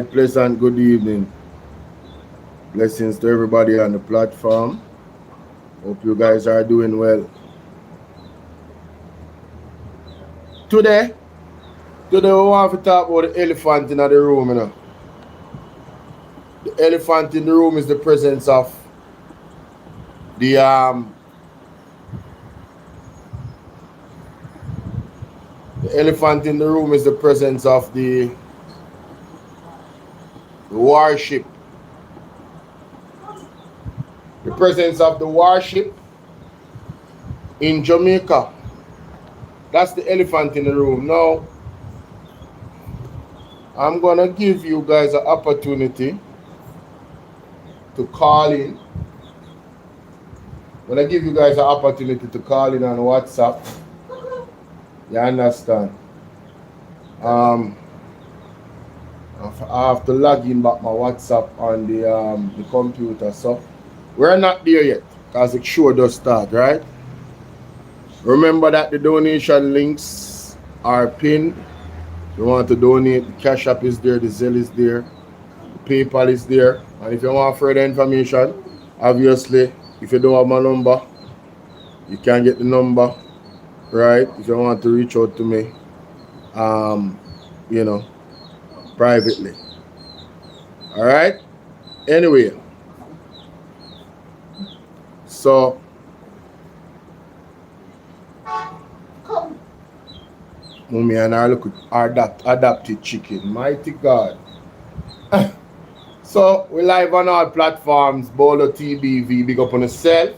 Pleasant good evening. Blessings to everybody on the platform. Hope you guys are doing well. Today, today we want to talk about the elephant in the room. The elephant in the room is the presence of the the elephant in the room is the presence of the warship. The presence of the warship in Jamaica. That's the elephant in the room. Now, I'm going to give you guys an opportunity to call in. I'm going to give you guys an opportunity to call in on WhatsApp. You understand? I have to log in back my WhatsApp on the computer. So, we're not there yet because the show does start, right? Remember that the donation links are pinned. If you want to donate, the Cash App is there, the Zelle is there, the PayPal is there. And if you want further information, obviously, if you don't have my number, you can get the number, right? If you want to reach out to me, privately. All right? Anyway, so Mummy and I look at our adapted chicken. Mighty God. So we live on all platforms. Bolo TBV, big up on yourself.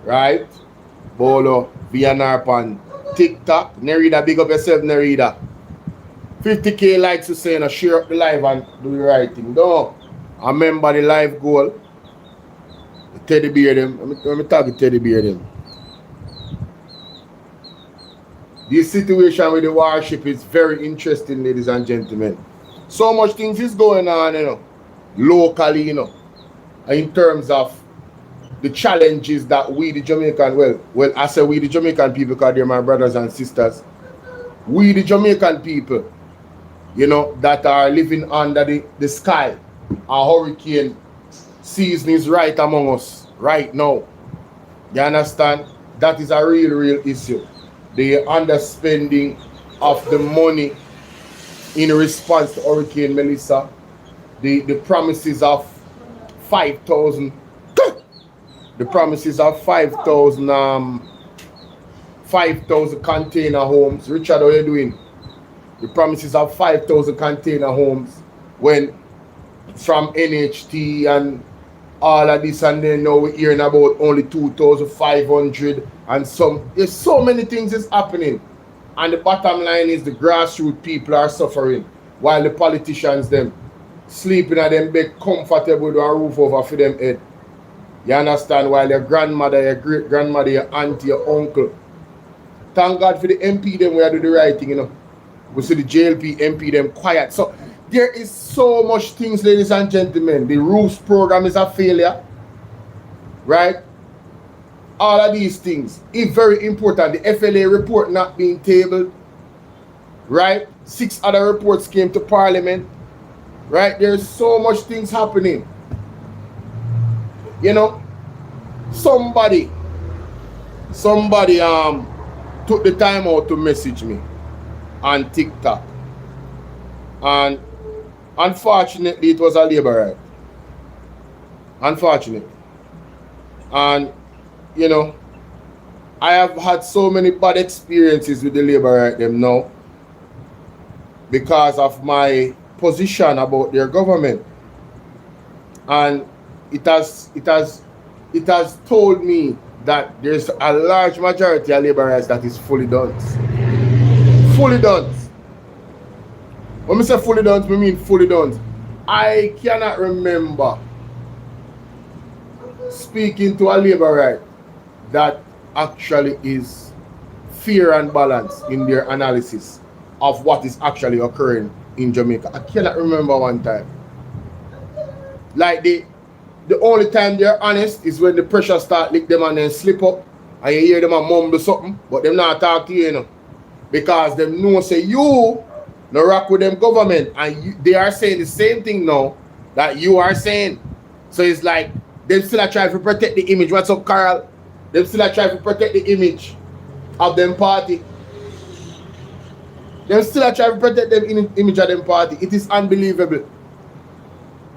Right? Bolo VNR on TikTok. Nerida, big up yourself, Nerida. 50k likes to say, share up the live and do the right thing. Don't remember the live goal. The teddy bear them. Let me talk to teddy bear them. This situation with the warship is very interesting, ladies and gentlemen. So much things is going on, locally, in terms of the challenges that we the Jamaican, well, I say we the Jamaican people because they're my brothers and sisters. We the Jamaican people, that are living under the sky. A hurricane season is right among us right now. You understand? That is a real issue. The underspending of the money in response to Hurricane Melissa, the promises of 5,000, the promises of 5,000 container homes. Richard, how are you doing? The promises of 5,000 container homes when from NHT and all of this, and then now we're hearing about only 2,500 and some. There's so many things is happening, and the bottom line is the grassroots people are suffering while the politicians them sleeping at them bed comfortable with a roof over for them head. You understand? While your grandmother, your great grandmother, your auntie, your uncle. Thank God for the MP them where do the right thing, We see the JLP MP them quiet. So there is so much things, ladies and gentlemen. The roofs program is a failure, right? All of these things is very important. The FLA report not being tabled, right? 6 other reports came to Parliament, right? There's so much things happening. Somebody took the time out to message me on TikTok, and unfortunately, it was a labor right. Unfortunately. And, I have had so many bad experiences with the labor right them now because of my position about their government. And it has told me that there's a large majority of labor rights that is fully done. Fully done. When I say fully done, I mean fully done. I cannot remember speaking to a labor right that actually is fair and balanced in their analysis of what is actually occurring in Jamaica. I cannot remember one time. Like the only time they're honest is when the pressure start lick them and then slip up and you hear them a mumble something, but them not talk to you, because them know say you No rock with them government. And they are saying the same thing now that you are saying. So it's like, them still are trying to protect the image. What's up, Carl? Them still are trying to protect the image of them party. Them still are trying to protect them image of them party. It is unbelievable.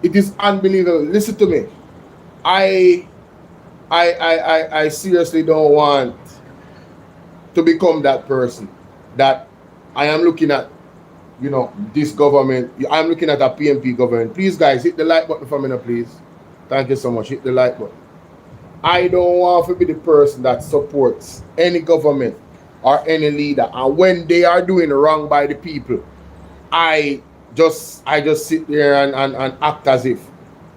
It is unbelievable. Listen to me. I seriously don't want to become that person that I am looking at, you know, this government. I'm looking at a PNP government. Please, guys, hit the like button for me now, please. Thank you so much. Hit the like button. I don't want to be the person that supports any government or any leader, and when they are doing wrong by the people, I just sit there and act as if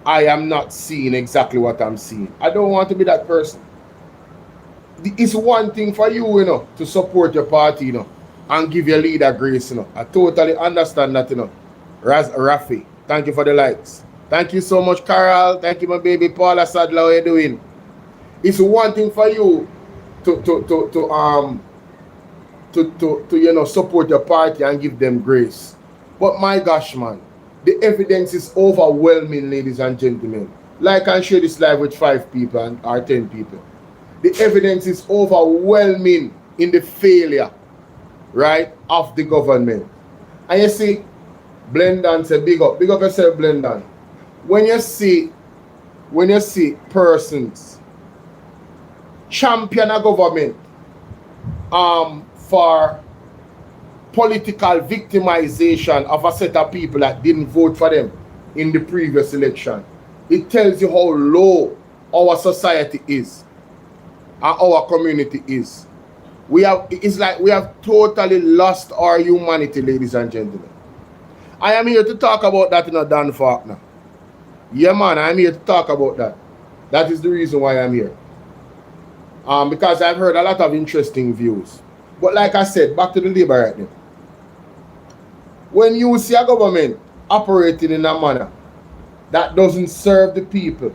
I am not seeing exactly what I'm seeing. I don't want to be that person. It's one thing for you, you know, to support your party, you know, and give your leader grace, you know. I totally understand that, you know. Rafi, thank you for the likes. Thank you so much, Carol. Thank you, my baby Paula Sadler. How you doing? It's one thing for you to you know, support your party and give them grace. But my gosh, man, the evidence is overwhelming, ladies and gentlemen. Like and share this live with 5 people or 10 people. The evidence is overwhelming in the failure, right, of the government. And you see, Blendan said, big up yourself, Blendan. When you see persons champion a government for political victimization of a set of people that didn't vote for them in the previous election, it tells you how low our society is and our community is. It's like we have totally lost our humanity, ladies and gentlemen. I am here to talk about that in a Dan Faulkner. Yeah, man, I'm here to talk about that. That is the reason why I'm here. Because I've heard a lot of interesting views. But like I said, back to the labor right now. When you see a government operating in a manner that doesn't serve the people,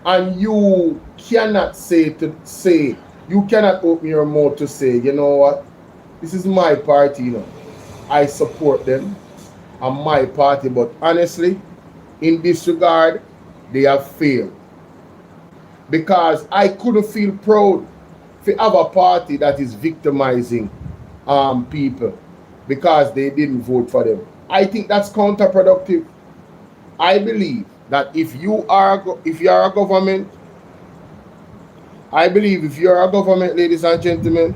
and you cannot you cannot open your mouth to say, you know what, this is my party, you know, I support them, and my party, but honestly, in this regard, they have failed. Because I couldn't feel proud to have a party that is victimizing people because they didn't vote for them. I think that's counterproductive. I believe that if you are a government, ladies and gentlemen,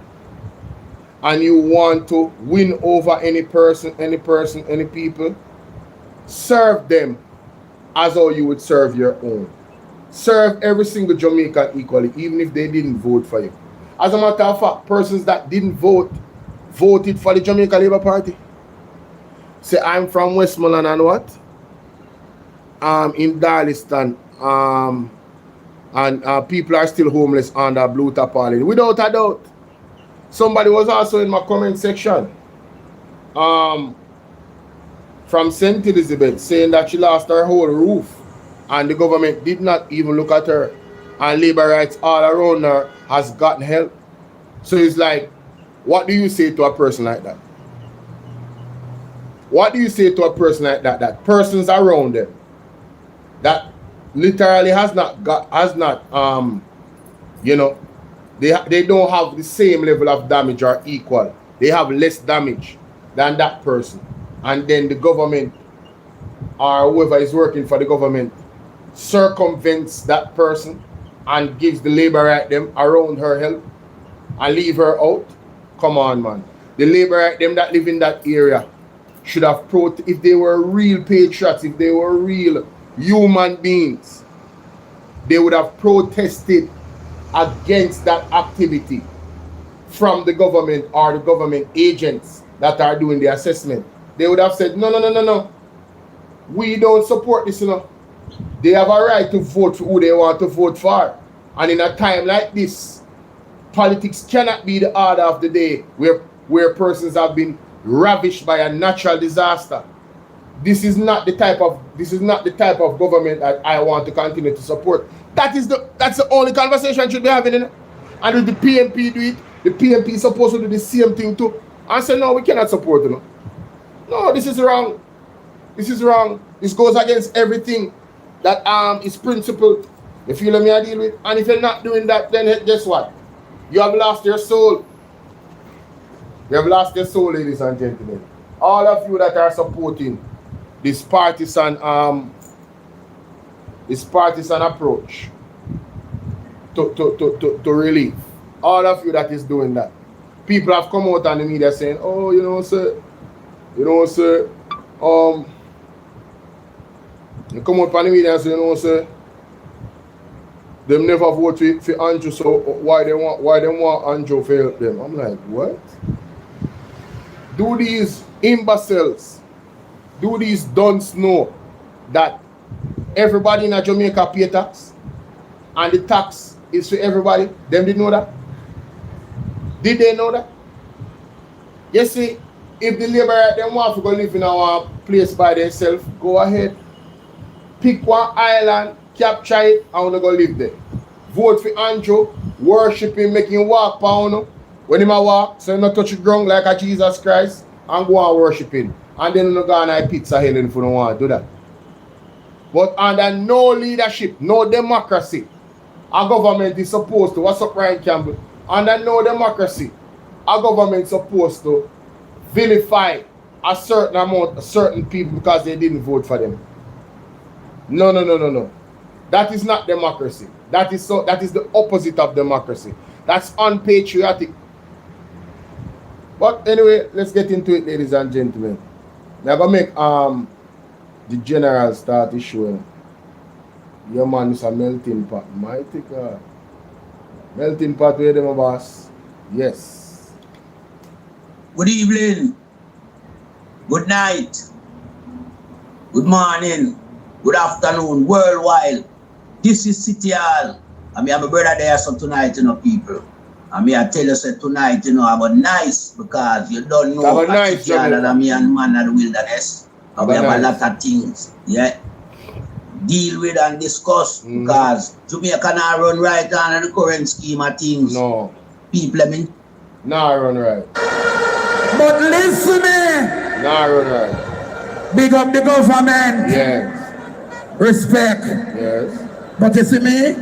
and you want to win over any person, any people, serve them as how you would serve your own. Serve every single Jamaican equally, even if they didn't vote for you. As a matter of fact, persons that didn't voted for the Jamaica Labour Party. Say, I'm from Westmoreland and what? In Darliston, and people are still homeless under blue tarpaulin. Without a doubt. Somebody was also in my comment section from St. Elizabeth saying that she lost her whole roof and the government did not even look at her, and labor rights all around her has gotten help. So it's like, what do you say to a person like that? What do you say to a person like that? That persons around them that literally you know, they don't have the same level of damage or equal. They have less damage than that person. And then the government or whoever is working for the government circumvents that person and gives the labor right them around her help and leave her out. Come on, man. The labor right them that live in that area should have if they were real patriots, if they were real human beings, they would have protested against that activity from the government or the government agents that are doing the assessment. They would have said, no. We don't support this, you know. They have a right to vote for who they want to vote for. And in a time like this, politics cannot be the order of the day where persons have been ravished by a natural disaster. This is not the type of government that I want to continue to support. That's the only conversation should be having in it. And if the PNP do it, the PNP is supposed to do the same thing too. And say no, we cannot support it. You know? No, this is wrong. This is wrong. This goes against everything that is principled. You feel me I deal with? And if you're not doing that, then guess what? You have lost your soul. You have lost your soul, ladies and gentlemen. All of you that are supporting this partisan approach to relief. All of you that is doing that. People have come out on the media saying, oh, sir, you come out on the media and say, sir, them never vote for Andrew, so why they want Andrew to help them? I'm like, what? Do these imbeciles, do these dunce know that everybody in Jamaica pay tax and the tax is for everybody? Them didn't know that? Did they know that? You see, if the labor them want to go live in our place by themselves, go ahead. Pick one island, capture it, and want to go live there. Vote for Andrew, worship him, make him walk pound. When he walk, so he not touch the ground like a Jesus Christ, and go and worship him. And then you go and have pizza hell if you don't want to do that. But under no leadership, no democracy, our government is supposed to, what's up Ryan Campbell? Under no democracy, our government is supposed to vilify a certain amount of certain people because they didn't vote for them. No. That is not democracy. That is the opposite of democracy. That's unpatriotic. But anyway, let's get into it, ladies and gentlemen. Now I'm gonna make the general start issuing. Your man is a melting pot. Mighty God. Melting pot where them, boss? Yes. Good evening. Good night. Good morning. Good afternoon. Worldwide. This is City Hall. I mean, I'm a brother there so tonight, people. I mean, I tell you, say tonight, I'm a nice because you don't know a nice City Hall and me and man of the wilderness. And we have a lot of things, deal with and discuss because Jamaica not run right under the current scheme of things. No. People, I mean. Not run right. But listen, not run right. Big up the government. Yes. Respect. Yes. But you see me?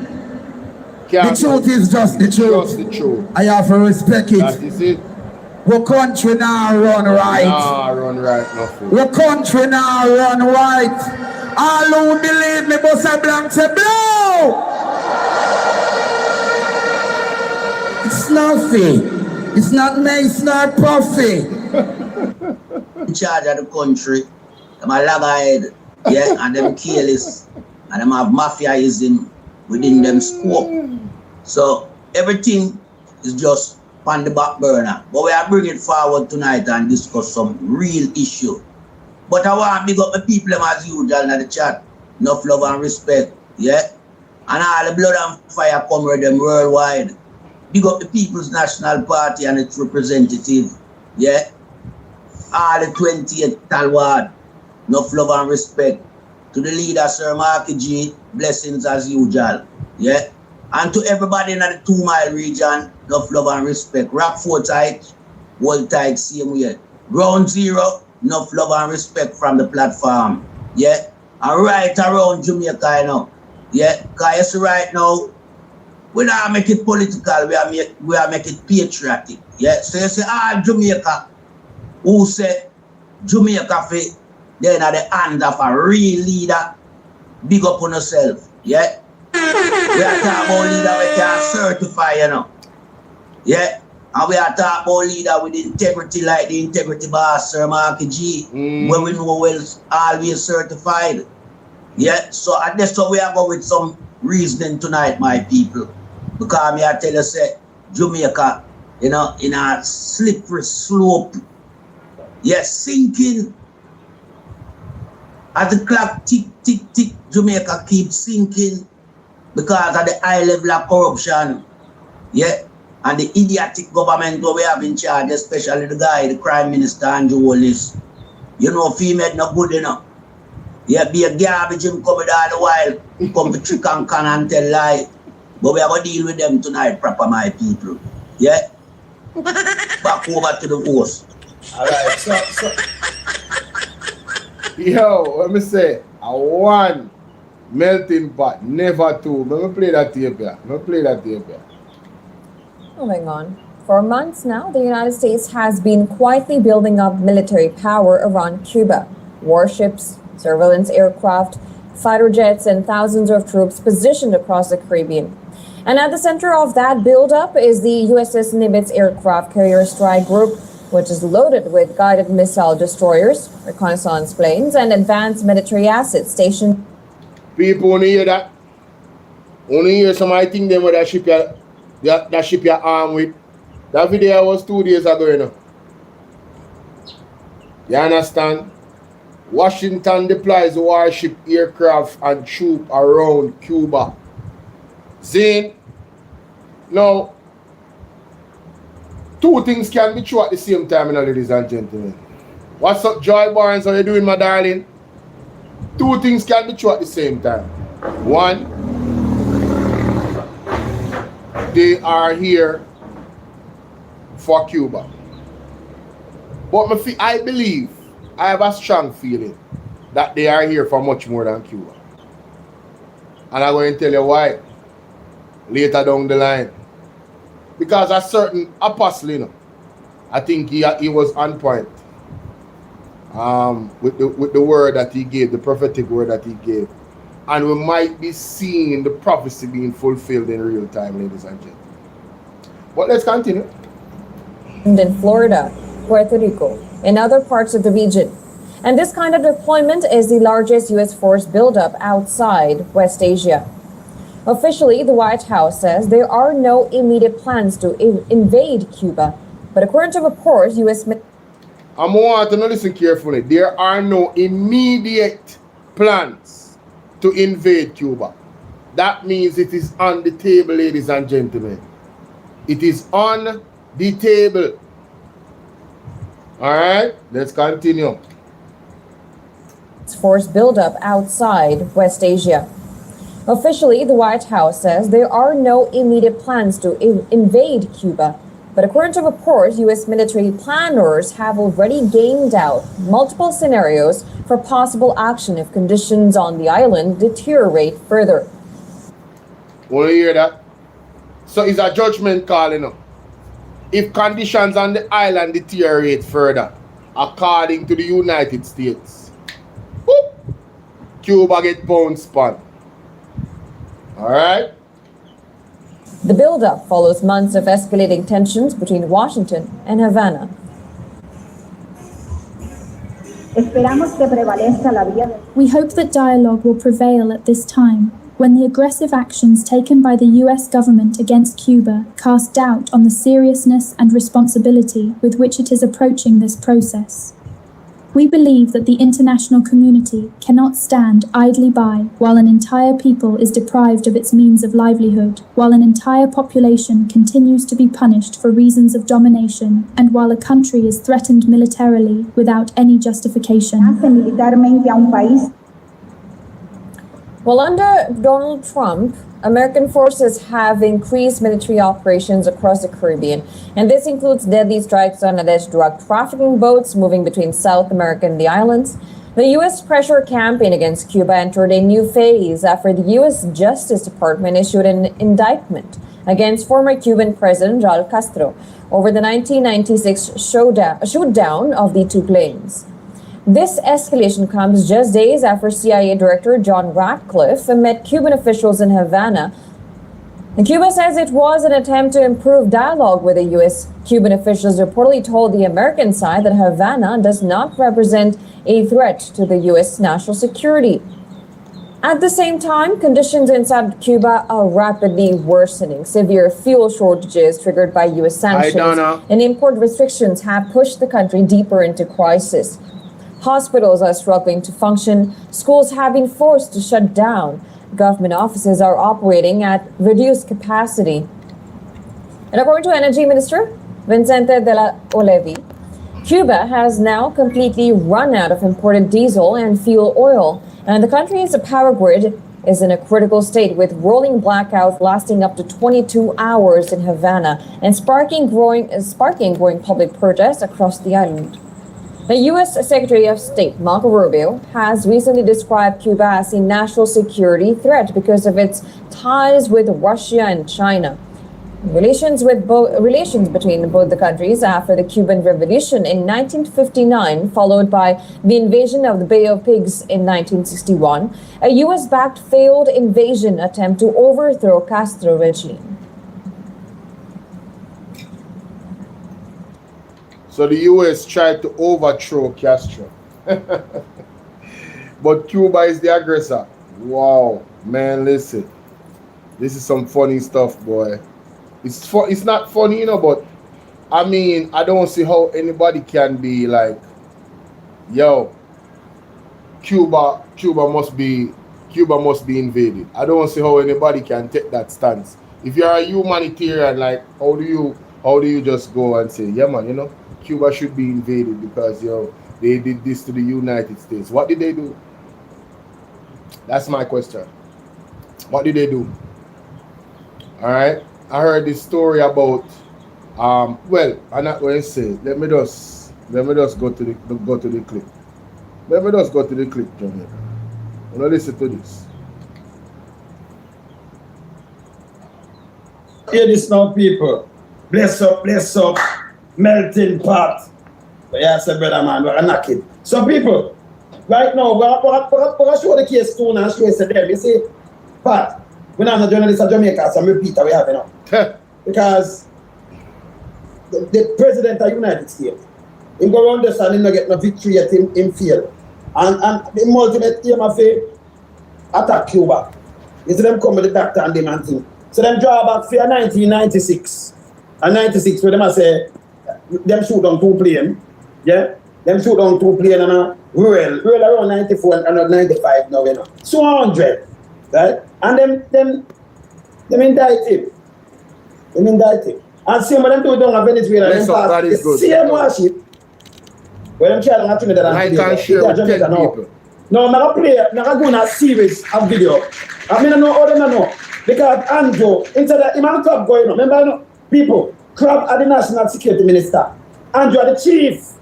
The truth is just the truth. Just the truth. I have to respect it. That is it. Our country now run right. Nah, run right, nothing. Our country now run right. All who believe me, boss a blank say blow. It's nothing. It's not me, it's not puffy. In charge of the country, them a loggerhead, and them careless, and them have mafiaism within them scope. So everything is just on the back burner. But we are bringing it forward tonight and discuss some real issue. But I want to big up the people them as usual in the chat. Enough love and respect, And all the blood and fire come with them worldwide. Big up the People's National Party and its representative, All the 28th Talward. Enough love and respect. To the leader, Sir Marky G, blessings as usual, And to everybody in the 2 Mile region, enough love and respect. Rockford tight, World tight, same way. Ground Zero, enough love and respect from the platform, And right around Jamaica, Because right now, we don't make it political, we are make it patriotic, So you say, Jamaica, who say Jamaica fit, then at the hand of a real leader, big up on yourself, We are talking about leader we can certify, And we are talking about leader with integrity like the integrity boss, Sir Marky G, where we know well always certified. So that's what we are going with some reasoning tonight, my people. Because me I tell you, say, Jamaica, in a slippery slope, sinking. As the clock tick, tick, tick, Jamaica keeps sinking because of the high level of corruption, and the idiotic government where we have in charge, especially the guy, the Prime Minister, Andrew Holness. Female not good enough. Be a garbage him coming all the while, come to trick and can and tell lie. But we are going to deal with them tonight, proper my people. Back over to the host. Alright, so Yo, let me say, a one melting pot, never two. Let me play that tape here. Moving on. For months now, the United States has been quietly building up military power around Cuba. Warships, surveillance aircraft, fighter jets, and thousands of troops positioned across the Caribbean. And at the center of that buildup is the USS Nimitz aircraft carrier strike group, which is loaded with guided missile destroyers, reconnaissance planes, and advanced military assets stationed. People only hear that. Only hear somebody think them with that ship you're armed with. That video was 2 days ago, you know. You understand? Washington deploys warship, aircraft, and troop around Cuba. Zane, now, 2 things can be true at the same time, ladies and gentlemen. What's up, Joy Barnes? How you doing, my darling? 2 things can be true at the same time. 1, they are here for Cuba. But I believe, I have a strong feeling that they are here for much more than Cuba. And I'm going to tell you why later down the line. Because a certain apostle, you know, I think he was on point with the word that he gave, the prophetic word that he gave. And we might be seeing the prophecy being fulfilled in real time, ladies and gentlemen. But let's continue. In Florida, Puerto Rico, and other parts of the region. And this kind of deployment is the largest U.S. force buildup outside West Asia. Officially, the White House says there are no immediate plans to invade Cuba. But according to reports, U.S. I want to listen carefully. There are no immediate plans to invade Cuba. That means it is on the table, ladies and gentlemen. It is on the table. All right, let's continue. Force buildup outside West Asia. Officially, the White House says there are no immediate plans to invade Cuba. But according to reports, U.S. military planners have already gamed out multiple scenarios for possible action if conditions on the island deteriorate further. Want to hear that? So it's a judgment call, you know. If conditions on the island deteriorate further, according to the United States, whoop, Cuba get pound span. All right? The buildup follows months of escalating tensions between Washington and Havana. We hope that dialogue will prevail at this time, when the aggressive actions taken by the US government against Cuba cast doubt on the seriousness and responsibility with which it is approaching this process. We believe that the international community cannot stand idly by while an entire people is deprived of its means of livelihood, while an entire population continues to be punished for reasons of domination, and while a country is threatened militarily without any justification. Well, under Donald Trump, American forces have increased military operations across the Caribbean, and this includes deadly strikes on alleged drug trafficking boats moving between South America and the islands. The U.S. pressure campaign against Cuba entered a new phase after the U.S. Justice Department issued an indictment against former Cuban President Raul Castro over the 1996 showdown of the 2 planes. This escalation comes just days after CIA Director John Ratcliffe met Cuban officials in Havana. And Cuba says it was an attempt to improve dialogue with the U.S. Cuban officials reportedly told the American side that Havana does not represent a threat to the U.S. national security. At the same time, conditions inside Cuba are rapidly worsening. Severe fuel shortages triggered by U.S. sanctions and import restrictions have pushed the country deeper into crisis. Hospitals are struggling to function. Schools have been forced to shut down. Government offices are operating at reduced capacity. And according to Energy Minister Vicente de la Olevi, Cuba has now completely run out of imported diesel and fuel oil, and the country's power grid is in a critical state, with rolling blackouts lasting up to 22 hours in Havana and sparking growing public protests across the island. The U.S. Secretary of State Marco Rubio has recently described Cuba as a national security threat because of its ties with Russia and China. Relations between both the countries after the Cuban Revolution in 1959, followed by the invasion of the Bay of Pigs in 1961, a U.S.-backed failed invasion attempt to overthrow Castro regime. So the U.S. tried to overthrow Castro. But Cuba is the aggressor. Wow, man, listen. This is some funny stuff, boy. It's not funny, you know, but I mean, I don't see how anybody can be like, yo, Cuba must be invaded. I don't see how anybody can take that stance. If you're a humanitarian, like, how do you just go and say, yeah, man, you know, Cuba should be invaded because, yo, they did this to the United States. What did they do? That's my question. What did they do? All right. I heard this story about well, I'm not going to say. Let me just go to the clip. Let me just go to the clip, Jamaica. Now listen to this. Hear this now, people. Bless up, melting pot. But yeah, say, brother man, we're knock it. So people, right now, we're show the case soon and show it to them. You see, Pat, we're not a journalist of Jamaica, so I'm repeating we have enough. Because the president of the United States, he go around this and he not get no victory at him fail. And the ultimate aim of it, attack Cuba. You see them come with the doctor and them and thing. So them draw back for 1996. And 96 where them say, them shoot on 2 planes. Yeah? Them shoot on 2 planes and roll around 94 and 95 now, you know. 200. Right? And them indict him. And see when them do it down in Venezuela, them pass the same worship. Where them try to Trinidad and I can share with 10 people. No, I'm going to go on a series of video. I mean, I know how them know. Because Andrew, instead of him and Crab going on, remember, you know, people, Crab are the National Security Minister. Andrew are the chief.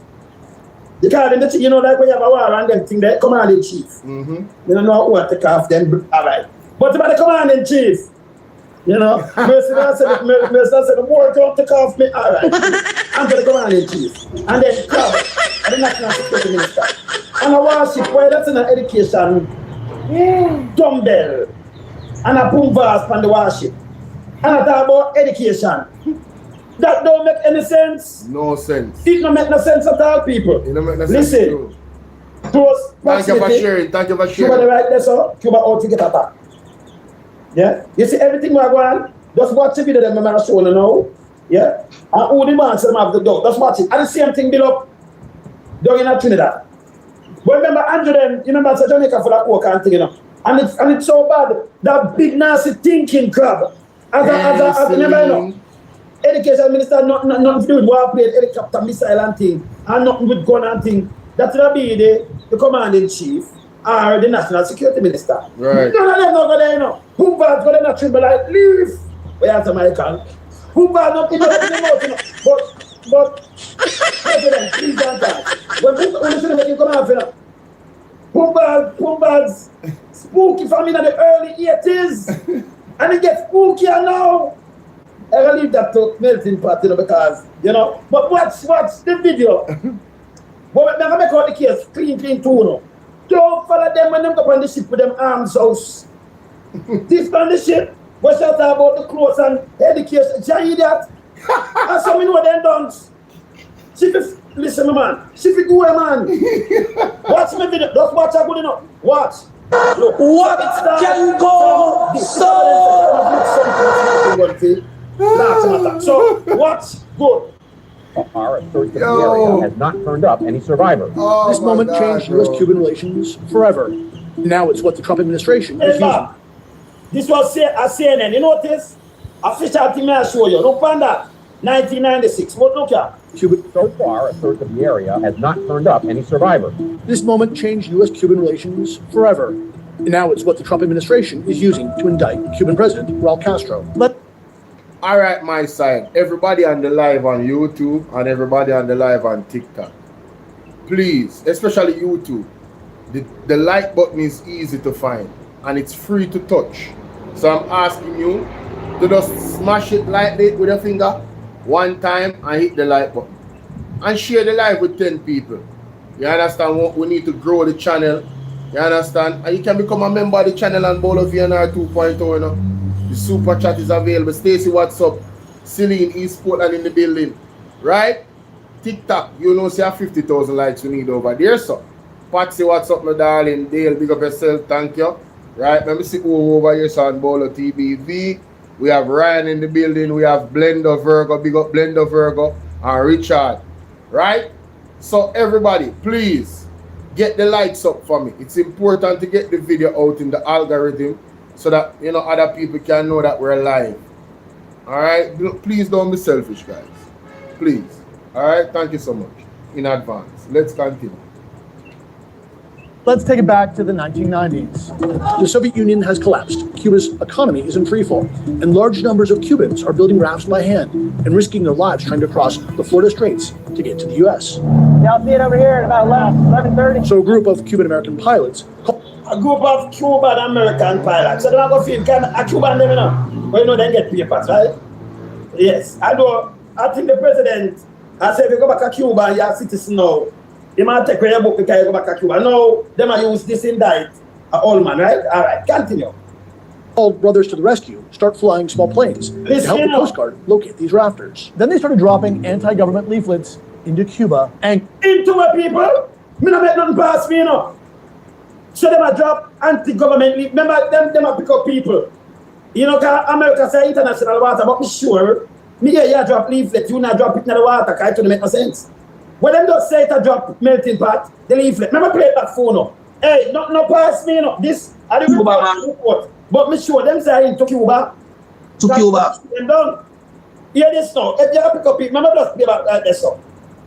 Because them the chief, you know, like when you have a war and them thing, they commanding chief. You don't know who to take off them, all right. But about the commanding chief, you know, Mercedes said the war don't take off me, all right. Andrew the commanding chief. And then Crab are the National Security Minister. And a worship, why that's in an education, dumbbell. And a boom verse from the worship. And I talk about education. That don't make any sense. No sense. It don't make no sense at all, people. It don't make no Listen, sense. Listen. Thank you for sharing. Thank you for sharing. Cuba the right there, so Cuba out to get attacked. Yeah? You see everything we're going, just watch the video that I'm going to show you now. Yeah? And who the man said have the dog. Just watch it. And the same thing build up down in Trinidad. But remember, Andrew then, you remember it's a Jamaica for that coke and thing, you know. And it's so bad, that big nasty thinking crab. As remember, you know, education minister nothing to do with warplane, helicopter, missile and thing, and nothing with gun and thing. That will be the commanding chief or the national security minister. Right. None of them not go there, you know. Who bad go there not tremble like leave? Where are Jamaican? Who bad not in the mouth, you know. But president, please don't talk. When you see them making come out, you know. Pumbad's spooky from in the early 80s. And it gets spookier now. I will leave that to melting pot, you know, because, you know. But watch the video. But never make out the case clean too, no. Don't follow them when them go on the ship with them arms house. This on the ship, we shall talk about the clothes and education. Jay that. And some know them done. Listen, my man. She fi do it, man. Watch my video. Just watch how good enough. Watch. Look. What can go so watch. Good. Our search of the area has not turned up any survivors. This moment changed U.S.-Cuban relations forever. Now it's what the Trump administration is using. This was a CNN. You notice? Official thing I show you. Look on that. 1996. What look at? So far, a search of the area has not turned up any survivors. This moment changed U.S.-Cuban relations forever. Now it's what the Trump administration is using to indict Cuban President Raul Castro. All right, my side. Everybody on the live on YouTube and everybody on the live on TikTok. please, especially YouTube, the like button is easy to find and it's free to touch. So I'm asking you to just smash it lightly with your finger one time and hit the like button. And share the live with 10 people. You understand? We need to grow the channel. You understand? And you can become a member of the channel on Bolo VNR 2.0. You know? The super chat is available. Stacy, what's up? Celine, East Portland in the building. Right? TikTok, you know, see 50,000 likes we need over there, so. Patsy, what's up, my darling? Dale, big up yourself, thank you. Right? Let me see who over here, so on Bolo TBV. We have Ryan in the building. We have Blender Virgo, big up Blender Virgo, and Richard. Right? So everybody, please get the likes up for me. It's important to get the video out in the algorithm so that, you know, other people can know that we're live. All right? Please don't be selfish, guys. Please. All right? Thank you so much in advance. Let's continue. Let's take it back to the 1990s. The Soviet Union has collapsed. Cuba's economy is in freefall, and large numbers of Cubans are building rafts by hand and risking their lives trying to cross the Florida Straits to get to the U.S. Yeah, I'll see it over here at about 11:30. So a group of Cuban-American pilots... A group of Cuban-American pilots. So they're not going to feel kind of a Cuban them, you know. But you know, they get papers, right? Yes. I think the president has said, if you go back to Cuba, you're a citizen now. You might take your book because you go back to Cuba. No, they might use this indict an old man, right? All right, continue. Called Brothers to the Rescue start flying small planes to help the Coast Guard locate these rafters. Then they started dropping anti-government leaflets into Cuba and... Into what, people? Me not make nothing pass me, you know. So they might drop anti-government leaflets. Remember, them might pick up people. You know, because America say international water, but me sure, me hear you drop leaflets, you not drop it in the water, because it don't make no sense. When them just say to drop melting pot, the leaflet. Remember play it back phone up. Hey, no pass me, you know. This, I didn't report. But me sure them say into Cuba. To Cuba. Them done. Hear this now. If you pick up it, remember just play back like this now.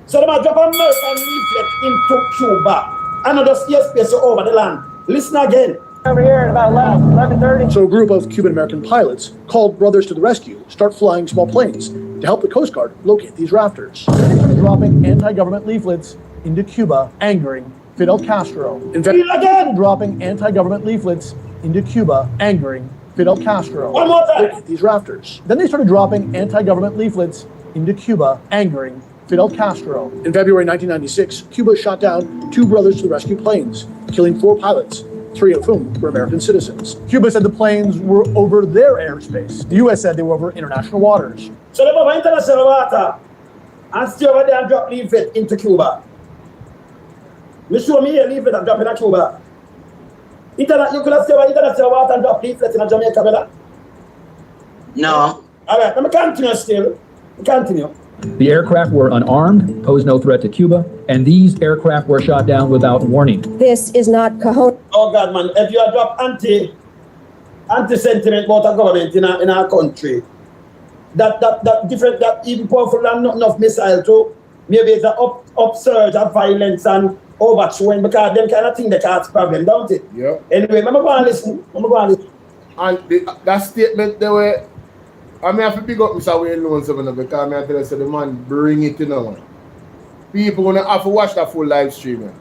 So they might drop a American leaflet into Cuba. And not just hear space over the land. Listen again. Over here at about 11:30. So a group of Cuban-American pilots called Brothers to the Rescue start flying small planes to help the Coast Guard locate these rafters. They started dropping anti-government leaflets into Cuba, angering Fidel Castro. In fact, dropping anti-government leaflets into Cuba, angering Fidel Castro. One more time. Locate these rafters. Then they started dropping anti-government leaflets into Cuba, angering Fidel Castro. In February 1996, Cuba shot down 2 Brothers to the Rescue planes, killing 4 pilots, 3 of whom were American citizens. Cuba said the planes were over their airspace. The U.S. said they were over international waters. So they over international water and stay over there and drop leaflet into Cuba. You show me a leaflet and drop in Cuba. You could have stayed over international water and drop leaflet in Jamaica, brother? No. All right, let me continue still. Continue. The aircraft were unarmed, posed no threat to Cuba, and these aircraft were shot down without warning. This is not cojones. Oh God, man! If you drop anti-sentiment about a government in our country, that different, that even powerful than not enough missile too, maybe it's an upsurge of violence and overthrowing because them kind of thing that cause problem, don't it? Yeah. Anyway, I'm going to listen. And that statement they were. I mean, I have to pick up Mr. Wayne Loans because I tell you, so the man bring it in on. People gonna have to watch that full live stream. Man.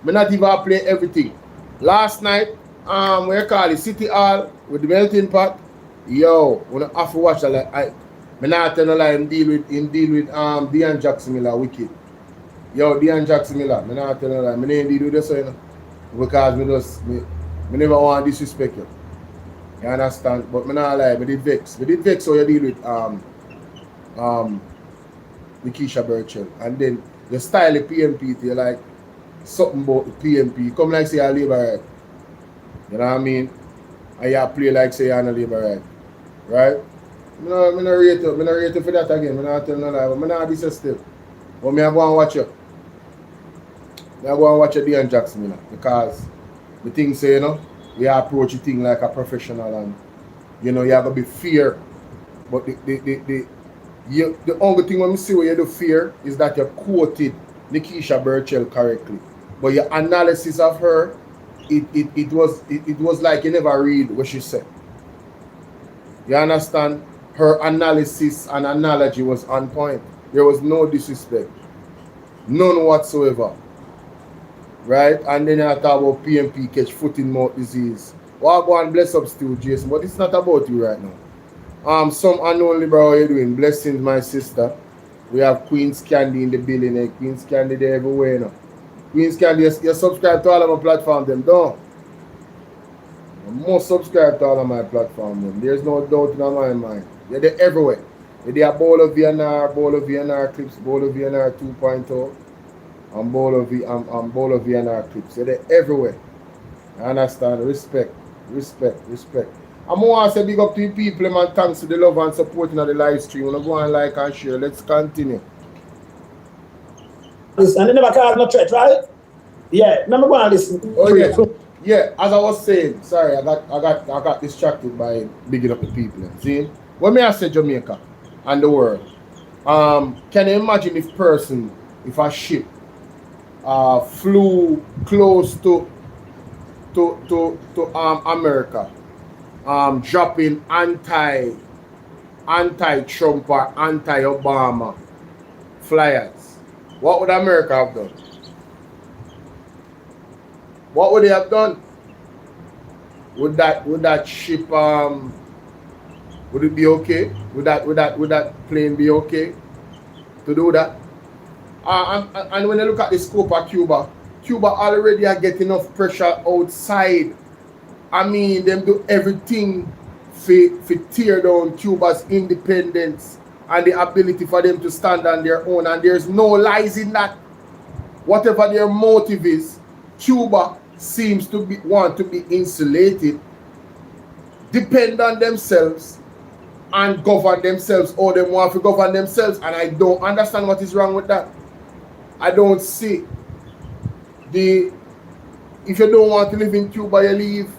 Me not even play everything. Last night, we call it City Hall with the melting pot. Yo, wanna have to watch that. Like, me not tell no lie. Deal with Dean Jackson Miller wicked. Yo, Dean Jackson Miller. Me not tell no lie. Me ain't deal with this, you know, because me never want to disrespect you. You understand? But me not lie, me did vex. Me did vex how you deal with Nikisha Burchell. And then the style of PMP, you like something about the PMP. Come like say you're labor right. You know what I mean? And you play like say you're on a labor right. Right? Me not rate you. Me not rate you for that again. Me not tell no lie. But me not this still. But me I go and watch you. Me I go and watch you Dean Jackson, you know, because the thing say, you know, we approach the thing like a professional and you know you have to be fair. But the only thing when we see where you do fear is that you quoted Nikisha Burchell correctly. But your analysis of her, it was like you never read what she said. You understand? Her analysis and analogy was on point. There was no disrespect. None whatsoever. right? And then I talk about PMP, catch foot in mouth disease. Well, go and bless up still, Jason, but it's not about you right now. Some unknown bro, how you doing? Blessings, my sister. We have Queen's Candy in the building, eh? Queen's Candy there everywhere now. Queen's Candy, you subscribe to all of my platforms, them, don't? You must subscribe to all of my platforms, them. There's no doubt in my mind. They're everywhere. They are Bolo VNR clips, Bolo VNR 2.0, and Bolo VNR clips. They're everywhere. I understand. Respect. I'm going to say big up to the people, man. Thanks to the love and supporting of the live stream. We're going to go and like and share. Let's continue. And they never called no threat, right? Yeah, number one, listen. Oh yeah, yeah. As I was saying, sorry, I got distracted by bigging up the people. See, when I say Jamaica and the world, can you imagine if a ship flew close to America, dropping anti-Trump or anti-Obama flyers? What would America have done? What would they have done? Would that ship would it be okay? Would that plane be okay to do that? And when you look at the scope of Cuba already are getting enough pressure outside. I mean, them do everything to tear down Cuba's independence and the ability for them to stand on their own. And there's no lies in that. Whatever their motive is, Cuba seems to want to be insulated, depend on themselves, and govern themselves, or they want to govern themselves. And I don't understand what is wrong with that. I don't see if you don't want to live in Cuba, you leave.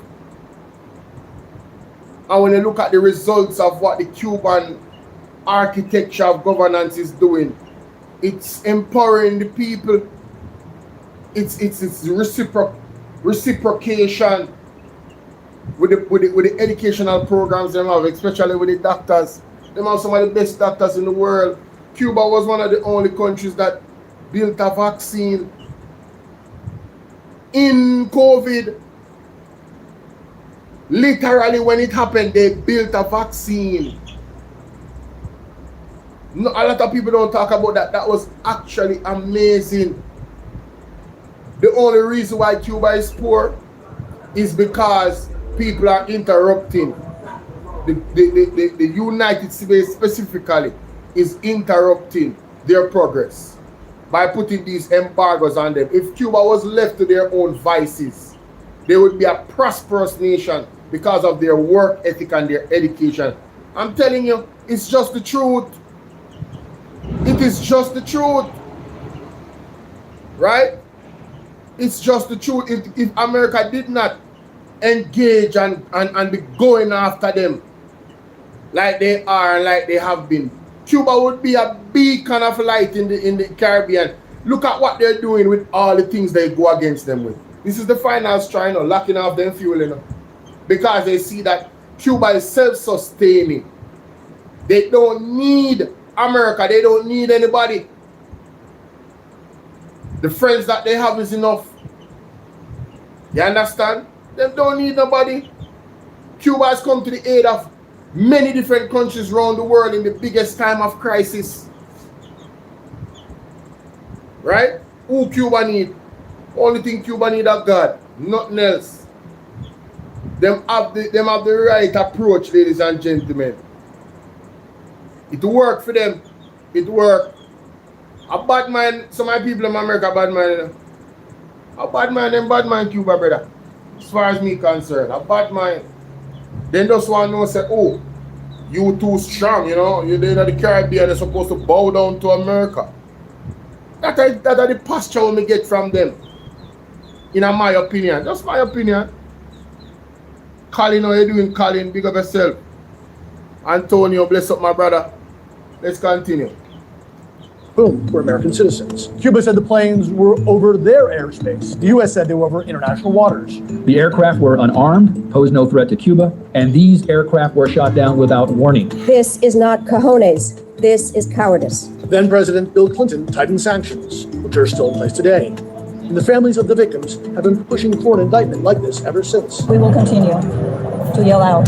And when you look at the results of what the Cuban architecture of governance is doing, it's empowering the people. It's reciprocation with the educational programs they have, especially with the doctors. They have some of the best doctors in the world. Cuba was one of the only countries that built a vaccine in COVID. Literally, when it happened, they built a vaccine. No, a lot of people don't talk about that. That was actually amazing. The only reason why Cuba is poor is because people are interrupting. The United States specifically is interrupting their progress by putting these embargoes on them. If Cuba was left to their own vices, they would be a prosperous nation because of their work ethic and their education. I'm telling you, it's just the truth. It is just the truth. Right? It's just the truth. If America did not engage and be going after them like they are, like they have been, Cuba would be a beacon of light in the Caribbean. Look at what they're doing with all the things they go against them with. This is the final straw, you know, locking off them fuel, you know, because they see that Cuba is self-sustaining. They don't need America. They don't need anybody. The friends that they have is enough. You understand? They don't need nobody. Cuba has come to the aid of many different countries around the world in the biggest time of crisis. Right? Who Cuba need? Only thing Cuba need is God. Nothing else. Them have the right approach, ladies and gentlemen. It work for them. It work. A bad man, some of my people in America bad man, you know. A bad man Cuba, brother. As far as me concerned, a bad man. Then just want to know, say, oh, you too strong, you know. You're in the Caribbean, you're supposed to bow down to America. That are the posture we get from them. In my opinion. Just my opinion. Colin, how you doing, Colin? Big up yourself. Antonio, bless up my brother. Let's continue. Boom, we're American citizens. Cuba said the planes were over their airspace. The U.S. said they were over international waters. The aircraft were unarmed, posed no threat to Cuba, and these aircraft were shot down without warning. This is not cojones. This is cowardice. Then President Bill Clinton tightened sanctions, which are still in place today. And the families of the victims have been pushing for an indictment like this ever since. We will continue to yell out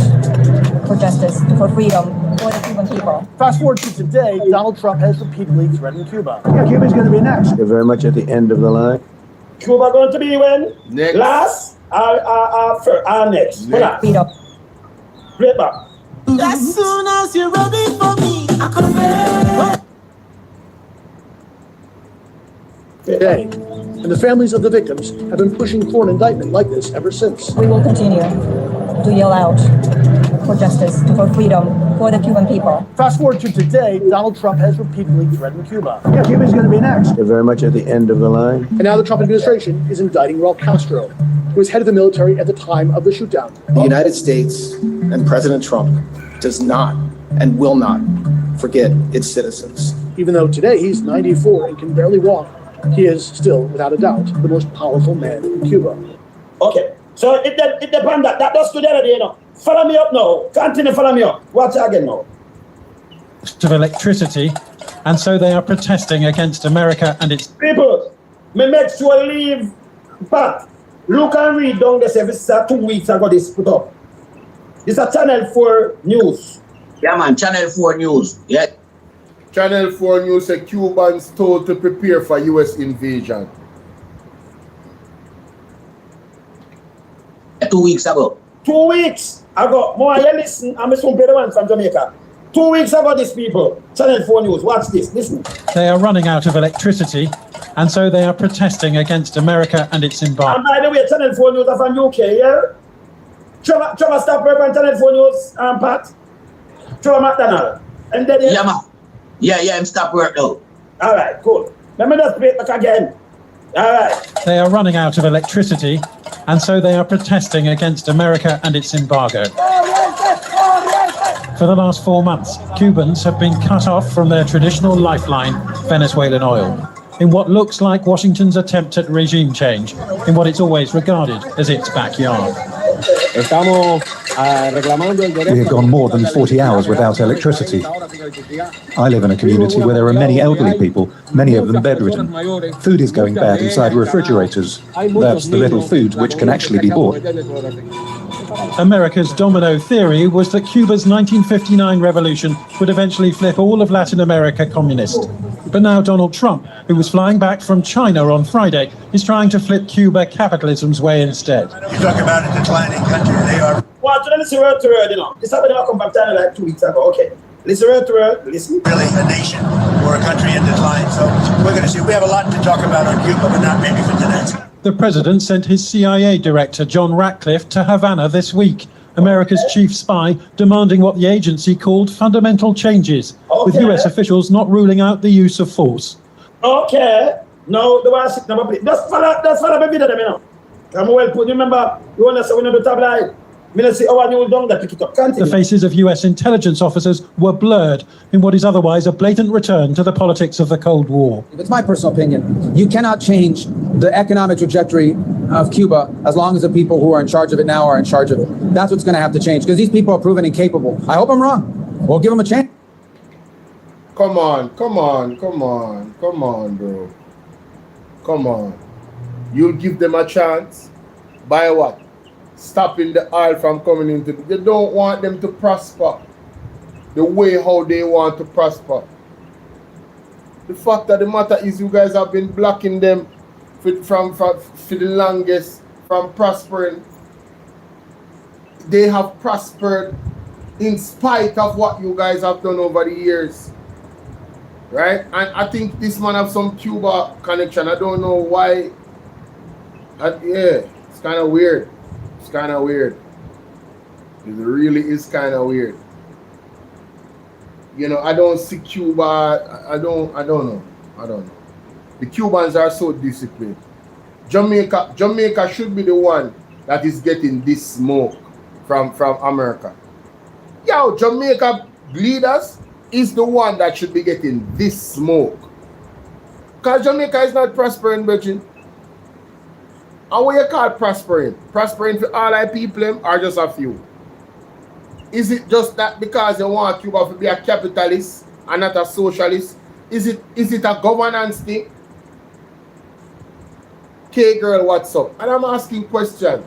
for justice, for freedom, for the Cuban people. Fast forward to today, Donald Trump has repeatedly threatened Cuba. Yeah, Cuba's going to be next. You're very much at the end of the line. Cuba going to be when? Next. Last or next? Next. Speed up. Play back. As soon as you're ready for me, I come Today. And the families of the victims have been pushing for an indictment like this ever since. We will continue to yell out for justice, for freedom, for the Cuban people. Fast forward to today, Donald Trump has repeatedly threatened Cuba. Yeah, Cuba's going to be next. You're very much at the end of the line. And now the Trump administration is indicting Raul Castro, who was head of the military at the time of the shootdown. The United States and President Trump does not and will not forget its citizens. Even though today he's 94 and can barely walk, he is still, without a doubt, the most powerful man in Cuba. Okay, so it depends that. That does today, you know. Follow me up now. Continue, follow me up. Watch again now. Of electricity, and so they are protesting against America and its people. Me make sure leave, but look and read down this. This is 2 weeks ago. This put up. This is Channel 4 News. Yeah, man. Channel 4 News. Yeah. Channel 4 News said Cubans told to prepare for U.S. invasion. 2 weeks ago. 2 weeks ago. More you listen. I'm some better one from Jamaica. 2 weeks ago, these people. Channel 4 News. Watch this. Listen. They are running out of electricity, and so they are protesting against America and its embargo. And by the way, Channel 4 News are from UK, yeah? Trevor stop work on Channel 4 News, Pat. Trevor McDonald. And then yeah, man. Yeah, I'm stop work now. All right, cool. Let me just play it back again. All right. They are running out of electricity, and so they are protesting against America and its embargo. For the last 4 months, Cubans have been cut off from their traditional lifeline, Venezuelan oil, in what looks like Washington's attempt at regime change, in what it's always regarded as its backyard. We have gone more than 40 hours without electricity. I live in a community where there are many elderly people, many of them bedridden. Food is going bad inside refrigerators. That's the little food which can actually be bought. America's domino theory was that Cuba's 1959 revolution would eventually flip all of Latin America communist. But now Donald Trump, who was flying back from China on Friday, is trying to flip Cuba capitalism's way instead. You talk about a declining country, they are. Well, listen word to word, you know. This happened to come from China like 2 weeks ago. Okay. Listen word to word, listen. Really a nation or a country in decline. So we're going to see. We have a lot to talk about on Cuba, but not maybe for today. The president sent his CIA director, John Ratcliffe, to Havana this week, America's chief spy, demanding what the agency called fundamental changes, with US officials not ruling out the use of force. Okay. No, the one sit number. That's follow my video, you know. I'm well put. Remember, you want to say we know the tabloid. The faces of US intelligence officers were blurred in what is otherwise a blatant return to the politics of the Cold War. It's my personal opinion. You cannot change the economic trajectory of Cuba as long as the people who are in charge of it now are in charge of it. That's what's going to have to change, because these people are proven incapable. I hope I'm wrong. We'll give them a chance. Come on, bro. Come on. You'll give them a chance? By what? Stopping the oil from coming into the... You don't want them to prosper the way how they want to prosper. The fact of the matter is you guys have been blocking them for the longest from prospering. They have prospered in spite of what you guys have done over the years. Right? And I think this man have some Cuba connection. I don't know why. Yeah, it's kind of weird. It's kind of weird. It really is kind of weird. You know, I don't see Cuba. I don't know. The Cubans are so disciplined. Jamaica should be the one that is getting this smoke from America. Yo, Jamaica leaders is the one that should be getting this smoke. Because Jamaica is not prospering, Virgin. And what you call prospering? Prospering for all our people or just a few? Is it just that because you want Cuba to be a capitalist and not a socialist? Is it a governance thing? K-Girl, what's up? And I'm asking questions.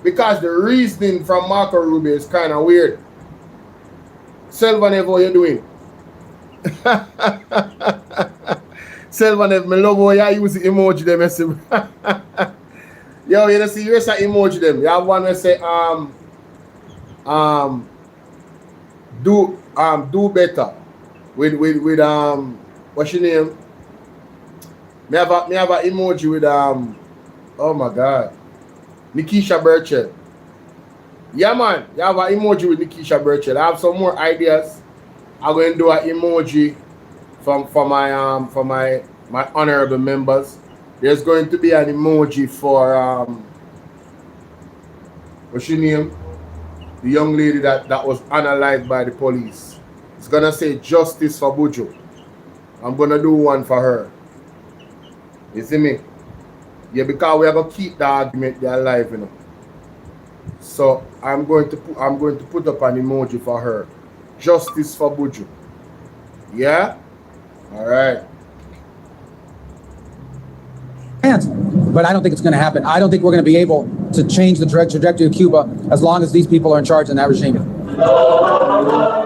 Because the reasoning from Marco Rubio is kind of weird. Selvanev, what you doing? Selvanev, me love how you use the emoji them. Yo, you see, here's an emoji them. You have one that say, do better. With what's your name? Me have an emoji with oh my god, Nikisha Burchell. Yeah man, you have an emoji with Nikisha Burchell. I have some more ideas. I'm going to do an emoji for my honorable members. There's going to be an emoji for what's your name? The young lady that was unalived by the police. It's gonna say justice for Buju. I'm gonna do one for her. You see me? Yeah, because we are gonna keep the argument there alive, you know. So I'm going to put up an emoji for her. Justice for Buju. Yeah? Alright. But I don't think it's going to happen. I don't think we're going to be able to change the trajectory of Cuba as long as these people are in charge in that regime.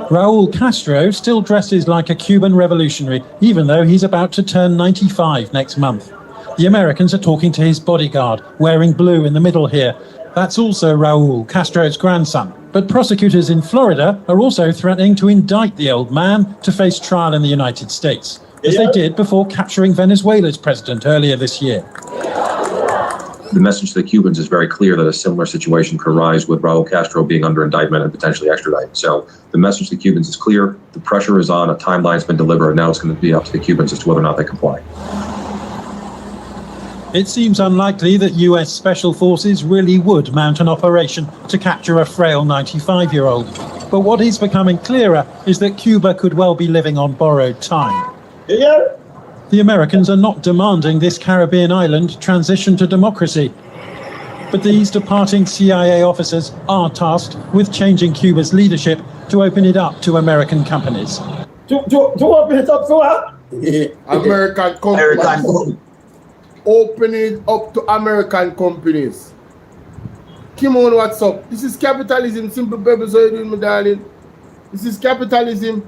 Raul Castro still dresses like a Cuban revolutionary, even though he's about to turn 95 next month. The Americans are talking to his bodyguard, wearing blue in the middle here. That's also Raul Castro's grandson. But prosecutors in Florida are also threatening to indict the old man to face trial in the United States, as they did before capturing Venezuela's president earlier this year. The message to the Cubans is very clear that a similar situation could arise with Raul Castro being under indictment and potentially extradited. So the message to the Cubans is clear. The pressure is on. A timeline's been delivered. And now it's going to be up to the Cubans as to whether or not they comply. It seems unlikely that US Special Forces really would mount an operation to capture a frail 95-year-old. But what is becoming clearer is that Cuba could well be living on borrowed time. The Americans are not demanding this Caribbean island transition to democracy. But these departing CIA officers are tasked with changing Cuba's leadership to open it up to American companies. To open it up to what? American companies. Open it up to American companies. Come on, what's up? This is capitalism, simple purpose. How you doing, my darling? This is capitalism.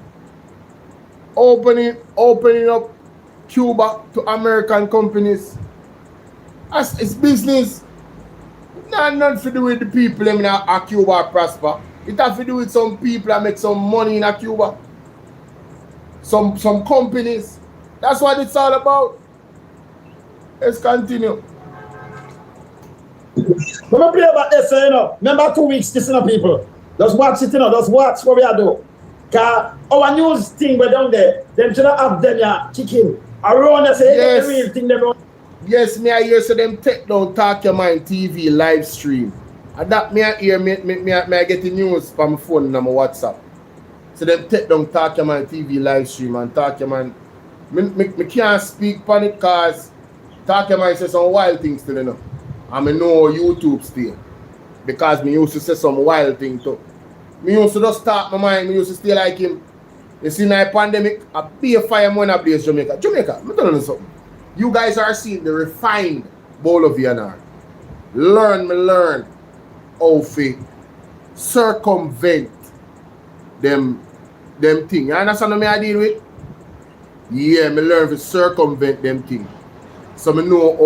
Opening up Cuba to American companies. It's business. Nothing to do with the people in Cuba prosper. It has to do with some people that make some money in Cuba. Some companies. That's what it's all about. Let's continue. Let me play about this, you know. Remember 2 weeks, this, you know, people. Just watch it, you know. Just watch what we are doing. Because our news thing, we're down there. Them should have them, yeah, chicken. Around us, yes. The real thing, them. Yes, me I hear so them take down Talk Your Mind TV live stream. And that me I hear, me I get the news from my phone and my WhatsApp. So them take down Talk Your Mind TV live stream and Talk Your Mind. Me can't speak on it because Talk Your Mind says some wild things to them. You know. And I know YouTube still. Because me used to say some wild things too. Me used to just start my mind, me used to stay like him. You see now pandemic, I be a fire when I blaze Jamaica. Jamaica, I'm telling you something. You guys are seeing the refined Bolo VNR. Learn how to circumvent them thing. You understand what I deal with? Yeah, me learn to circumvent them thing. So me know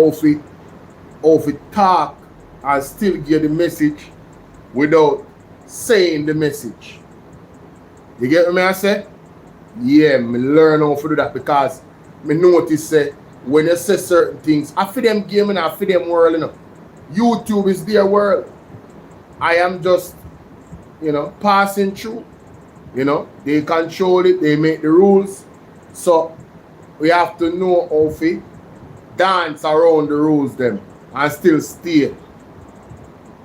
how to talk and still get the message without saying the message. You get what I say? Yeah, me learn how to do that because me notice when you say certain things, I feel them game and I feel them world, you know. YouTube is their world. I am just, you know, passing through. You know, they control it, they make the rules. So we have to know how to dance around the rules them and still stay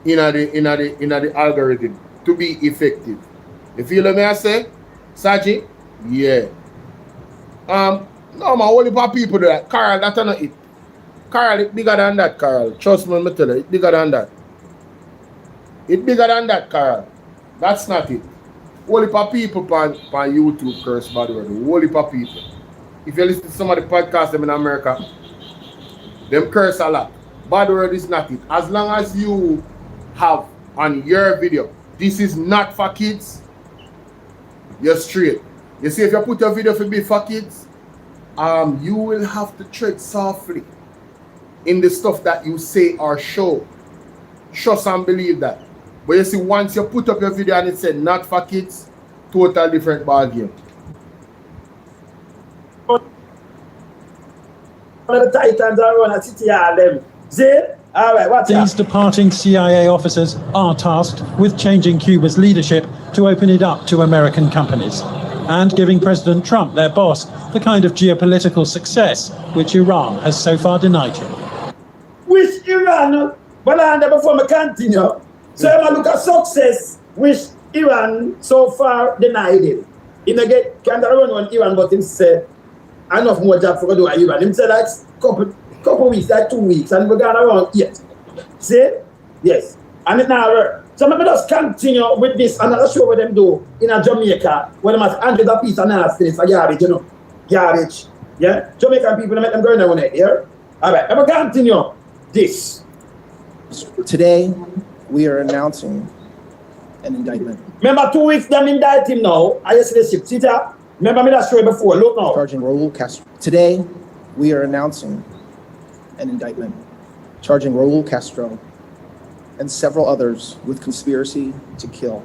in the algorithm to be effective. You feel what I say? Saji? Yeah. No man, only for people do that. Carl, that's not it. Carl, it's bigger than that, Carl. Trust me, I tell you, it's bigger than that. It's bigger than that, Carl. That's not it. Only for people on YouTube, curse by the word. Only for people. If you listen to some of the podcasts them in America, Them curse a lot. Bad word is not it. As long as you have on your video, this is not for kids, you're straight. You see, if you put your video for kids, you will have to tread softly in the stuff that you say or show. Trust and believe that. But you see, once you put up your video and it said not for kids, total different ball game. The Titans are on a city all them. See? All right, what's These departing CIA officers are tasked with changing Cuba's leadership to open it up to American companies and giving President Trump, their boss, the kind of geopolitical success which Iran has so far denied him. Which Iran, but I before I continue. So I look at success, which Iran so far denied it. He not get can't run on Iran, but him say enough more job for do Iran. Him say like couple weeks, like 2 weeks, and we're going around yet. See? Yes. And it now work. So maybe just continue with this and I'll show what them do in a Jamaica where them has hundreds of pieces of nasty for garbage, you know. Garbage. Yeah? Jamaican people make them go down it, yeah? Alright, let me continue this. Today, we are announcing an indictment. Remember 2 weeks them indict him now. I just see the ship. See that? Remember me that story before. Look now. Charging Raul Castro. Today, we are announcing an indictment charging Raul Castro and several others with conspiracy to kill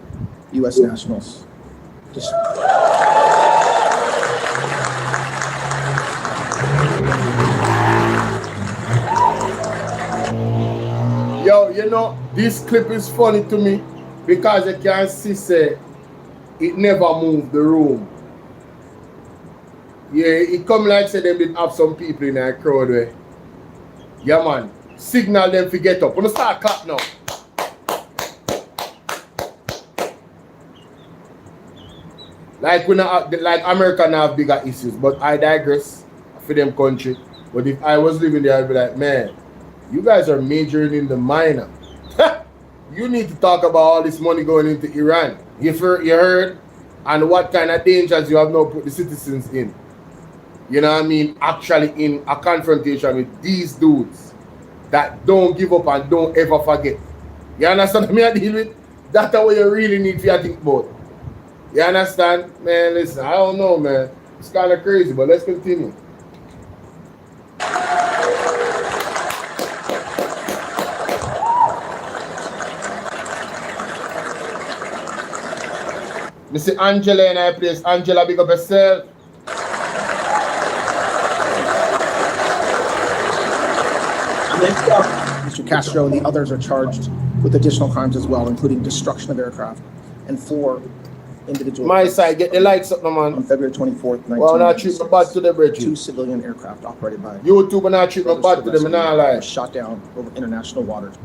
U.S. nationals. Yo, you know, this clip is funny to me because you can see say it never moved the room. Yeah, it come like say them did have some people in that crowd where, yeah man, signal them to get up. Wanna start clap now. Like we not like America now have bigger issues, but I digress for them country. But if I was living there, I'd be like, man, you guys are majoring in the minor. You need to talk about all this money going into Iran. You heard? And what kind of dangers you have now put the citizens in. You know what I mean? Actually in a confrontation with these dudes that don't give up and don't ever forget. You understand what I deal with? That's what you really need to think about. You understand? Man, listen, I don't know, man. It's kind of crazy, but let's continue. Mr. Angela in our place. Angela, big up yourself. Mr. Castro and the others are charged with additional crimes as well, including destruction of aircraft and 4 individual. My side, get the lights up, no man. On February 24th, 1996. Well, not treat me bad to the bridge. 2 civilian aircraft operated by YouTube and not treat me bad to them, and I lie. Shot down over international waters.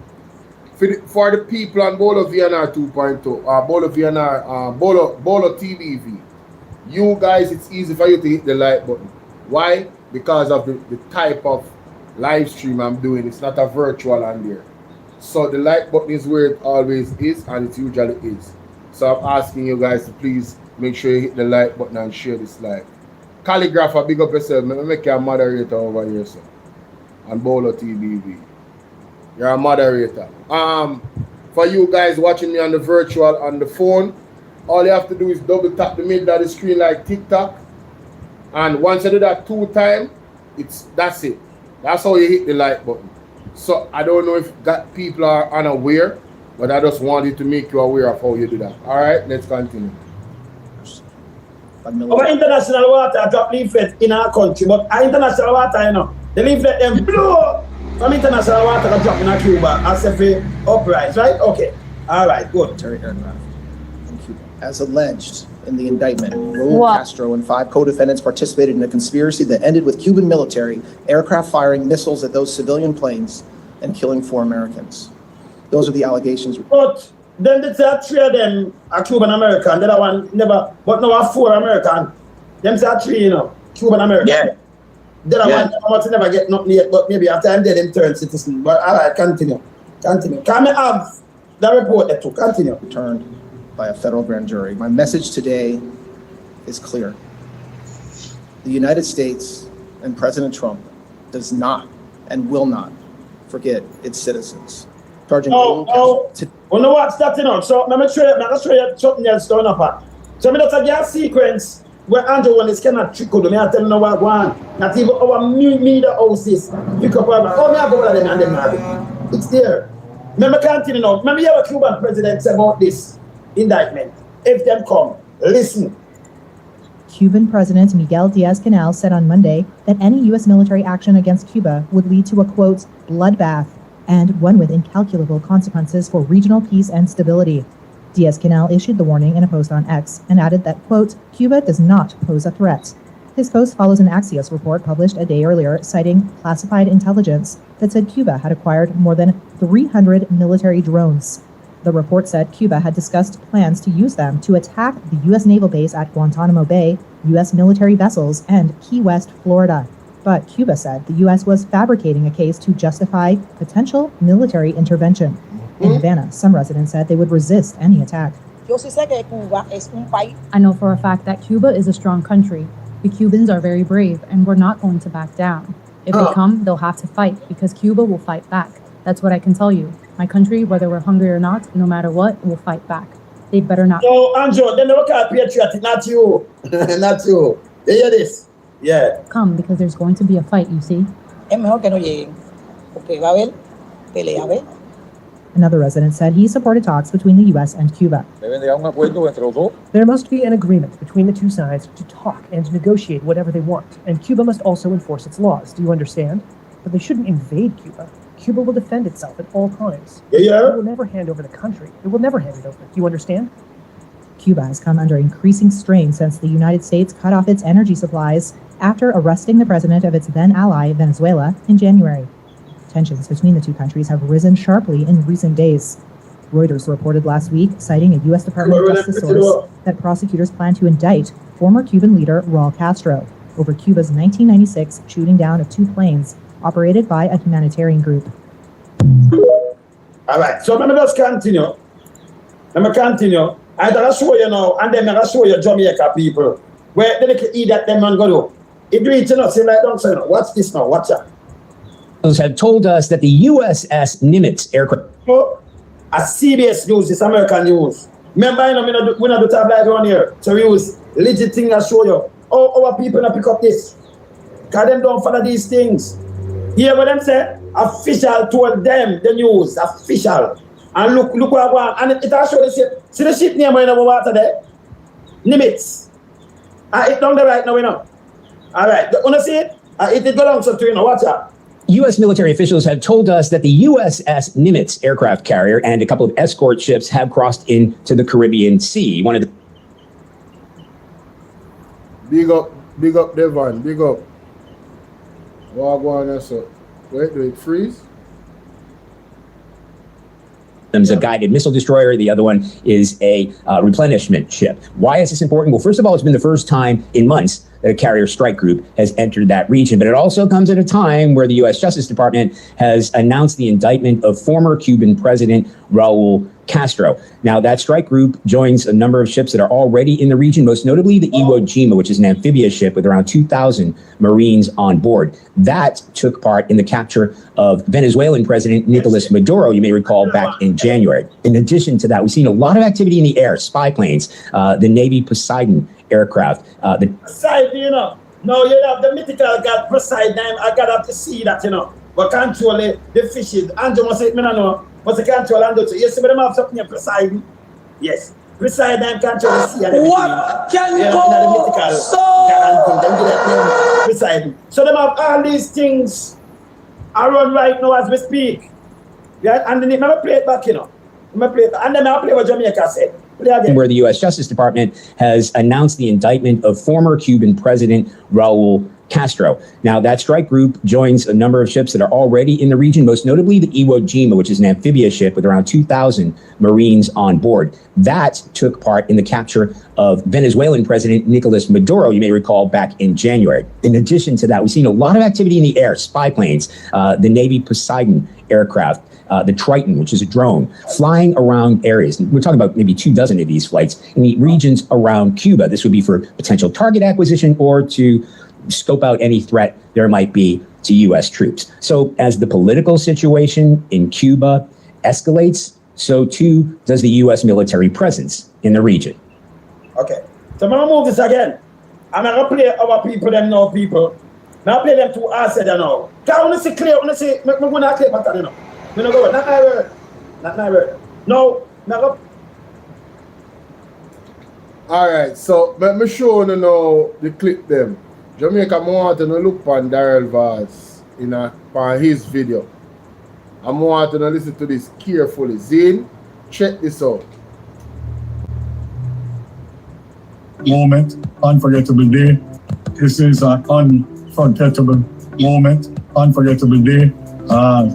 For the people on Bolo VNR 2.2, Bolo VNR, Bolo TVV, you guys, it's easy for you to hit the like button. Why? Because of the type of live stream I'm doing. It's not a virtual on there. So the like button is where it always is, and it usually is. So I'm asking you guys to please make sure you hit the like button and share this live. Calligrapher, big up yourself. Make you a moderator over here, sir. On Bolo TVV. You're a moderator. For you guys watching me on the virtual on the phone, all you have to do is double tap the middle of the screen like TikTok. And once you do that 2 times, that's it. That's how you hit the like button. So I don't know if people are unaware, but I just wanted to make you aware of how you do that. All right, let's continue. Our international water drop leaflet in our country, but our international water, you know, the leaflet them blow from international water that drop in Cuba as if it uprise, right? Okay. All right, good. Aircraft in Cuba. As alleged in the indictment, Raul Castro and 5 co-defendants participated in a conspiracy that ended with Cuban military aircraft firing missiles at those civilian planes and killing 4 Americans. Those are the allegations. But then they say 3 of them are Cuban American. The other one never, but now 4 American. Them say 3, you know, Cuban American. Yeah. The other one must never get nothing yet, but maybe after I'm dead, them turn citizen. But all right, continue. Continue. Can I have the report that to continue? Returned by a federal grand jury. My message today is clear. The United States and President Trump does not and will not forget its citizens. Charging Oh, no what's that, you know? So, let me show you something else going up. So, I'm going to get a sequence where Andrew one is cannot trick out. I tell you what go on. Not even our media houses pick up. Oh, me I go over them and them. It's there. Remember, continue now. Remember, you have a Cuban president say about this indictment. If them come, listen. Cuban President Miguel Diaz-Canel said on Monday that any U.S. military action against Cuba would lead to a, quote, bloodbath, and one with incalculable consequences for regional peace and stability. Diaz-Canel issued the warning in a post on X and added that, quote, Cuba does not pose a threat. His post follows an Axios report published a day earlier citing classified intelligence that said Cuba had acquired more than 300 military drones. The report said Cuba had discussed plans to use them to attack the U.S. naval base at Guantanamo Bay, U.S. military vessels, and Key West, Florida. But Cuba said the U.S. was fabricating a case to justify potential military intervention. In Havana, some residents said they would resist any attack. I know for a fact that Cuba is a strong country. The Cubans are very brave, and we're not going to back down. If they come, they'll have to fight, because Cuba will fight back. That's what I can tell you. My country, whether we're hungry or not, no matter what, will fight back. They better not. So, Andrew, they never call patriotic, not you. Not you. You hear this? Yeah. Come, because there's going to be a fight, you see. Another resident said he supported talks between the U.S. and Cuba. There must be an agreement between the two sides to talk and negotiate whatever they want, and Cuba must also enforce its laws. Do you understand? But they shouldn't invade Cuba. Cuba will defend itself at all times. Yeah. It will never hand over the country. It will never hand it over. Do you understand? Cuba has come under increasing strain since the United States cut off its energy supplies after arresting the president of its then ally, Venezuela, in January. Tensions between the two countries have risen sharply in recent days. Reuters reported last week, citing a U.S. Department of Justice source, that prosecutors plan to indict former Cuban leader Raul Castro over Cuba's 1996 shooting down of two planes operated by a humanitarian group. All right, so let me just continue. I'm going to show you now, and then I'm going to show you Jamaica people. Where they can eat that them man go do. It reads, you know, say like, don't say, you know, watch this now, watch that. Have told us that the USS Nimitz aircraft. A CBS News, this American news. Remember, you know, we don't do tabloid around here. So we use legit thing to show you. Oh, our people don't pick up this. Because them don't follow these things. Hear what them say? Official told them the news. Official. And look what I want. And it also show the ship. See the ship name in the water there? Nimitz. It's down there right now, you know. All right. You want to see it? It belongs to you know. Watch out. U.S. military officials have told us that the USS Nimitz aircraft carrier and a couple of escort ships have crossed into the Caribbean Sea. One of the big up, Devon, big up. Wagwan, so wait, do it freeze? One's a guided missile destroyer. The other one is a replenishment ship. Why is this important? Well, first of all, it's been the first time in months that a carrier strike group has entered that region. But it also comes at a time where the U.S. Justice Department has announced the indictment of former Cuban President Raul Castro. Now, that strike group joins a number of ships that are already in the region, most notably the Iwo Jima, which is an amphibious ship with around 2,000 Marines on board. That took part in the capture of Venezuelan President Nicolas Maduro, you may recall, back in January. In addition to that, we've seen a lot of activity in the air, spy planes, the Navy Poseidon aircraft. Poseidon, you know. No, you have the mythical god Poseidon. I got up to see that, you know. But control the fishes. Andrew must say, I know. But the control and do you see them have something in Poseidon? Yes. Poseidon control the sea and everything. What can you go so? Poseidon. So them have all these things around right now as we speak. Yeah, and then never play it back, you know. And then I'll play what Jamaica said. Where the U.S. Justice Department has announced the indictment of former Cuban President Raul Castro. Now, that strike group joins a number of ships that are already in the region, most notably the Iwo Jima, which is an amphibious ship with around 2,000 Marines on board. That took part in the capture of Venezuelan President Nicolas Maduro, you may recall, back in January. In addition to that, we've seen a lot of activity in the air, spy planes, the Navy Poseidon aircraft, the Triton, which is a drone, flying around areas. We're talking about maybe 24 of these flights in the regions around Cuba. This would be for potential target acquisition or to scope out any threat there might be to U.S. troops. So as the political situation in Cuba escalates, so too does the U.S. military presence in the region. Okay, so I'm gonna move this again. I'm gonna play our people, them now people. Now play them to us, you know. Can I want to see clear, I want to see, I'm going to clear pattern, you know. I'm going to go, not my word. Not my word. No, not Alright, so let me show you now the clip them. Jamaica, I want to look on Daryl Vaz on his video. I want to listen to this carefully. Zane, check this out. Moment, unforgettable day. This is an unforgettable moment, unforgettable day.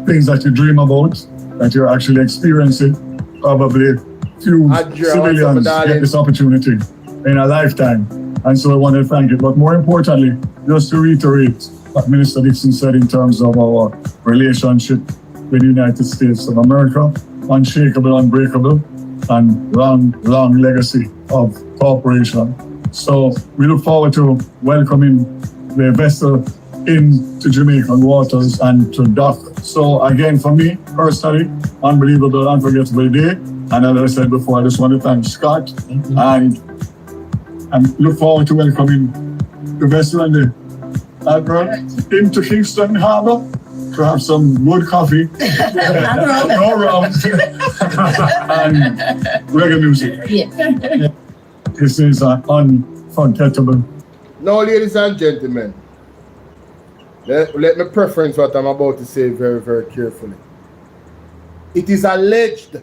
Things that you dream about, that you're actually experiencing. Probably few civilians get this opportunity in a lifetime. And so I want to thank you. But more importantly, just to reiterate what Minister Dixon said in terms of our relationship with the United States of America, unshakable, unbreakable, and long legacy of cooperation. So we look forward to welcoming the vessel into Jamaican waters and to dock. So again, for me personally, unbelievable, unforgettable day. And as I said before, I just want to thank Scott and look forward to welcoming the vessel and the Admiral into Kingston Harbor to have some good coffee, no rum, and reggae music. Yeah. This is unforgettable. Now, ladies and gentlemen, let me preference what I'm about to say very, very carefully. It is alleged,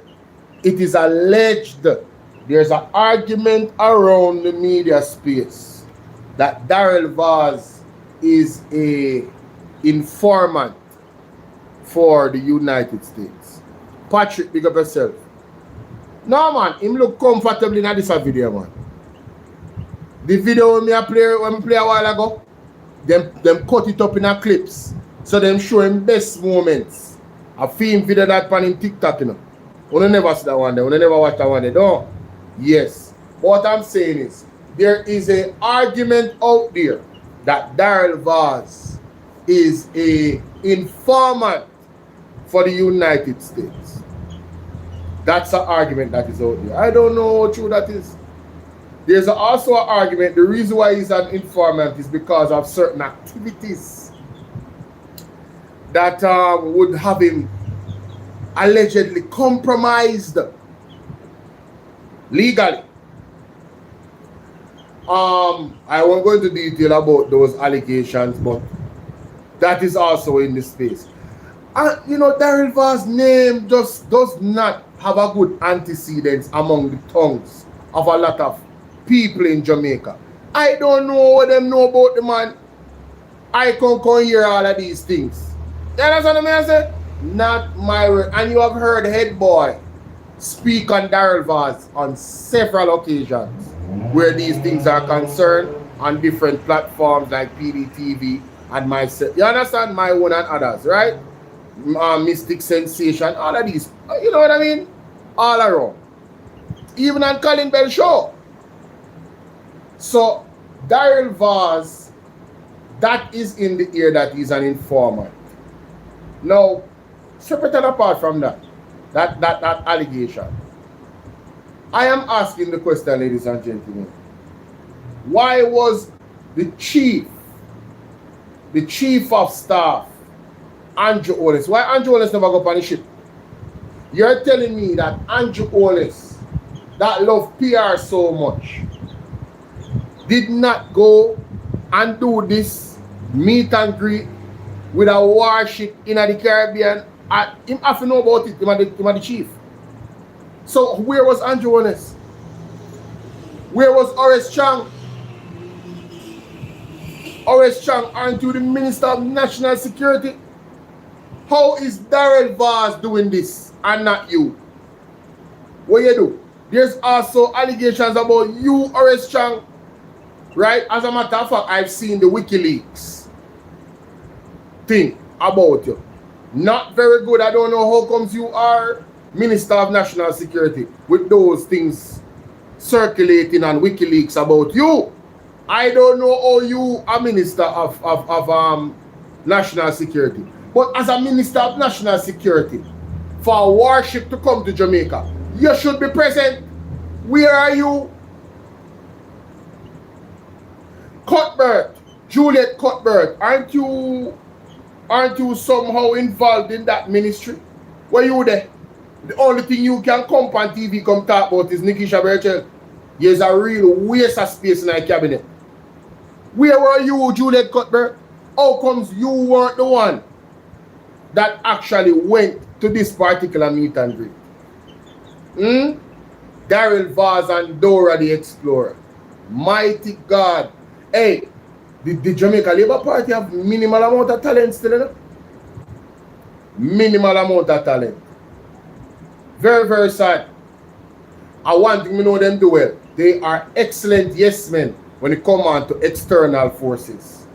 there's an argument around the media space that Daryl Vaz is a informant for the United States. Patrick, big up yourself. No man, him look comfortably in this video, man. The video when me play a while ago, them cut it up in a clips. So them show him best moments. I film video that pan in TikTok, you know. We never see that one there. We never watch that one there. No. Yes. What I'm saying is, there is an argument out there that Daryl Vaz is a informant for the United States. That's an argument that is out there. I don't know how true that is. There's also an argument, the reason why he's an informant is because of certain activities that would have him allegedly compromised legally. I won't go into detail about those allegations, but that is also in this space. And you know, Daryl Vaz's name just does not have a good antecedents among the tongues of a lot of people in Jamaica. I don't know what them know about the man. I can hear all of these things. You understand what I say? Not my word. And you have heard Head Boy speak on Daryl Vaz on several occasions where these things are concerned on different platforms like PDTV and myself. You understand? My own and others, right? Mystic Sensation, all of these. You know what I mean? All around. Even on Colin Bell show. So, Daryl Vaz, that is in the ear that he's an informant. Now, separate and apart from that allegation, I am asking the question, ladies and gentlemen, why was the chief of staff, Andrew Holness, why Andrew Holness never go on the ship? You're telling me that Andrew Holness, that love PR so much, did not go and do this meet and greet with a warship in the Caribbean? Him have to know about it, him the chief. So where was Andrew Holness? Where was Horace Chang? Horace Chang, aren't you the Minister of National Security? How is Daryl Vaz doing this and not you? What you do? There's also allegations about you, Horace Chang. Right? As a matter of fact, I've seen the WikiLeaks thing about you. Not very good. I don't know how comes you are Minister of National Security with those things circulating on WikiLeaks about you. I don't know how you are minister of national security. But as a minister of national security, for a warship to come to Jamaica, you should be present. Where are you? Cuthbert, Juliet Cuthbert, aren't you somehow involved in that ministry? Were you there? The only thing you can come on TV come talk about is Nikisha Berchel. There's a real waste of space in our cabinet. Where were you, Juliet Cuthbert? How comes you weren't the one that actually went to this particular meet and greet? Daryl Vaz and Dora the Explorer. Mighty God. Hey, the Jamaica Labour Party have minimal amount of talent still, you know? Minimal amount of talent. Very, very sad. I want to know them do well. They are excellent yes men when it comes on to external forces.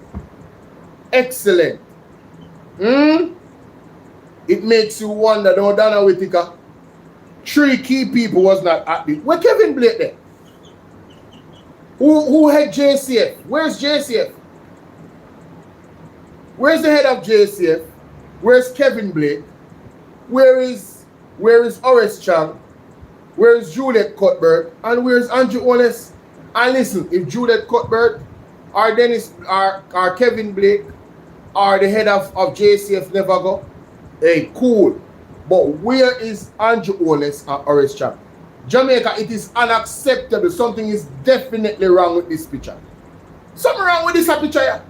Excellent. It makes you wonder, no, Dana Whittaker. 3 key people was not at the... Where Kevin Blake there? Who had JCF? Where's JCF? Where's the head of JCF? Where's Kevin Blake? Where is Horace Chang? Where is Juliet Cuthbert? And where's Andrew Holness? And listen, if Juliet Cuthbert or Dennis or Kevin Blake or the head of JCF never go, hey, cool. But where is Andrew Holness and Horace Chang? Jamaica, it is unacceptable. Something is definitely wrong with this picture. Something wrong with this picture, yeah.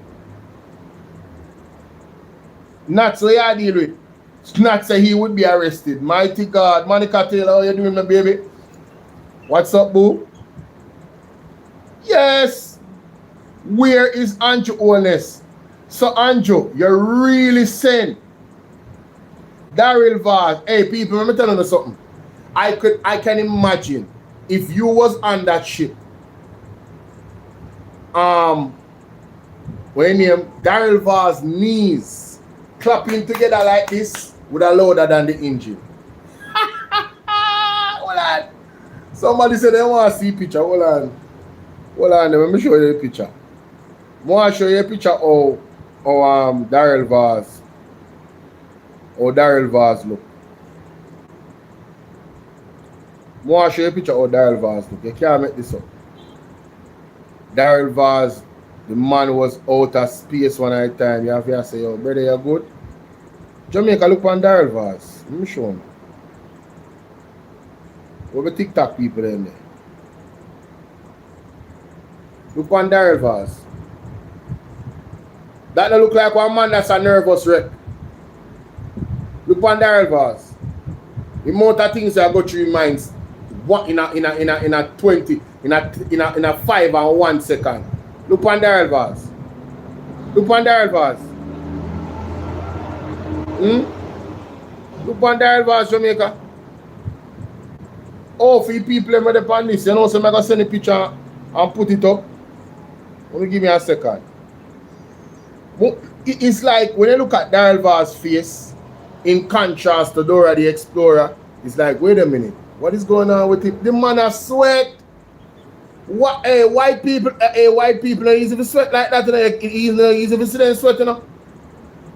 Not so you deal with. Not say he would be arrested. Mighty God. Monica Taylor, how you doing, my baby? What's up, boo? Yes. Where is Andrew Holness? So, Andrew, you're really saying Daryl Vaz. Hey, people, let me tell you something. I can imagine if you was on that ship. When Daryl Vaz's knees clapping together like this would have louder than the engine. Hold on. Somebody said they want to see picture. Hold on, let me show you the picture. I want to show you a picture of Daryl Vaz. Or Daryl Vaz look. I want to show you a picture of Daryl Vaz look. You can't make this up. Daryl Vaz, the man was out of space one at a time. You have to say, yo, brother, you're good. Jamaica, look on Daryl Vaz. Let me show him. What the TikTok people in there? Look on Daryl Vaz. That don't look like one man that's a nervous wreck. Look on Daryl Vaz. The amount of things that go through your minds. What in a 20, in a 5 and 1 second. Look on Daryl Vaz. Look on Daryl Vaz. Look on Daryl Vaz, Jamaica. Oh, for you people that are on this, you know, so I'm going to send a picture and put it up. Let me give me a second. It's like when you look at Daryl Vaz's face, in contrast to Dora the Explorer, it's like, wait a minute, what is going on with him? The man has sweat. What? White people are easy to sweat like that. Easy to see them sweat, you know.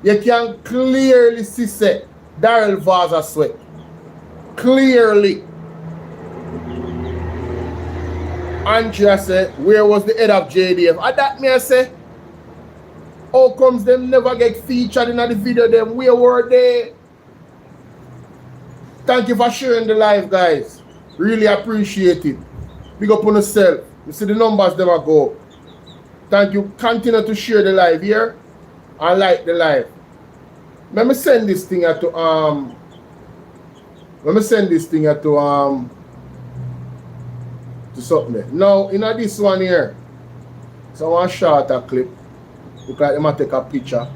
You can clearly see say Daryl Vaz has sweat. Clearly. Andrea said, where was the head of JDF? And that me I say, how comes them never get featured in the video them? Where were they? Thank you for sharing the live, guys. Really appreciate it. Big up on yourself. You see the numbers them go. Thank you. Continue to share the live here and like the live. Let me send this thing to something there. Now, in this one here, so I want to short a clip. Look like they might take a picture.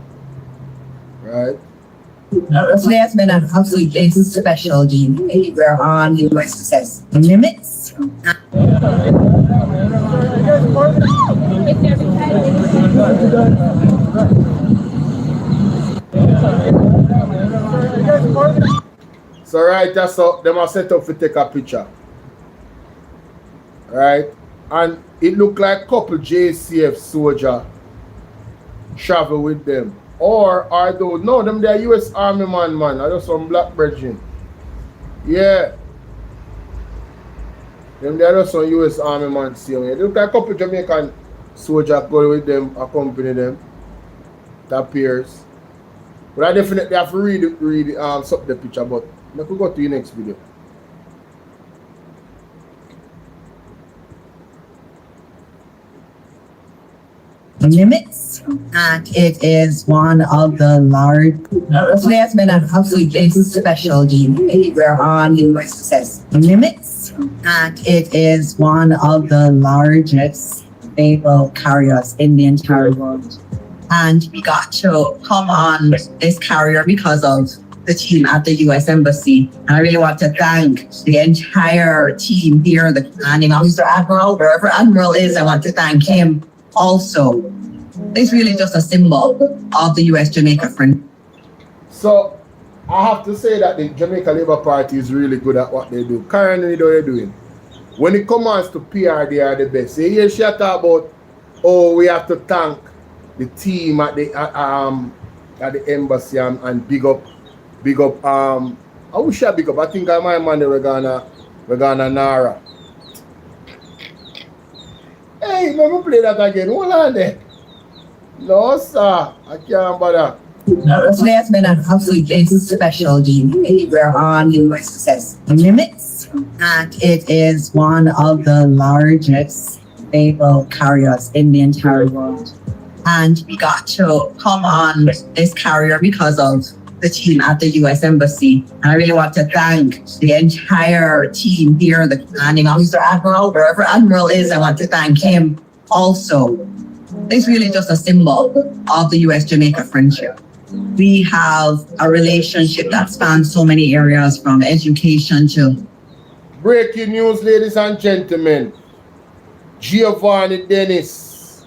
Right? Today has been an absolutely special day. We're on the West Success Limits. So right, that's up. They must set up to take a picture. Right? And it looked like couple JCF soldier travel with them. Or I don't know, them they're US Army man. I just some black brethren. Yeah. Them they're just some US Army man. See, it look like a couple Jamaican soldiers go with them, accompany them. That appears. But I definitely have to read the picture, but I could go to the next video. Limits, and it is one of the large. Today has been an absolutely special day. We're on the USS Limits, and it is one of the largest naval carriers in the entire world. And we got to come on this carrier because of the team at the US Embassy. And I really want to thank the entire team here, the commanding officer, Admiral, wherever Admiral is, I want to thank him also. It's really just a symbol of the US-Jamaica friendship. So I have to say that the Jamaica Labour Party is really good at what they do. Currently, what they're doing. When it comes to PR, they are the best. You hear she talk about, oh, we have to thank the team at the embassy and big up. I wish I big up. I think my man we're gonna Nara. Hey, let me play that again. Hold on there. No, sir. I can't bother. Today has been an absolutely special day. We're on USS Limits, and it is one of the largest naval carriers in the entire world. And we got to come on this carrier because of the team at the US Embassy. And I really want to thank the entire team here, the commanding officer, Admiral, wherever Admiral is, I want to thank him also. It's really just a symbol of the US-Jamaica friendship. We have a relationship that spans so many areas, from education to... Breaking news, ladies and gentlemen. Giovanni Dennis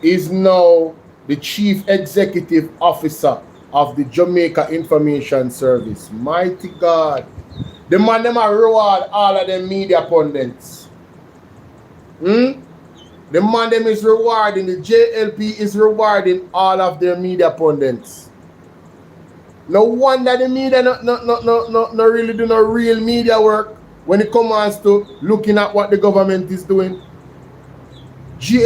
is now the Chief Executive Officer of the Jamaica Information Service. Mighty God. The man them a reward all of them media pundits. The man them is rewarding, the JLP is rewarding all of their media pundits. No wonder the media no really do no real media work when it comes to looking at what the government is doing.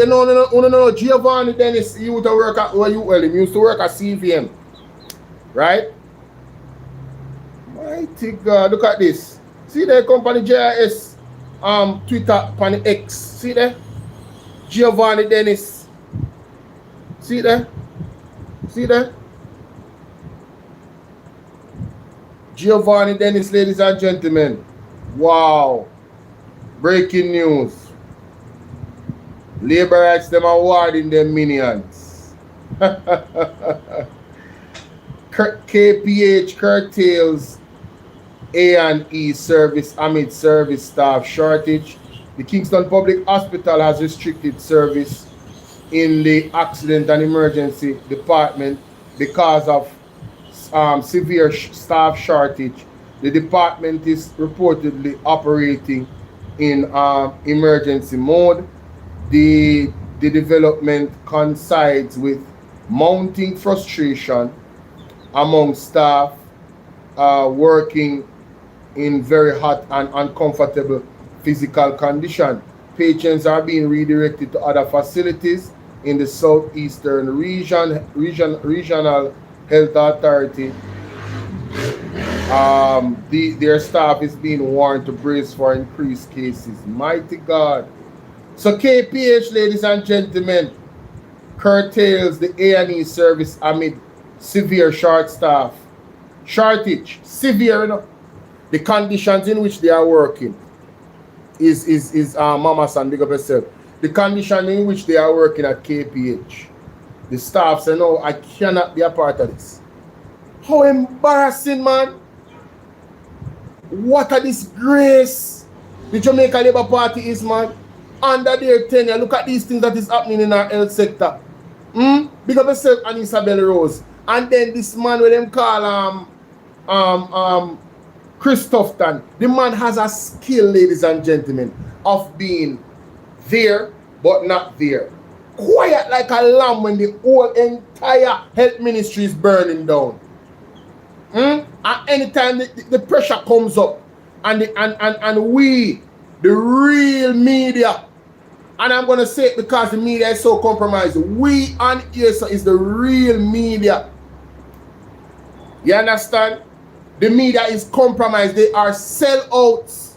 No, Giovanni Dennis, he used to work at, he used to work at CVM. Right? Mighty God, look at this. See the company JIS Twitter upon X. See there? Giovanni Dennis. See there? See there? Giovanni Dennis, ladies and gentlemen. Wow. Breaking news. Labor rights them awarding them minions. KPH curtails A&E service amid service staff shortage. The Kingston Public Hospital has restricted service in the accident and emergency department because of severe staff shortage. The department is reportedly operating in emergency mode. The development coincides with mounting frustration among staff working in very hot and uncomfortable physical condition. Patients are being redirected to other facilities in the southeastern regional health authority. Their staff is being warned to brace for increased cases. Mighty God. So KPH, ladies and gentlemen, curtails the A&E service amid severe shortage, severe, you know. The conditions in which they are working is Mama San, big up yourself. The condition in which they are working at KPH. The staff say, no, I cannot be a part of this. How embarrassing, man. What a disgrace the Jamaica Labour Party is, man. Under their tenure, look at these things that is happening in our health sector. Big up yourself and Isabel Rose. And then this man with them call Christopherton. The man has a skill, ladies and gentlemen, of being there, but not there. Quiet like a lamb when the whole entire health ministry is burning down. And anytime the pressure comes up, and we, the real media, and I'm going to say it because the media is so compromised, we on ESA is the real media. You understand? The media is compromised. They are sellouts.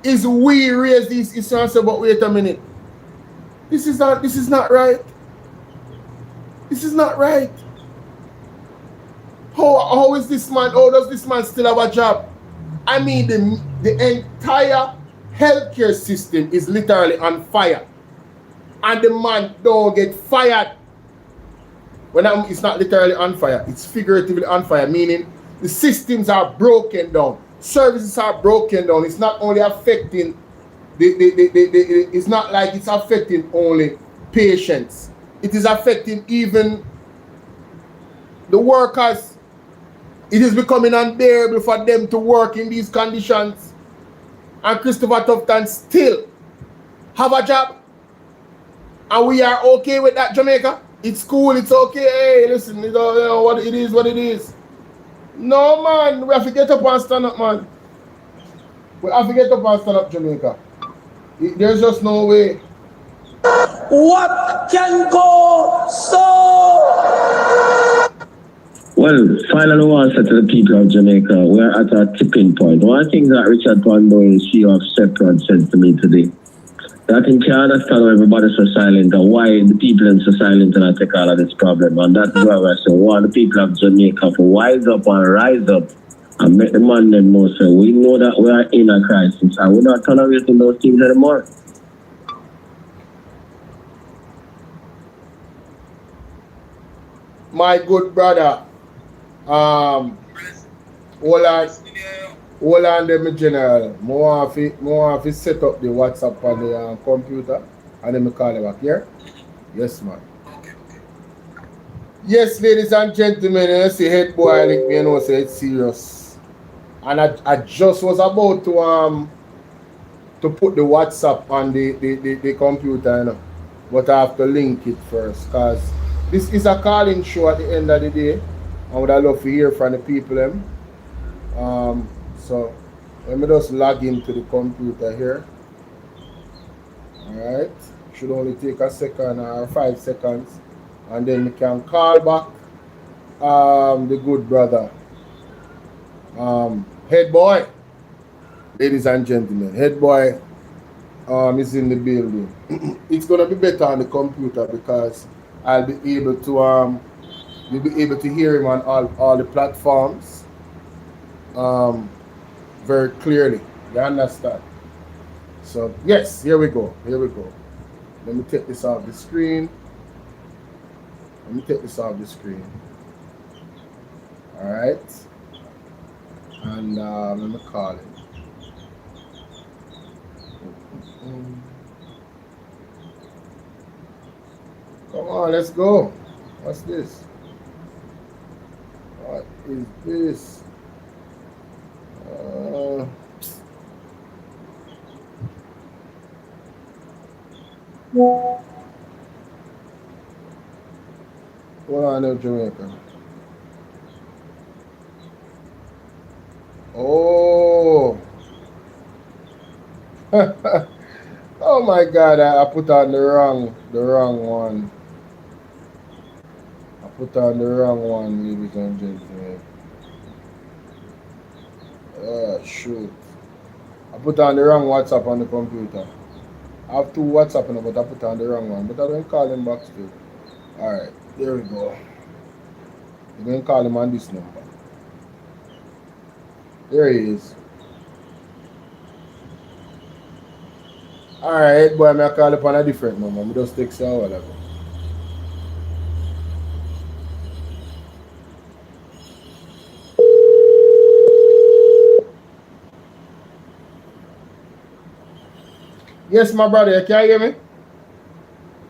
Is we raise these issues? But wait a minute. This is not right. This is not right. How is this man? How does this man still have a job? I mean, the entire healthcare system is literally on fire, and the man don't get fired. It's not literally on fire; it's figuratively on fire, meaning the systems are broken down, services are broken down. It's not only affecting it's not like it's affecting only patients. It is affecting even the workers. It is becoming unbearable for them to work in these conditions. And Christopher Tufton still have a job. And we are okay with that, Jamaica. It's cool, it's okay. Hey, listen, you know what it is, what it is. No, man, we have to get up and stand up, man. We have to get up and stand up, Jamaica. There's just no way. What can go so? Well, finally, I want to say to the people of Jamaica, we're at a tipping point. One thing that Richard Pandora, CEO of Sepron, said to me today, that he can't understand why everybody's so silent and why the people are so silent and I take all of this problem. And that's why I say, want the people of Jamaica to wise up and rise up and make the man them know. So we know that we are in a crisis and we're not tolerating those things anymore. My good brother, hold on them general. More of it set up the WhatsApp on the computer and then me call you back here. Yes, man. Yes, ladies and gentlemen, you see head boy like me, you know, say it's serious. And I just was about to put the WhatsApp on the computer, you know. But I have to link it first, because this is a calling show at the end of the day. I would love to hear from the people. So let me just log into the computer here. Alright. Should only take a second or 5 seconds. And then we can call back the good brother. Head boy. Ladies and gentlemen, head boy is in the building. It's gonna be better on the computer because I'll be able to you'll be able to hear him on all the platforms very clearly. You understand? So yes, here we go. Here we go. Let me take this off the screen. Alright. And let me call it. Come on, let's go. What's this? What is this? What I know, Jamaica. Oh. Oh my God! I put on the wrong one. I put on the wrong one, ladies and gentlemen. Shoot. I put on the wrong WhatsApp on the computer. I have 2 WhatsApp on it, but I put on the wrong one. But I'm going to call him back still. Alright, there we go. I'm going to call him on this number. There he is. Alright, boy, I'm going to call up on a different number. I'm just text you or whatever. Yes, my brother, can you hear me?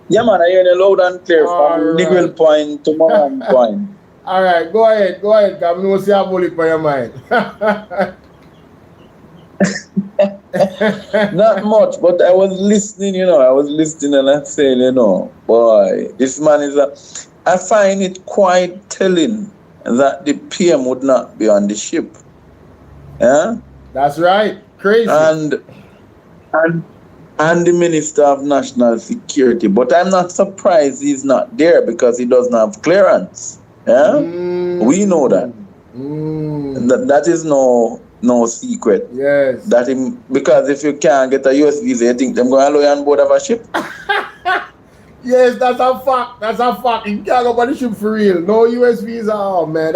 Yeah, man, I hear you loud and clear from Nigel Point to Moran Point. All right, go ahead, because I know you have bullet for your mind. Not much, but I was listening, and I'm saying, boy, this man I find it quite telling that the PM would not be on the ship. Yeah? That's right. Crazy. And the Minister of National Security. But I'm not surprised he's not there because he doesn't have clearance. Yeah? We know that. That is no secret. Yes. Because if you can't get a US visa, you think they're going to allow you on board of a ship? Yes, that's a fact. That's a fact. You can't go on the ship for real. No US visa. Oh man,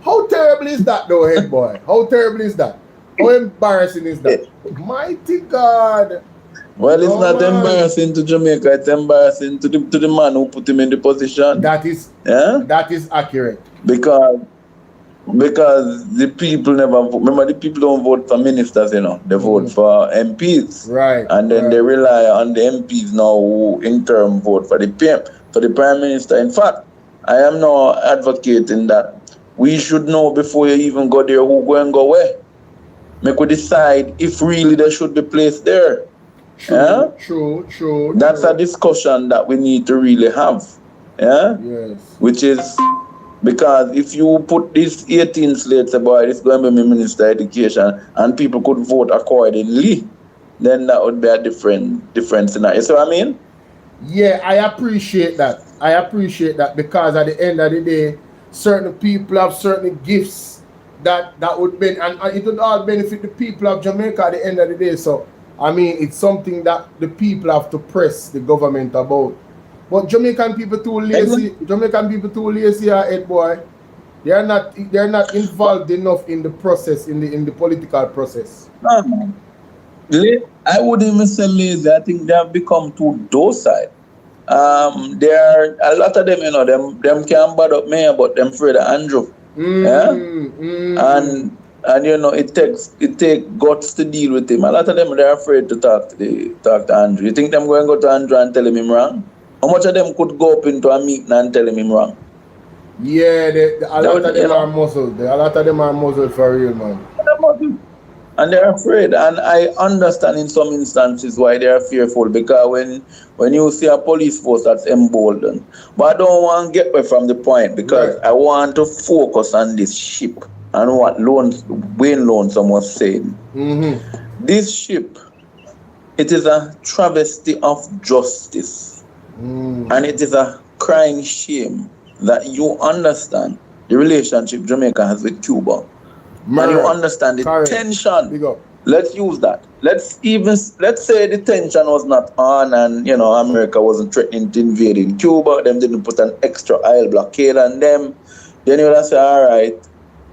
how terrible is that though, head boy? How terrible is that? How embarrassing is that? Mighty God. Well, it's not embarrassing to Jamaica. It's embarrassing to the man who put him in the position. That is accurate. Because the people never vote. Remember, the people don't vote for ministers, They vote for MPs. Right. And then they rely on the MPs now who in turn vote for the PM, for the Prime Minister. In fact, I am now advocating that we should know before you even go there who go and go where. Make we decide if really they should be placed there. True. That's a discussion that we need to really have. Yeah? Yes. Which is because if you put this 18 slates about it's going to be Minister of Education and people could vote accordingly, then that would be a different scenario. You see what I mean? Yeah, I appreciate that. Because at the end of the day, certain people have certain gifts that would be, and it would all benefit the people of Jamaica at the end of the day. So, I mean, it's something that the people have to press the government about. But Jamaican people too lazy. Head boy. They are not involved enough in the process, in the political process. I wouldn't even say lazy. I think they have become too docile. There are a lot of them, them can't bad up me, but them afraid of Andrew. And it takes guts to deal with him. A lot of them they're afraid to talk to Andrew. You think them going to go to Andrew and tell him wrong? How much of them could go up into a meeting and tell him wrong? Yeah, a lot of them are muzzled. A lot of them are muzzled for real, man. And they're afraid. And I understand in some instances why they are fearful, because when you see a police force that's emboldened. But I don't want to get away from the point, because I want to focus on this ship and what Wayne Lonesome was saying. This ship, it is a travesty of justice. And it is a crying shame that you understand the relationship Jamaica has with Cuba. And you understand the tension. Let's use that. Let's say the tension was not on and America wasn't threatening to invade in Cuba, them didn't put an extra oil blockade on them. Then you would say, all right,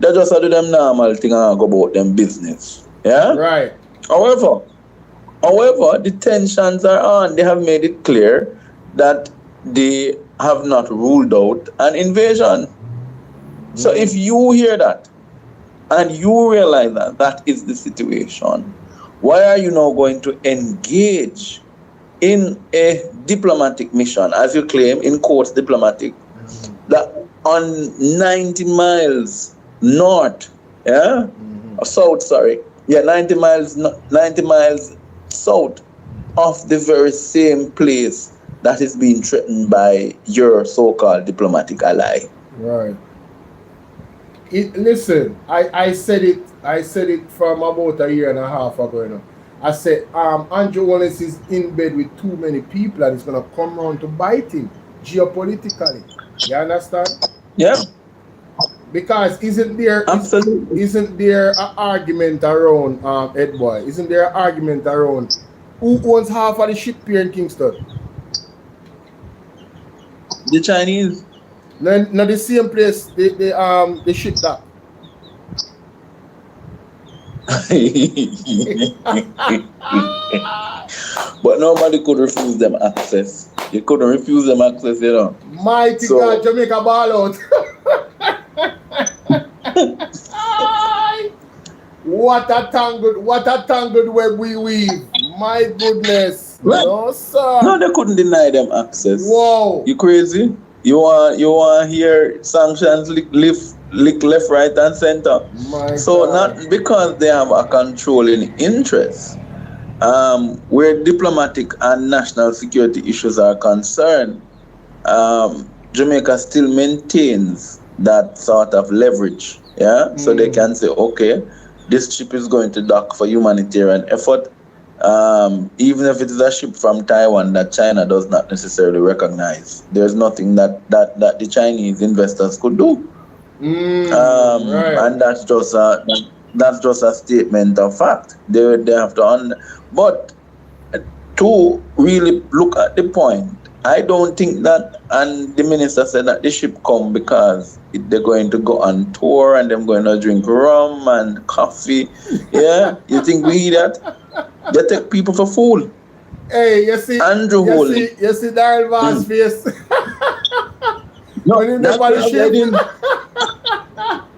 they just do them normal thing and go about them business. Yeah? Right. However, the tensions are on. They have made it clear that they have not ruled out an invasion. So if you hear that and you realize that is the situation, why are you now going to engage in a diplomatic mission, as you claim, in quotes diplomatic, that on 90 miles north, 90 miles south of the very same place that is being threatened by your so-called diplomatic ally? Right. Listen, I said it from about a year and a half ago. I said Andrew Holness is in bed with too many people and it's gonna come around to bite him geopolitically. You understand? Yeah. Because isn't there an argument around Ed Boy? Isn't there an argument around who owns half of the ship here in Kingston? The Chinese. No, the same place they ship that. But nobody could refuse them access. You couldn't refuse them access, Mighty God, Jamaica ball out. What a tangled web we weave. My goodness. Right. No, sir. No, they couldn't deny them access. Whoa. You crazy? You want to hear sanctions lick left, right, and center. Not because they have a controlling interest, where diplomatic and national security issues are concerned, Jamaica still maintains that sort of leverage. Yeah, so they can say, okay, this ship is going to dock for humanitarian effort, even if it is a ship from Taiwan that China does not necessarily recognize. There's nothing that the Chinese investors could do, and that's just a statement of fact. They have to but to really look at the point, I don't think that, and the minister said that the ship come because they're going to go on tour and they're going to drink rum and coffee. Yeah, you think we hear that? They take people for fool. Hey, you see, Andrew you see Daryl Vance face. No, that's what I didn't.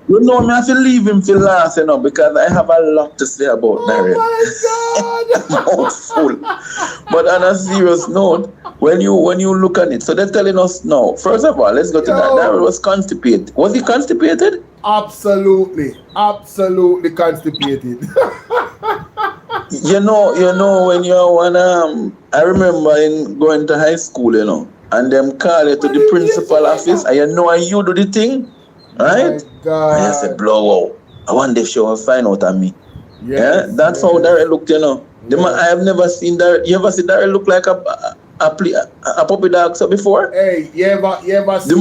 You know, me have to leave him for last, because I have a lot to say about Daryl. Oh my God! But on a serious note, when you look at it, so they're telling us now. First of all, let's go to that. Daryl was constipated. Was he constipated? Absolutely constipated. You know, when you're one, I remember in going to high school, and them call you to the principal office, and you do the thing. Right? God. And I said, blow out. I wonder if she will find out on me. Yes, yeah? That's how Daryl looked, The man, I have never seen Daryl. You ever see Daryl look like a puppy dog so before? Hey, you ever see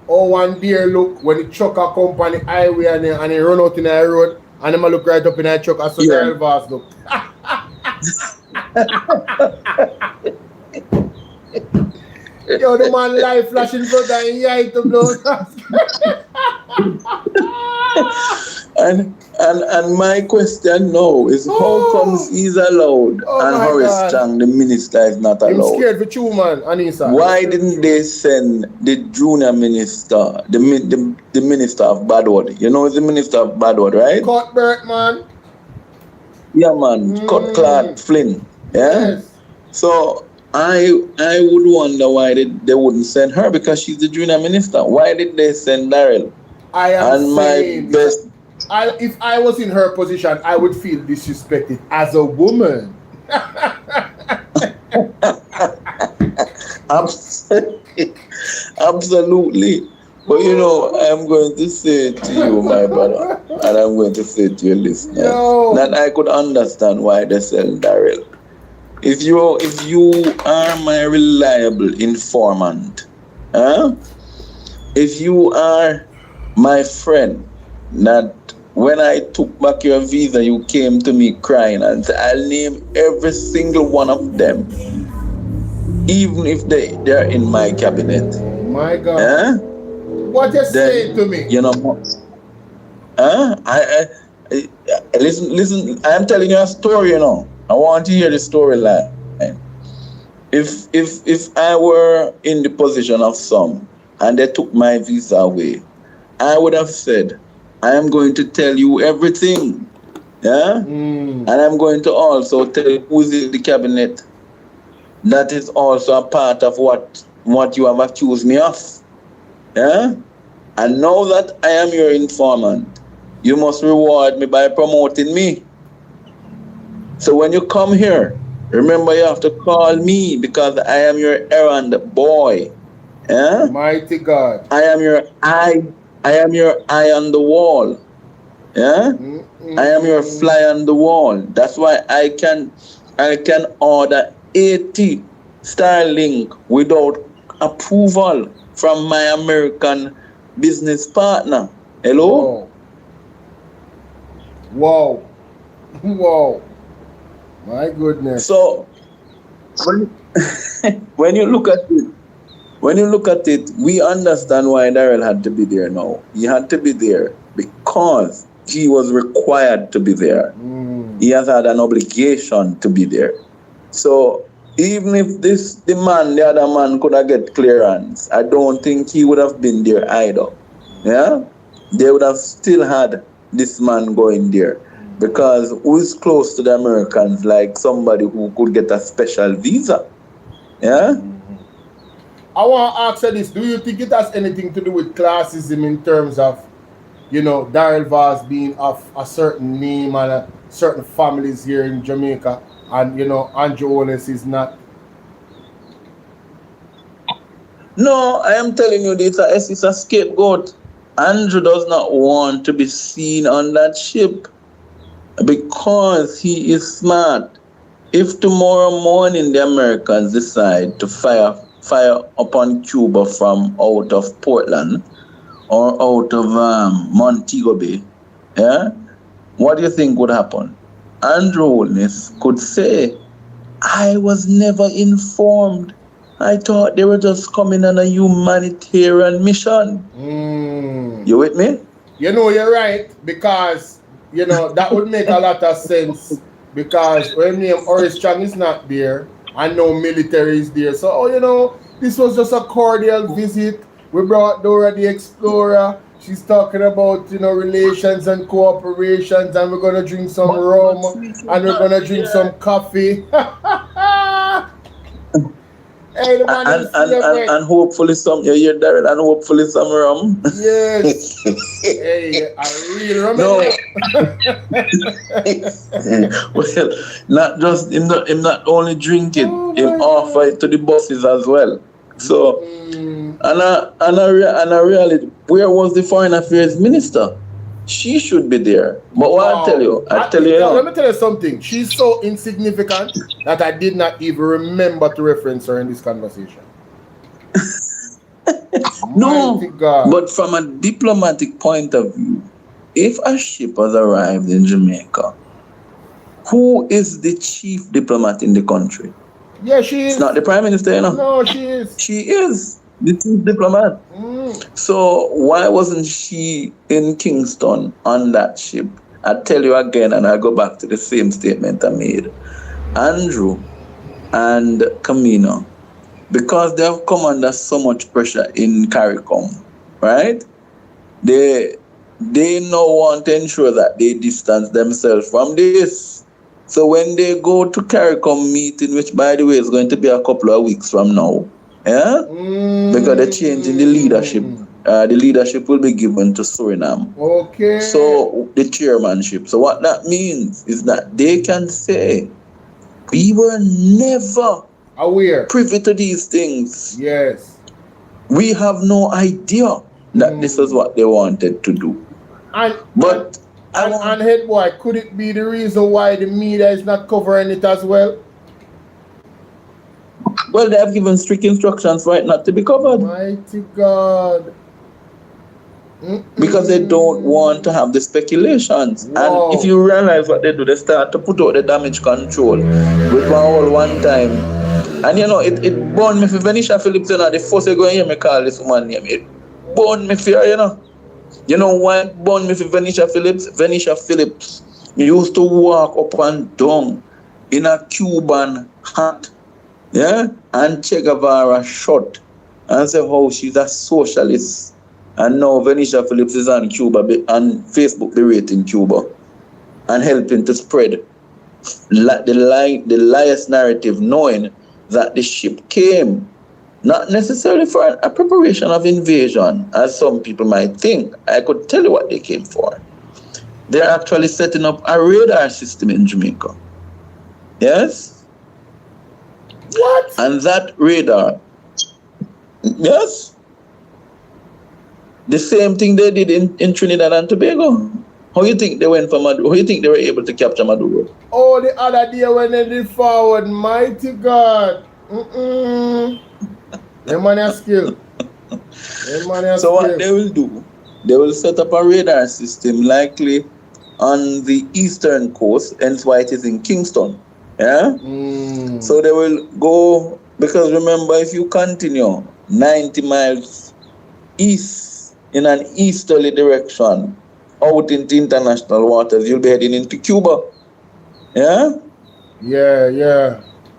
how one deer look when he truck a company highway and he run out in the road and him look right up in that truck, so Daryl Vance look. Yo, the man life flashing front of him, yeah, to blow. And my question now is, how comes he's allowed and Horace Chang, the minister, is not allowed? I'm scared for you, man, Anissa. Why didn't they send the junior minister, the minister of Badwood? You know, the minister of Badwood, right? Cuthbert, man. Yeah, man. Cuthbert Flynn. Yeah. Yes. So I would wonder why they wouldn't send her, because she's the junior minister. Why did they send Daryl? If I was in her position, I would feel disrespected as a woman. Absolutely. But I'm going to say to you, my brother, and I'm going to say to your listeners, that I could understand why they send Daryl. If you are my reliable informant, if you are my friend, that when I took back your visa, you came to me crying and said, I'll name every single one of them, even if they're in my cabinet. My God. What you saying to me? Listen, I'm telling you a story, I want to hear the storyline. If I were in the position of some and they took my visa away, I would have said, I am going to tell you everything. Yeah? And I'm going to also tell you who's in the cabinet. That is also a part of what you have accused me of. Yeah? And now that I am your informant, you must reward me by promoting me. So when you come here, remember you have to call me, because I am your errand boy. Yeah? Mighty God. I am your eye on the wall. Yeah? I am your fly on the wall. That's why I can order 80 Starlink without approval from my American business partner. Hello? Wow. My goodness. So when you look at it, we understand why Daryl had to be there now. He had to be there because he was required to be there. He has had an obligation to be there. So even if the other man could have get clearance, I don't think he would have been there either. Yeah? They would have still had this man going there. Because who is close to the Americans like somebody who could get a special visa? Yeah? I want to ask you this. Do you think it has anything to do with classism in terms of, Daryl Vance being of a certain name and certain families here in Jamaica, and Andrew Holness is not. No, I am telling you, it's a scapegoat. Andrew does not want to be seen on that ship because he is smart. If tomorrow morning the Americans decide to fire upon Cuba from out of Portland or out of Montego Bay, what do you think would happen? Andrew Holness could say, I was never informed. I thought they were just coming on a humanitarian mission. You with me? You're right, because, that would make a lot of sense, because when Horace Chang is not there, and no military is there. So, this was just a cordial visit. We brought Dora the Explorer. She's talking about, relations and cooperations, and we're going to drink some rum, and we're going to drink some coffee. Hey, the man and hopefully some, you hear Daryl, and hopefully some rum. Yes. Hey, I really remember. No. Well, not just him not only drink it, him offer it to the bosses as well. So, and I really, where was the Foreign Affairs Minister? She should be there. But what I tell you, let me tell you something. She's so insignificant that I did not even remember to reference her in this conversation. No, but from a diplomatic point of view, if a ship has arrived in Jamaica, who is the chief diplomat in the country? Yeah, she is. It's not the Prime Minister, No, she is. She is the chief diplomat. So why wasn't she in Kingston on that ship? I tell you again, and I go back to the same statement I made. Andrew and Camino, because they have come under so much pressure in CARICOM, right? They now want to ensure that they distance themselves from this. So when they go to CARICOM meeting, which by the way is going to be a couple of weeks from now, because they're changing the leadership. The leadership will be given to Suriname. Okay. So the chairmanship. So what that means is that they can say, we were never aware, privy to these things. Yes. We have no idea that this is what they wanted to do. And head boy, could it be the reason why the media is not covering it as well? Well, they have given strict instructions for it not to be covered. Mighty God. Because they don't want to have the speculations. Wow. And if you realize what they do, they start to put out the damage control with one time. And it burned me for Venetia Phillips, the first you go and hear me call this woman name. It burned me for her, You know why it burned me for Venetia Phillips? Venetia Phillips used to walk up and down in a Cuban hat, and Che Guevara shirt, and say how she's a socialist. And now Venetia Phillips is on Cuba, on Facebook berating Cuba and helping to spread the lies narrative, knowing that the ship came not necessarily for a preparation of invasion, as some people might think. I could tell you what they came for. They're actually setting up a radar system in Jamaica. Yes? What? And that radar, yes? The same thing they did in Trinidad and Tobago. How you think they went for Maduro? How you think they were able to capture Maduro? Oh, the other day when they did forward, mighty God. The man has skill. So what they will do, they will set up a radar system likely on the eastern coast, hence why it is in Kingston. So they will go, because remember, if you continue 90 miles east in an easterly direction out into international waters, you'll be heading into Cuba. Yeah.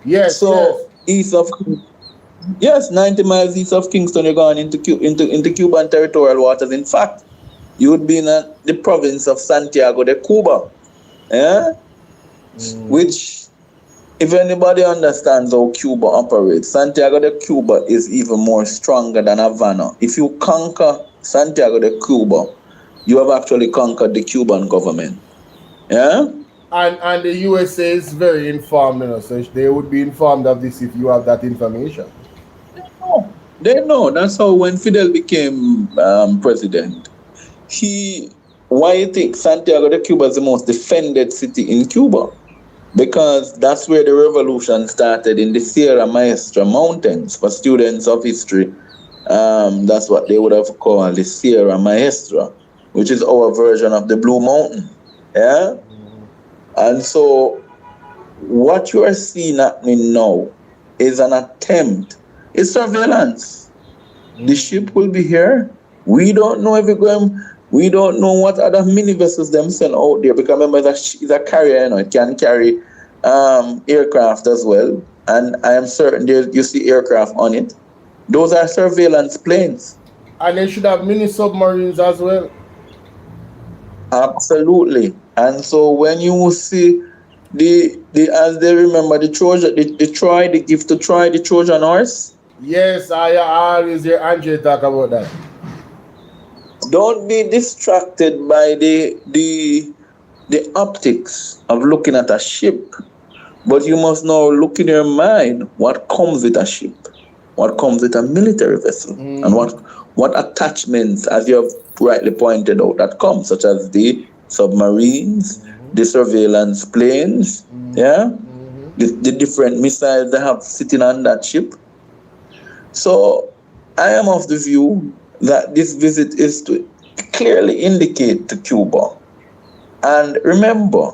Yes. So east of 90 miles east of Kingston, you're going into Cuban territorial waters. In fact, you would be in the province of Santiago de Cuba. Which, if anybody understands how Cuba operates, Santiago de Cuba is even more stronger than Havana. If you conquer Santiago de Cuba, you have actually conquered the Cuban government. And the USA is very informed, you know, so they would be informed of this if you have that information. They know. That's how when Fidel became president, why you think Santiago de Cuba is the most defended city in Cuba? Because that's where the revolution started, in the Sierra Maestra Mountains. For students of history, that's what they would have called the Sierra Maestra, which is our version of the Blue Mountain. Yeah? And so what you are seeing happening now is an attempt. It's surveillance. The ship will be here. We don't know if we're going. We don't know what other mini vessels them send out there, because remember it's a carrier, you know, it can carry aircraft as well. And I am certain you see aircraft on it. Those are surveillance planes. And they should have mini submarines as well. Absolutely. And so when you see as they remember the Trojan, the gift to Troy, the Trojan horse. Yes, I always hear Andre talk about that. Don't be distracted by the optics of looking at a ship, but you must now look in your mind what comes with a ship, what comes with a military vessel, and what attachments, as you have rightly pointed out, that come, such as the submarines, the surveillance planes, the different missiles they have sitting on that ship. So I am of the view that this visit is to clearly indicate to Cuba. And remember,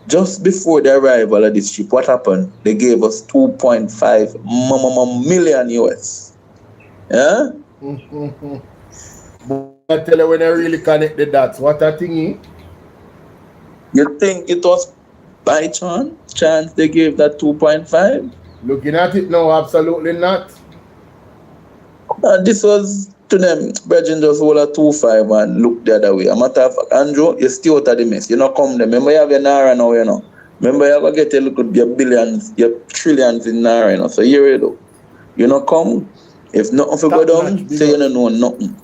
just before the arrival of this ship, what happened? They gave us 2.5 million US. Yeah? I tell you, when I really connect the dots, what a thingy? You think it was by chance they gave that 2.5? Looking at it now, absolutely not. This was to them, Bridget just hold a 2.5 and look the other way. A matter of fact, Andrew, you stay out of the mess. You not come there. Remember you have your Naira now, you know. Remember you have to get a look at your billions, your trillions in Naira, you know. So here you go. You not come. If nothing for go down, say you don't know nothing.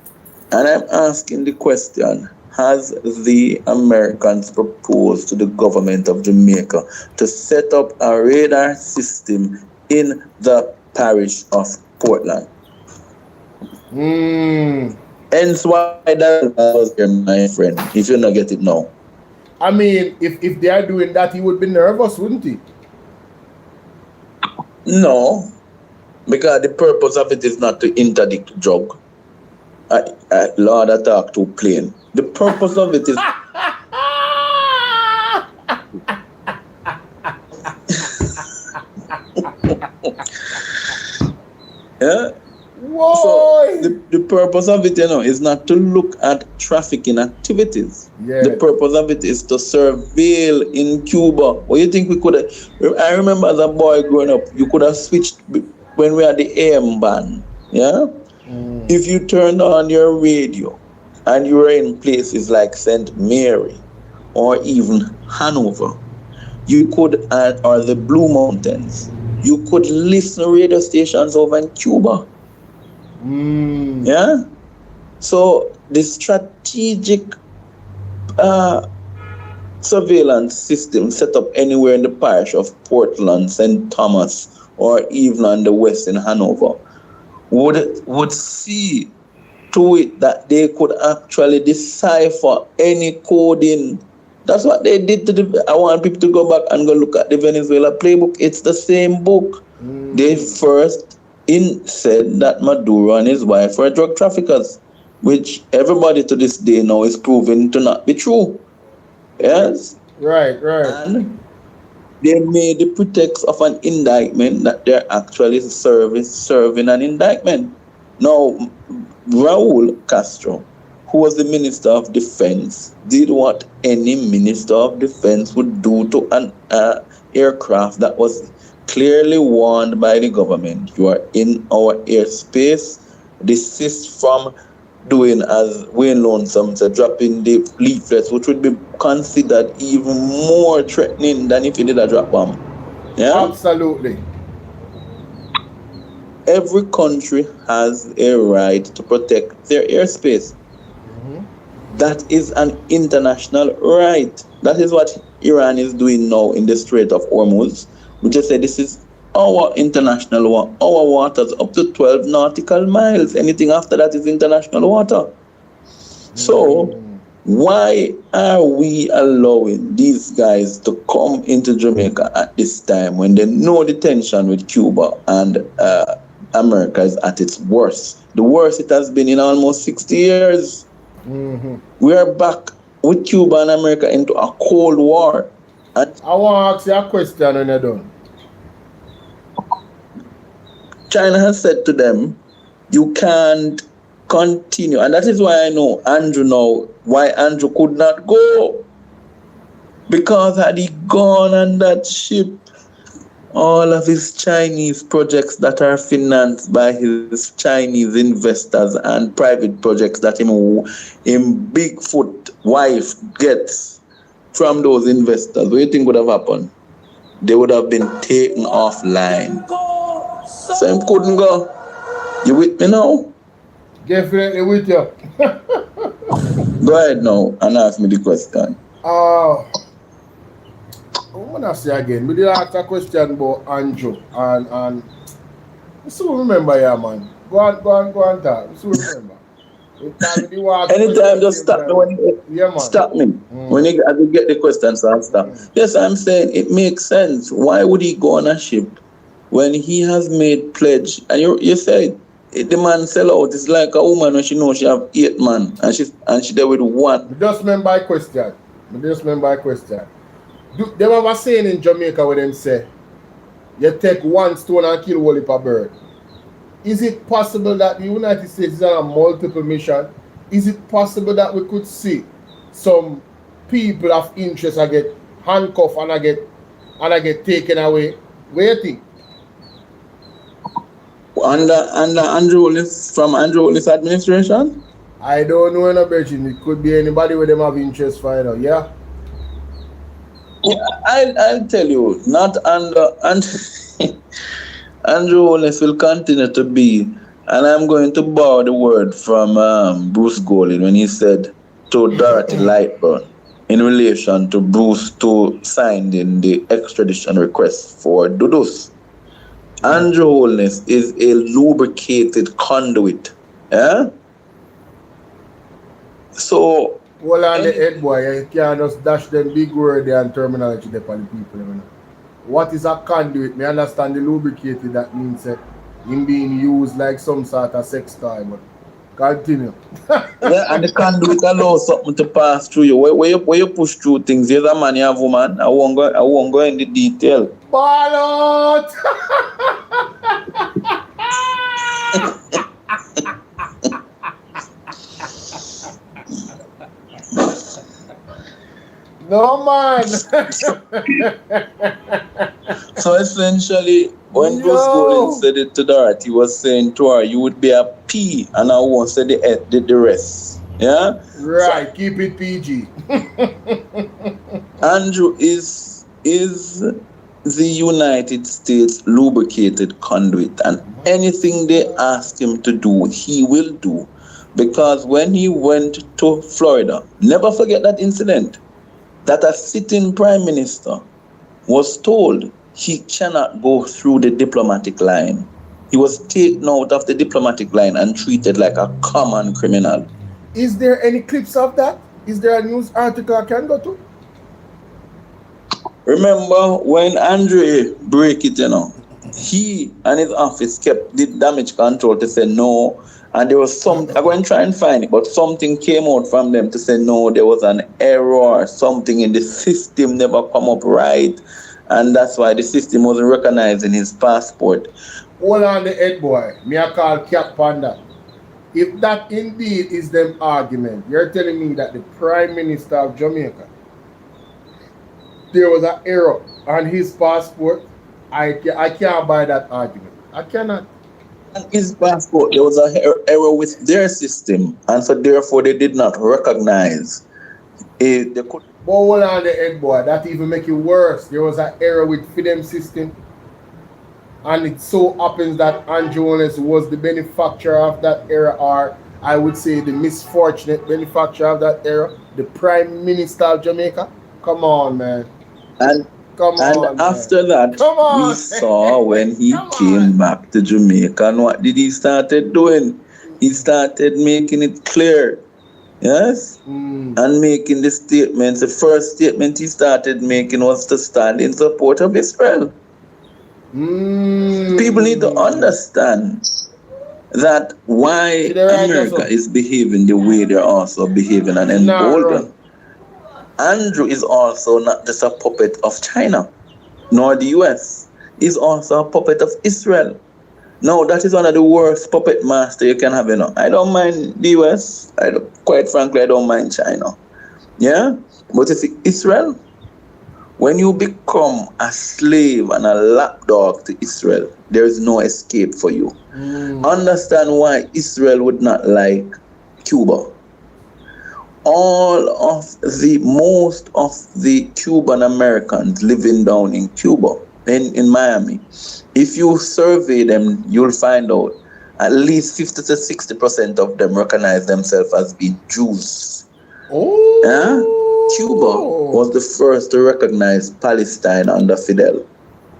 And I'm asking the question, has the Americans proposed to the government of Jamaica to set up a radar system in the parish of Portland? Hence why that was there, my friend, if you not get it now. I mean, if they are doing that, he would be nervous, wouldn't he? No, because the purpose of it is not to interdict drug. Lord, I talk too plain. The purpose of it is... yeah? Whoa. So the purpose of it, you know, is not to look at trafficking activities. Yeah. The purpose of it is to surveil in Cuba. What you think we could have... I remember as a boy growing up, you could have switched when we had the AM ban. Yeah? If you turned on your radio and you were in places like St. Mary or even Hanover, you could, or the Blue Mountains, you could listen to radio stations over in Cuba. Yeah? So the strategic surveillance system set up anywhere in the parish of Portland, St. Thomas, or even on the west in Hanover would see to it that they could actually decipher any coding. That's what they did to I want people to go back and go look at the Venezuela playbook. It's the same book. They first said that Maduro and his wife were drug traffickers, which everybody to this day now is proven to not be true. Yes? Right. And they made the pretext of an indictment that they're actually serving an indictment. Now, Raul Castro, who was the Minister of Defense, did what any Minister of Defense would do to an aircraft that was clearly warned by the government. You are in our airspace. Desist from doing as Wayne Lonesome said, dropping the leaflets, which would be considered even more threatening than if you did a drop bomb. Yeah? Absolutely. Every country has a right to protect their airspace. That is an international right. That is what Iran is doing now in the Strait of Hormuz. We just say this is our international water, our waters up to 12 nautical miles. Anything after that is international water. So why are we allowing these guys to come into Jamaica at this time when they know the tension with Cuba and America is at its worst? The worst it has been in almost 60 years. We are back with Cuba and America into a Cold War. And I want to ask you a question when you're done. China has said to them, you can't continue. And that is why I know Andrew now, why Andrew could not go. Because had he gone on that ship, all of his Chinese projects that are financed by his Chinese investors and private projects that him Bigfoot wife gets from those investors, what do you think would have happened? They would have been taken offline. So him couldn't go. You with me now? Definitely with you. Go ahead now and ask me the question. I'm gonna say again, we did ask a question about Andrew and I still remember, yeah, man. Go on, talk. I still remember. Anytime, just stop me when you stop me. When you get the question, so I'll stop. Yes, I'm saying it makes sense. Why would he go on a ship when he has made pledge? And you said the man sell out. It's like a woman when she knows she have 8 men and she there with 1. Just remember my question. They have a saying in Jamaica where them say, you take 1 stone and kill one per bird. Is it possible that the United States is on a multiple mission? Is it possible that we could see some people of interest I get handcuffed and I get taken away? Where do you think? Under Andrew Holness, from Andrew Holness administration? I don't know any Virgin. It could be anybody where them have interest for it, yeah? I'll tell you, not under Andrew Holness will continue to be, and I'm going to borrow the word from Bruce Golding when he said to Dorothy Lightburn in relation to Bruce to signing the extradition request for Dudus. Andrew Holness is a lubricated conduit. Yeah? So hold on the head, boy. You can't just dash them big word and terminology there for the people. You know? What is a conduit? Me understand the lubricated, that means that him being used like some sort of sex toy, but continue. Yeah, and the conduit allows something to pass through you. Where you push through things, there's a man, you have a woman. I won't go in the detail. Ball out! No, man. So essentially, when Bruce Golding said it to Dorothy, he was saying to her, you would be a P, and I won't say the rest. Yeah? Right, so, keep it PG. Andrew is the United States lubricated conduit, and anything they ask him to do, he will do. Because when he went to Florida, never forget that incident, that a sitting prime minister was told he cannot go through the diplomatic line. He was taken out of the diplomatic line and treated like a common criminal. Is there any clips of that? Is there a news article I can go to? Remember when Andre break it, he and his office did damage control to say no. And there was I'm going to try and find it, but something came out from them to say no, there was an error, something in the system never come up right. And that's why the system wasn't recognizing his passport. Hold on the head, boy. Me I call Cap on that. If that indeed is them argument, you're telling me that the Prime Minister of Jamaica, there was an error on his passport. I can't buy that argument. I cannot. On his passport, there was an error with their system, and so therefore they did not recognize it. They could. But hold on the head, boy. That even make it worse. There was an error with FIDEM system, and it so happens that Andrew Holness was the benefactor of that error, or I would say the misfortunate benefactor of that error, the Prime Minister of Jamaica. Come on, man. And after that, we saw when he came back to Jamaica, and what did he started doing? He started making it clear, yes, and making the statements. The first statement he started making was to stand in support of Israel. People need to understand that why America is behaving the way they're also behaving and emboldened. Andrew is also not just a puppet of China, nor the US. He's also a puppet of Israel. No, that is one of the worst puppet master you can have, you know. I don't mind the US. Quite frankly, I don't mind China. Yeah? But you see, Israel, when you become a slave and a lapdog to Israel, there is no escape for you. Understand why Israel would not like Cuba. Most of the Cuban Americans living down in Cuba, in Miami, if you survey them, you'll find out at least 50 to 60% of them recognize themselves as being Jews. Yeah? Cuba was the first to recognize Palestine under Fidel.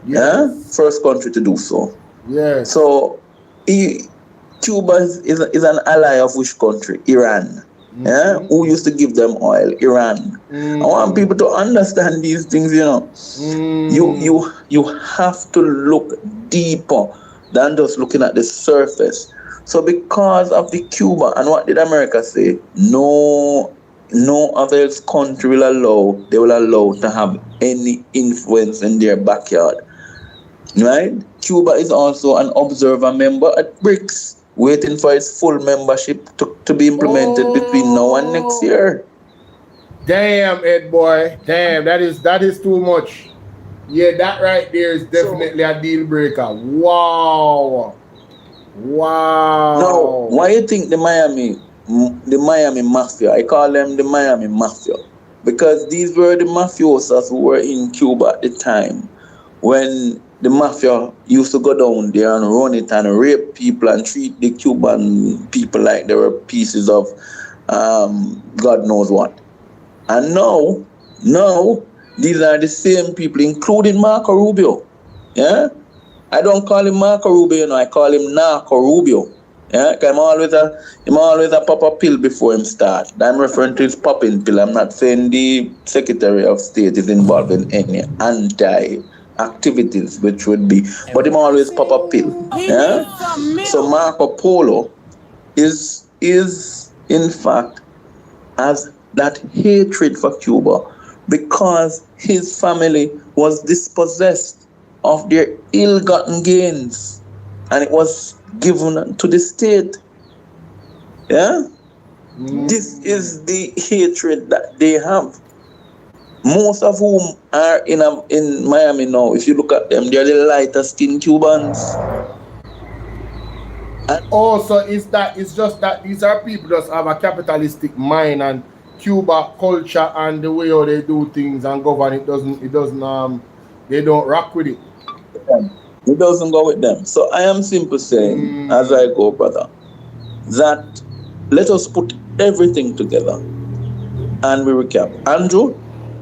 Yeah? First country to do so. Yes. So Cuba is an ally of which country? Iran. Yeah? Who used to give them oil? Iran. I want people to understand these things, you know. You have to look deeper than just looking at the surface. So because of the Cuba, and what did America say? No other country will allow to have any influence in their backyard. Right? Cuba is also an observer member at BRICS, waiting for its full membership to be implemented between now and next year. Damn, Ed boy. Damn, that is too much. Yeah, that right there is definitely a deal breaker. Wow. Now, why you think the Miami Mafia, I call them the Miami Mafia, because these were the mafiosos who were in Cuba at the time when the mafia used to go down there and run it and rape people and treat the Cuban people like they were pieces of God knows what. And now, these are the same people, including Marco Rubio. Yeah? I don't call him Marco Rubio, you know, I call him Narco Rubio. Yeah? Because I'm always a pop a pill before him start. I'm referring to his popping pill. I'm not saying the Secretary of State is involved in any anti-activities, which would be, but him always pop a pill. Yeah? So Marco Polo is in fact has that hatred for Cuba because his family was dispossessed of their ill-gotten gains and it was given to the state. Yeah? This is the hatred that they have. Most of whom are in Miami now, if you look at them, they're the lighter skinned Cubans. And also, it's just that these are people just have a capitalistic mind, and Cuba culture and the way how they do things and govern they don't rock with it. It doesn't go with them. So I am simply saying, as I go, brother, that let us put everything together and we recap. Andrew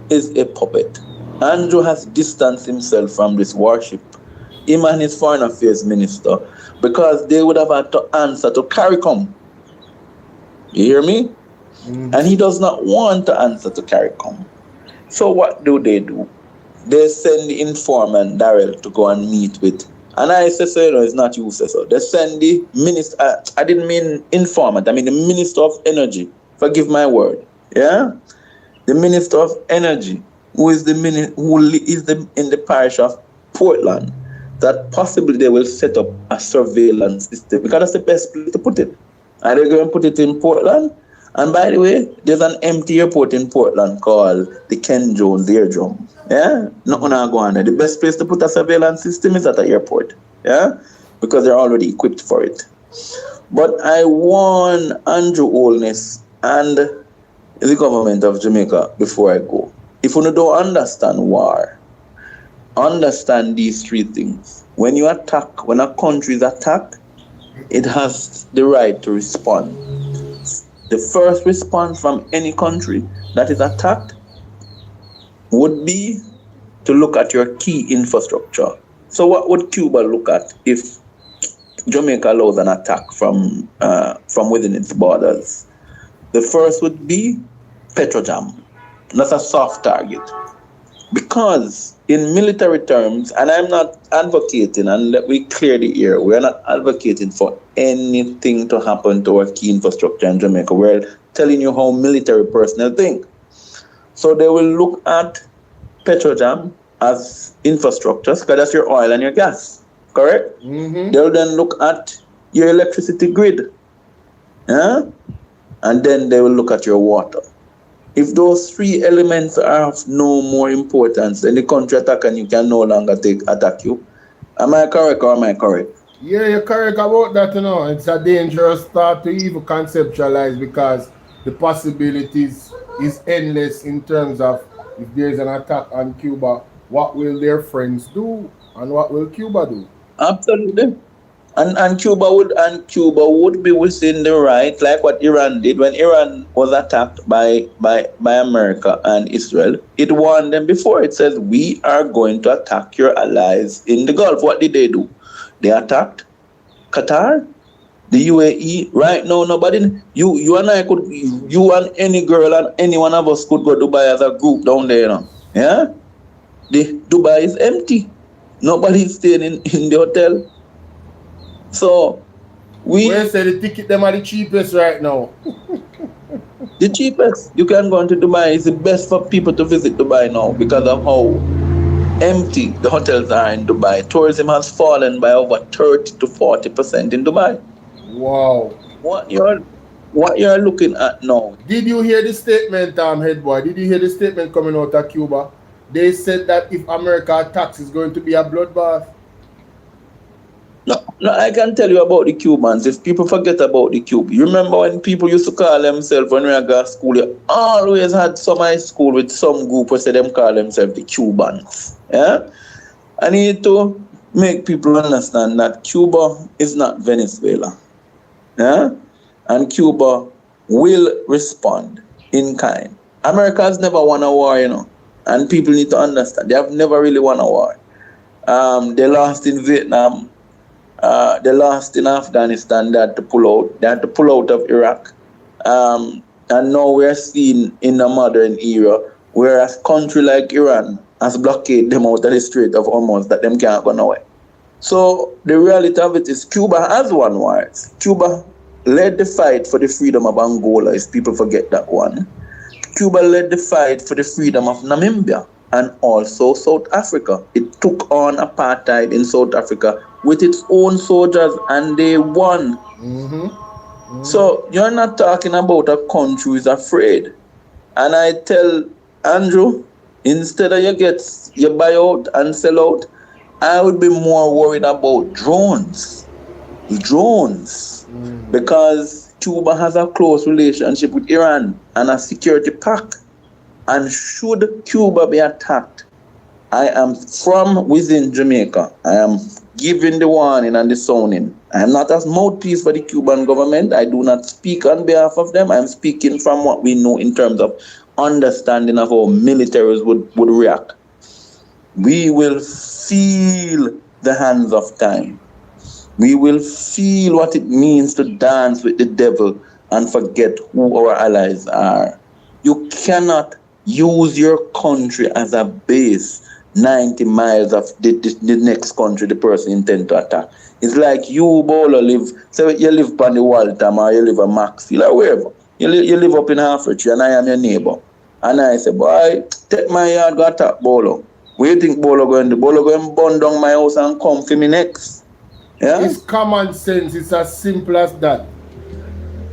is a puppet. Andrew has distanced himself from this worship. Him and his foreign affairs minister, because they would have had to answer to CARICOM. You hear me? And he does not want to answer to CARICOM. So what do? They send the informant Daryl to go and meet with. And I say so, you know, it's not you say so. They send the minister, I didn't mean informant, I mean the Minister of Energy. Forgive my word. Yeah? The Minister of Energy, who is in the parish of Portland, that possibly they will set up a surveillance system, because that's the best place to put it. And they're going to put it in Portland. And by the way, there's an empty airport in Portland called the Ken Jones Airdrome. Yeah? Nothing going on there. The best place to put a surveillance system is at the airport. Yeah? Because they're already equipped for it. But I warn Andrew Holness and the government of Jamaica before I go. If you don't understand war, understand these three things. When you attack, when a country is attacked, it has the right to respond. The first response from any country that is attacked would be to look at your key infrastructure. So what would Cuba look at if Jamaica allows an attack from within its borders? The first would be Petrojam. That's a soft target. Because in military terms, and I'm not advocating, and let me clear the air, we're not advocating for anything to happen to our key infrastructure in Jamaica. We're telling you how military personnel think. So they will look at Petrojam as infrastructures, because that's your oil and your gas, correct? Mm-hmm. They'll then look at your electricity grid, and then they will look at your water. If those three elements are of no more importance, then the country attack and you can no longer attack you. Am I correct or am I correct? Yeah, you're correct about that, you know. It's a dangerous thought to even conceptualize because the possibilities is endless in terms of if there's an attack on Cuba, what will their friends do and what will Cuba do? Absolutely. And Cuba would be within the right, like what Iran did when Iran was attacked by America and Israel. It warned them before. It says, we are going to attack your allies in the Gulf. What did they do? They attacked Qatar, the UAE. Right now, nobody, you and I could, you and any girl and any one of us could go to Dubai as a group down there, you know. Yeah? Dubai is empty. Nobody is staying in the hotel. So, we say the ticket them are the cheapest right now. The cheapest. You can go into Dubai. It's the best for people to visit Dubai now because of how empty the hotels are in Dubai. Tourism has fallen by over 30 to 40% in Dubai. Wow. What you're looking at now. Did you hear the statement, head boy? Did you hear the statement coming out of Cuba? They said that if America attacks, it's going to be a bloodbath. No, I can tell you about the Cubans. If people forget about the Cubans, you remember when people used to call themselves, when we were at school, you always had some high school with some group who said them call themselves the Cubans. Yeah? I need to make people understand that Cuba is not Venezuela. Yeah? And Cuba will respond in kind. America has never won a war, you know, and people need to understand. They have never really won a war. They lost in Vietnam. They lost in Afghanistan. They had to pull out. They had to pull out of Iraq. And now we're seeing in the modern era where a country like Iran has blockaded them out of the Strait of Hormuz that them can't go nowhere. So the reality of it is Cuba has won wars. Cuba led the fight for the freedom of Angola, if people forget that one. Cuba led the fight for the freedom of Namibia and also South Africa. It took on apartheid in South Africa with its own soldiers and they won. So you're not talking about a country who is afraid. And I tell Andrew, instead of you buy out and sell out, I would be more worried about drones. Because Cuba has a close relationship with Iran and a security pact. And should Cuba be attacked, I am from within Jamaica. I am giving the warning and the sounding. I am not a mouthpiece for the Cuban government. I do not speak on behalf of them. I am speaking from what we know in terms of understanding of how militaries would react. We will feel the hands of time. We will feel what it means to dance with the devil and forget who our allies are. You cannot use your country as a base 90 miles of the next country the person intend to attack. It's like you, Bolo, you live on the Waltham or you live on Maxfield or wherever. You live up in Hertfordshire and I am your neighbor. And I say, boy, take my yard, go attack Bolo. Where you think Bolo going to do? Bolo going to burn down my house and come for me next. Yeah? It's common sense. It's as simple as that.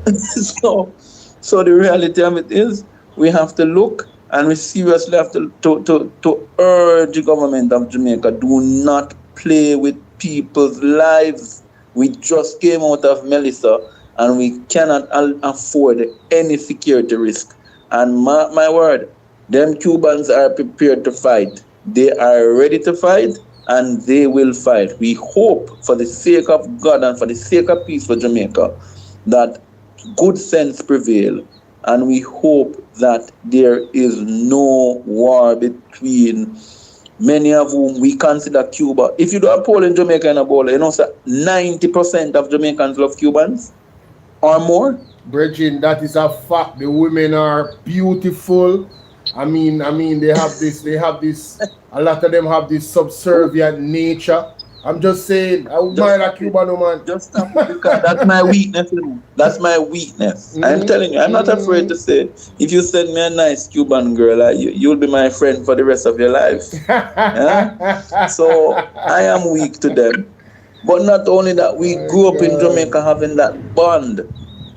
So the reality of it is we have to look and we seriously have to urge the government of Jamaica, do not play with people's lives. We just came out of Melissa and we cannot afford any security risk. And my word, them Cubans are prepared to fight. They are ready to fight and they will fight. We hope for the sake of God and for the sake of peace for Jamaica that good sense prevail. And we hope that there is no war between many of whom we consider Cuba. If you do a poll in Jamaica and Bolo, you know, sir, 90% of Jamaicans love Cubans or more. Bridget, that is a fact. The women are beautiful. I mean, they have this, a lot of them have this subservient nature. I'm just saying, I would marry a Cuban woman. Just stop, because that's my weakness. That's my weakness. I'm telling you, I'm not afraid to say, if you send me a nice Cuban girl, you'll be my friend for the rest of your life. Yeah? So I am weak to them. But not only that, we grew up in Jamaica having that bond.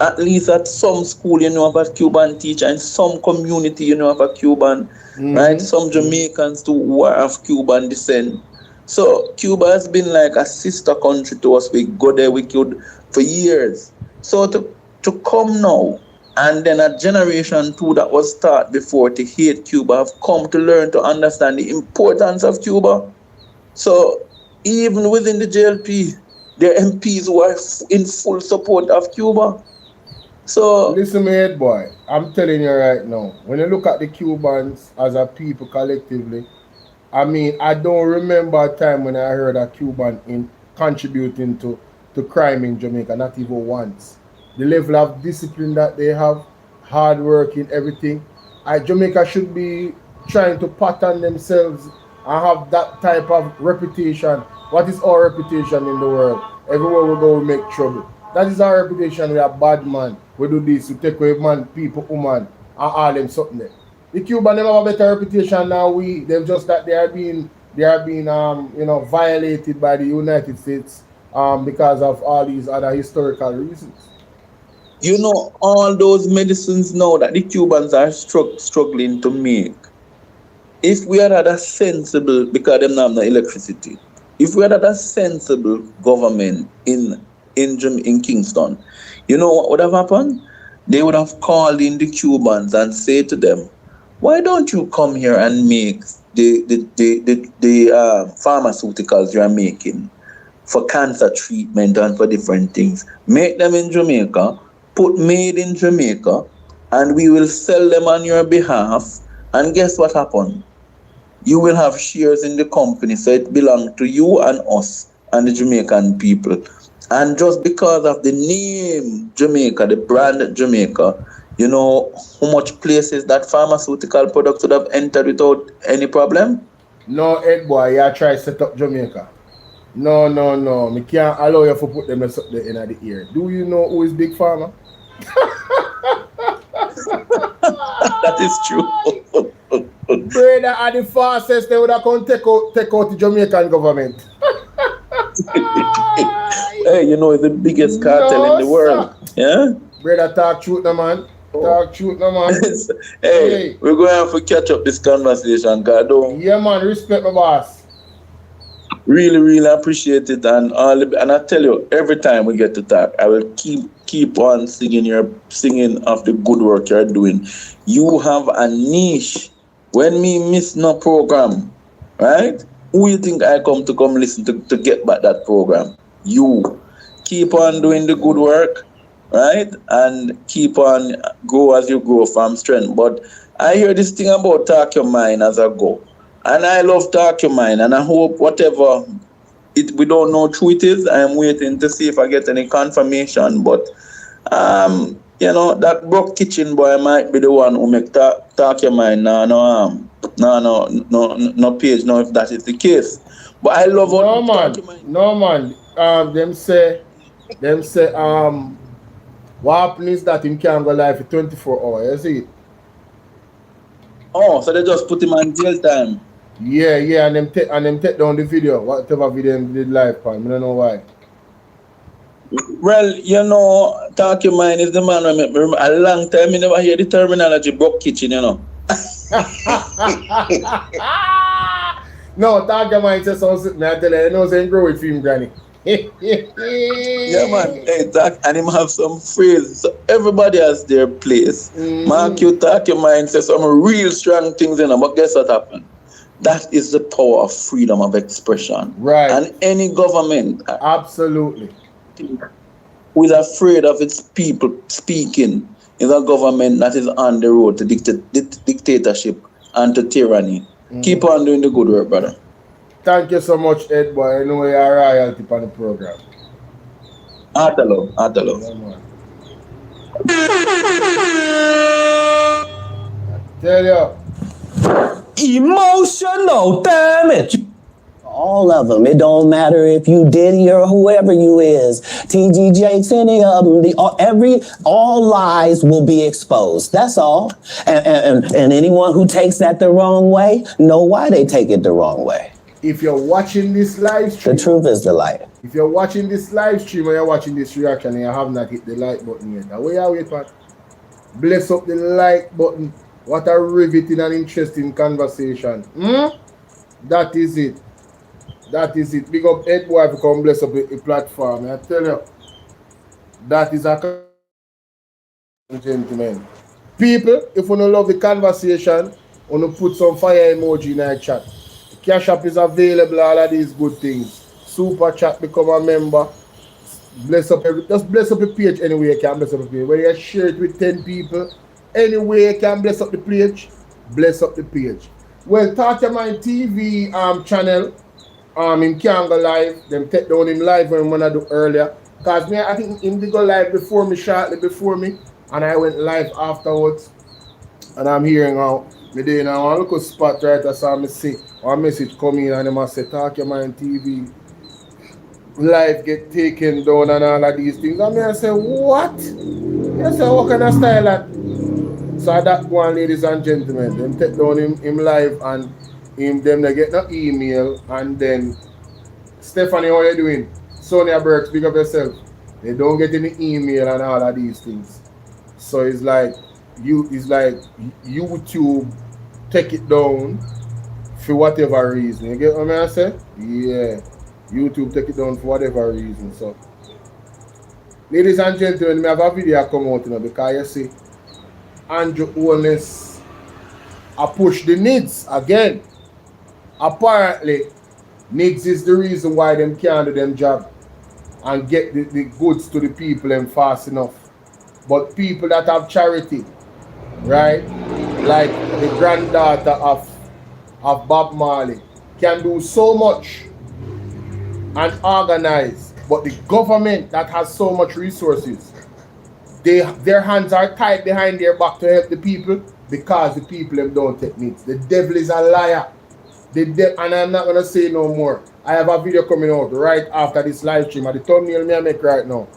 At least at some school, you know, have a Cuban teacher, and some community, you know, have a Cuban, right? Some Jamaicans too who are of Cuban descent. So Cuba has been like a sister country to us. We go there, we could for years. So to come now, and then a generation too that was taught before to hate Cuba have come to learn to understand the importance of Cuba. So even within the JLP, there are MPs who are in full support of Cuba. So listen, head boy, I'm telling you right now, when you look at the Cubans as a people collectively, I mean, I don't remember a time when I heard a Cuban in contributing to crime in Jamaica, not even once. The level of discipline that they have, hard work in everything. Jamaica should be trying to pattern themselves and have that type of reputation. What is our reputation in the world? Everywhere we go, we make trouble. That is our reputation. We are bad man. We do this, we take away man, people, woman, and all them something there. The Cubans have a better reputation than we. They're just that they are being you know, violated by the United States because of all these other historical reasons. You know, all those medicines now that the Cubans are struggling to make. If we had a sensible, because they don't have no electricity, if we had a sensible government in Kingston, you know what would have happened? They would have called in the Cubans and say to them, why don't you come here and make the pharmaceuticals you're making for cancer treatment and for different things? Make them in Jamaica, put made in Jamaica, and we will sell them on your behalf. And guess what happened? You will have shares in the company, so it belongs to you and us and the Jamaican people. And just because of the name Jamaica, the brand Jamaica, you know how much places that pharmaceutical products would have entered without any problem? No, Ed boy, you try to set up Jamaica. No. Me can't allow you to put them up there in the ear. Do you know who is Big Pharma? That is true. Brother, at the fastest, they would have come take out the Jamaican government. Hey, you know, it's the biggest cartel in the world. Yeah? Brother, talk truth, no man. Talk truth, no man. Hey, we're going to have to catch up this conversation, Cardo. Yeah, man. Respect my boss. Really appreciate it. And I tell you, every time we get to talk, I will keep on singing of the good work you're doing. You have a niche. When me miss no program, right? Who you think I come listen to get back that program? You. Keep on doing the good work, right? And keep on grow as you grow from strength. But I hear this thing about talk your mind as I go. And I love talk your mind. And I hope whatever we don't know who it is, I'm waiting to see if I get any confirmation. But you know, that broke kitchen boy might be the one who make talk your mind. No page. No, if that is the case. But I love No man. Them say what happens is that him can't go live for 24 hours. You see? Oh, so they just put him on jail time. Yeah, and them take down the video, whatever video him did live on. I don't know why. Well, you know, talk your mind is the man who make me remember. A long time I never hear the terminology broke kitchen, you know. No, talk your mind says something. I tell you, know saying grow with him, granny. Yeah, man. Hey, talk, and him have some phrases. So everybody has their place. Mark, you talk your mind says some real strong things in them. But guess what happened? That is the power of freedom of expression. Right. And any government. Absolutely. Who is afraid of its people speaking is a government that is on the road to dictatorship and to tyranny. Keep on doing the good work, brother. Thank you so much, Ed Boy. I know you're royalty on the program. Atalo. Tell you. Emotional damage. All of them. It don't matter if you Diddy or whoever you is. TG Jakes, any of them. All lies will be exposed. That's all. And anyone who takes that the wrong way, know why they take it the wrong way. If you're watching this live stream, the truth is the light. If you're watching this live stream or you're watching this reaction and you have not hit the like button yet, where you wait for? Bless up the like button. What a riveting and interesting conversation. That is it. That is it. Big up Ed Boy to come bless up the platform. I tell you, that is a gentlemen. People, if you don't love the conversation, you want to put some fire emoji in the chat. Cash App is available, all of these good things. Super chat, become a member. Bless up just bless up the page anyway you can bless up the page. Whether you share it with 10 people, anyway you can bless up the page, bless up the page. Well, Talk to My TV channel, him can't go live. Them take down him live when I do earlier. Because I think him did go live before me, shortly before me, and I went live afterwards. And I'm hearing out. Me there now, I look a spot right I saw me see or a message come in and they must say Talk Your Mind TV live get taken down and all of these things. And I say, what? I say, what kind of style that? So that one, ladies and gentlemen, them take down him live and them they get no email and then Stephanie, how you doing? Sonia Burks, big up yourself. They don't get any email and all of these things. So it's like YouTube take it down for whatever reason. You get what I say? Yeah. YouTube take it down for whatever reason. So, ladies and gentlemen, we have a video come out now because you see, Holness I push the needs again. Apparently, needs is the reason why them can't do them job and get the goods to the people and fast enough. But people that have charity, right, like the granddaughter of Bob Marley, can do so much and organize, but the government that has so much resources, their hands are tied behind their back to help the people because the people them don't take needs. The devil is a liar. And I'm not gonna say no more. I have a video coming out right after this live stream at the thumbnail me I make right now.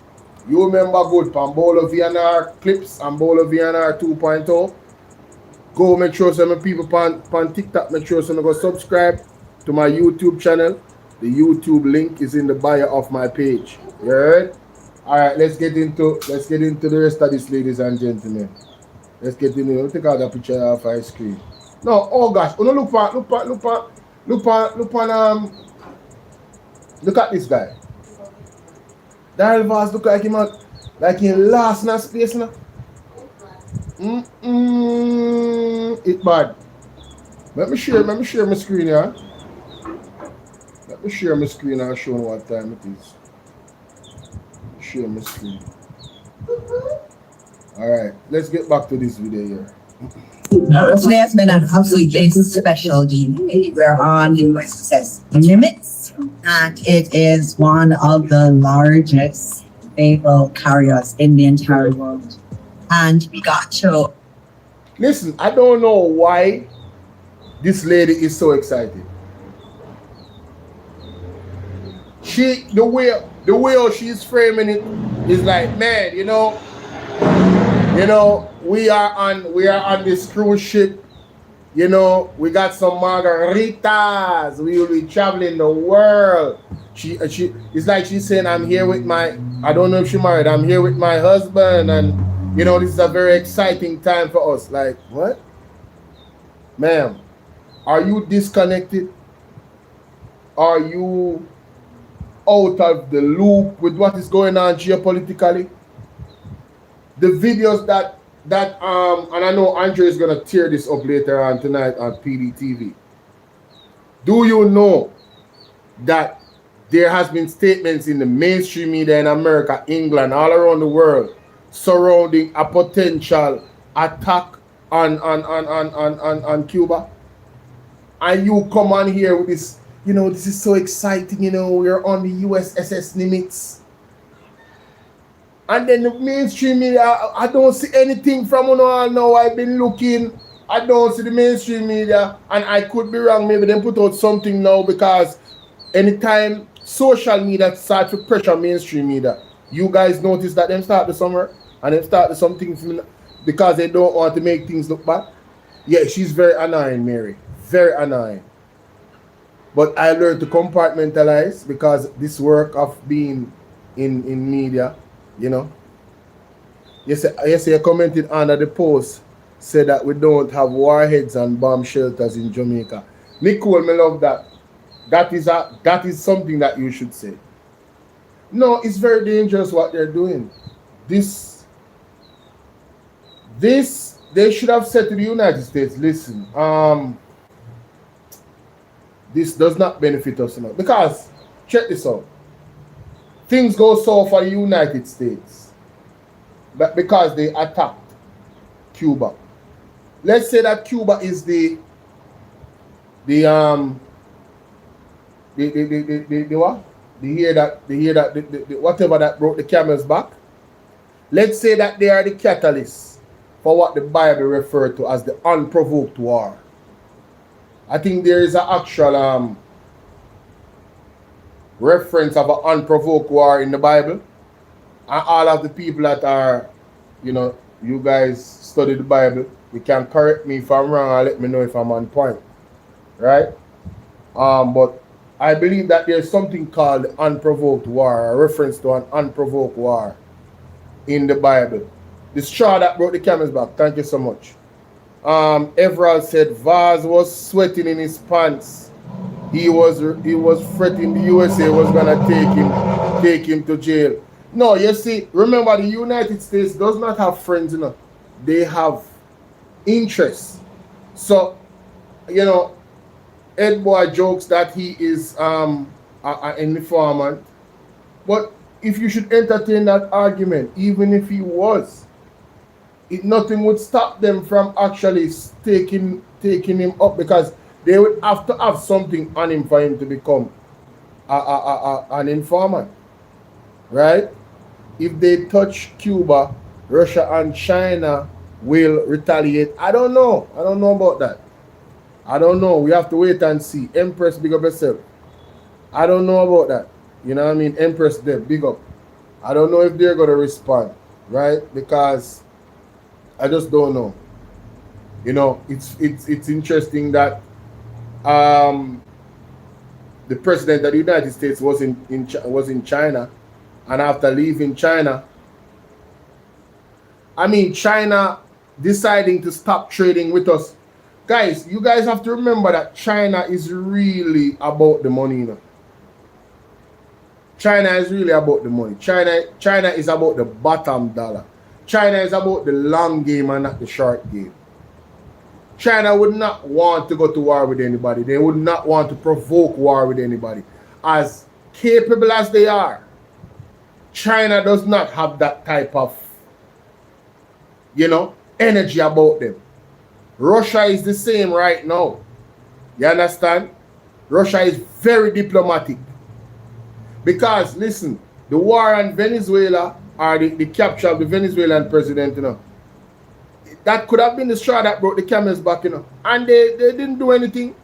You remember good from Bolo VNR clips and Bolo VNR 2.0. Go make sure some people on TikTok, make sure some go subscribe to my YouTube channel. The YouTube link is in the bio of my page. You heard? Alright, let's get into the rest of this, ladies and gentlemen. Let's get into it. Take out the picture off my screen. No, oh gosh, oh no, look at this guy. Daryl Vaz look like him last in space now. It bad. Let me share my screen here. Let me share my screen and show you what time it is. Share my screen. Alright, let's get back to this video here. Today has been an absolutely special day. We're on the USS Nimitz, and it is one of the largest naval carriers in the entire world. And we got to listen. I don't know why this lady is so excited. The way she's framing it is like, man, you know, we are on this cruise ship. You know, we got some margaritas. We will be traveling the world. She it's like she's saying, I'm here with my, I don't know if she married, I'm here with my husband, and you know, this is a very exciting time for us. Like, what? Ma'am, are you disconnected? Are you out of the loop with what is going on geopolitically? The videos that and I know Andre is gonna tear this up later on tonight on PDTV. Do you know that there has been statements in the mainstream media in America, England, all around the world, surrounding a potential attack on Cuba. And you come on here with this, this is so exciting, we're on the USS Nimitz. And then the mainstream media, I don't see anything from all now. I've been looking, I don't see the mainstream media, and I could be wrong. Maybe they put out something now, because anytime social media start to pressure mainstream media, you guys notice that them start the summer and them start the something because they don't want to make things look bad. Yeah, she's very annoying, Mary. Very annoying. But I learned to compartmentalize, because this work of being in media, Yes, you commented under the post, said that we don't have warheads and bomb shelters in Jamaica. Nicole, me love that. That is something that you should say. No, it's very dangerous what they're doing. This they should have said to the United States, listen, this does not benefit us enough. Because check this out. Things go so for the United States, but because they attacked Cuba. Let's say that Cuba is the what? The whatever that broke the camel's back. Let's say that they are the catalyst for what the Bible referred to as the unprovoked war. I think there is an actual reference of an unprovoked war in the Bible. And all of the people that are, you guys study the Bible, you can correct me if I'm wrong or let me know if I'm on point. Right? But I believe that there's something called the unprovoked war, a reference to an unprovoked war in the Bible. The straw that broke the camel's back. Thank you so much. Everald said Vaz was sweating in his pants. He was fretting the USA was gonna take him to jail. No, you see, remember the United States does not have friends, They have interests. So, Ed Boy jokes that he is an informant. But if you should entertain that argument, even if he was, nothing would stop them from actually taking him up, because they would have to have something on him for him to become an informant, right? If they touch Cuba, Russia and China will retaliate. I don't know about that. I don't know. We have to wait and see. Empress, big up yourself. I don't know about that. You know what I mean? Empress, there, big up. I don't know if they're going to respond, right? Because I just don't know. It's interesting that the president of the United States was in China, and after leaving China, China deciding to stop trading with us. Guys, you guys have to remember that China is really about the money, China is really about the money. China is about the bottom dollar. China is about the long game and not the short game. China would not want to go to war with anybody. They would not want to provoke war with anybody. As capable as they are, China does not have that type of, energy about them. Russia is the same right now. You understand? Russia is very diplomatic. Because, listen, the war on Venezuela, or the capture of the Venezuelan president, that could have been the straw that broke the camel's back, And they didn't do anything.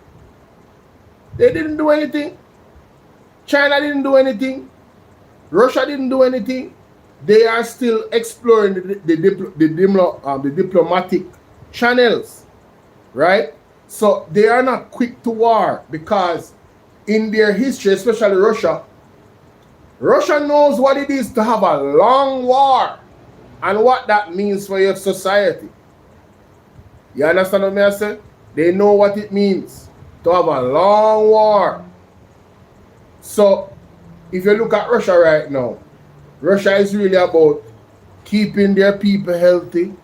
They didn't do anything. China didn't do anything. Russia didn't do anything. They are still exploring the diplomatic channels, right? So they are not quick to war, because in their history, especially Russia knows what it is to have a long war and what that means for your society. You understand what I say? They know what it means to have a long war. So if you look at Russia right now, Russia is really about keeping their people healthy.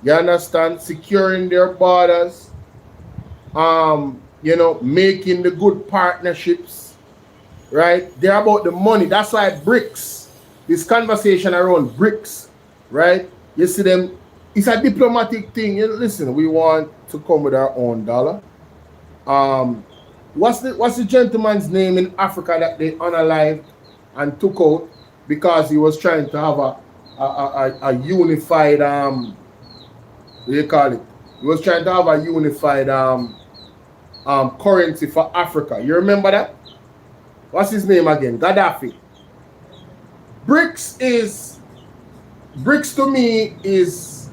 You understand? Securing their borders. Making the good partnerships. Right? They're about the money. That's why BRICS, this conversation around BRICS, right? You see them, it's a diplomatic thing. You listen, we want to come with our own dollar. What's the gentleman's name in Africa that they unalived and took out because he was trying to have a unified what do you call it? He was trying to have a unified currency for Africa. You remember that? What's his name again? Gaddafi. BRICS to me is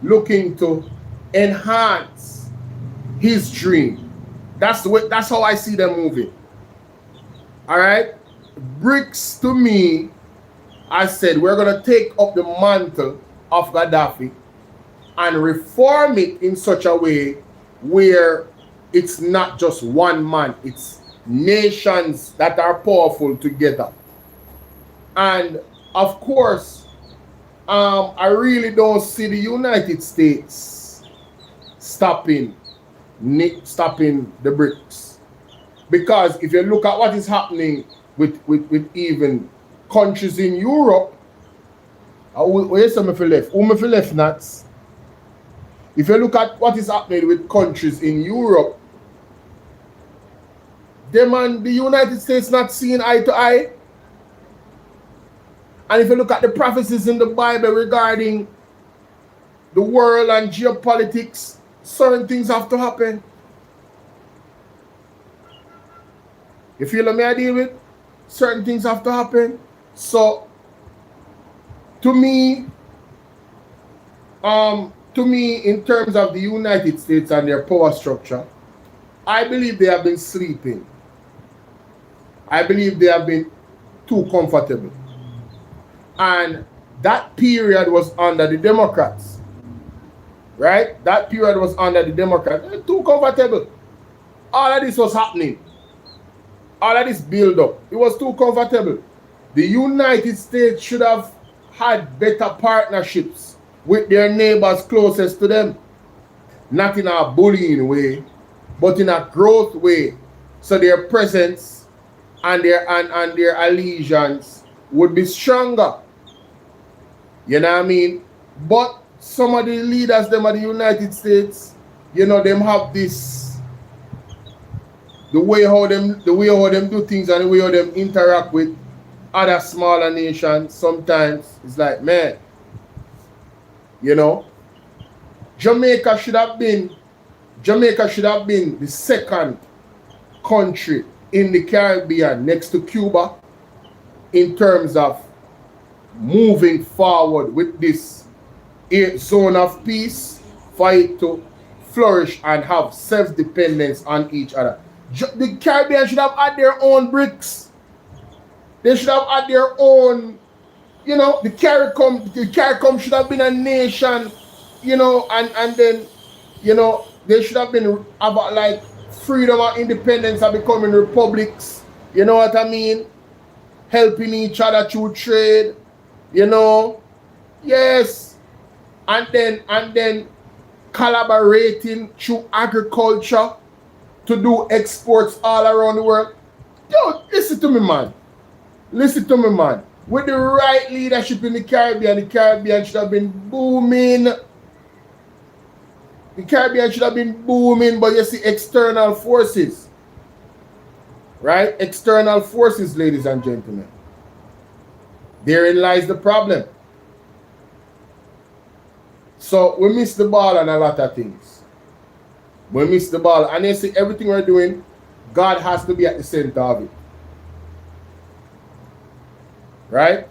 looking to enhance his dream. That's how I see them moving. All right? BRICS to me, I said we're gonna take up the mantle of Gaddafi and reform it in such a way where it's not just one man, it's nations that are powerful together. And of course, I really don't see the United States stopping the BRICS. Because if you look at what is happening with even countries in Europe, where's some of you left? Who me left nuts? If you look at what is happening with countries in Europe, them and the United States not seeing eye to eye. And if you look at the prophecies in the Bible regarding the world and geopolitics, certain things have to happen. You feel what I deal with? Certain things have to happen. So, to me, in terms of the United States and their power structure, I believe they have been sleeping. I believe they have been too comfortable. And that period was under the Democrats. Right? That period was under the Democrats. They're too comfortable. All of this was happening. All of this build-up. It was too comfortable. The United States should have had better partnerships with their neighbors closest to them. Not in a bullying way, but in a growth way. So their presence and their allegiance would be stronger. You know what I mean? But some of the leaders, them of the United States, you know, them have this, the way how them do things and the way how them interact with other smaller nations. Sometimes it's like, man, you know, Jamaica should have been the second country in the Caribbean next to Cuba in terms of moving forward with this zone of peace for it to flourish and have self-dependence on each other. The Caribbean should have had their own BRICS. They should have had their own, you know, the CARICOM should have been a nation, you know, and then, you know, they should have been about like freedom and independence and becoming republics. You know what I mean? Helping each other through trade, you know. Yes. And then collaborating through agriculture to do exports all around the world. Yo, listen to me, man. Listen to me, man. With the right leadership in the Caribbean should have been booming. The Caribbean should have been booming, but you see external forces. Right? External forces, ladies and gentlemen. Therein lies the problem. So we miss the ball on a lot of things. We miss the ball. And you see, everything we're doing, God has to be at the center of it. Right?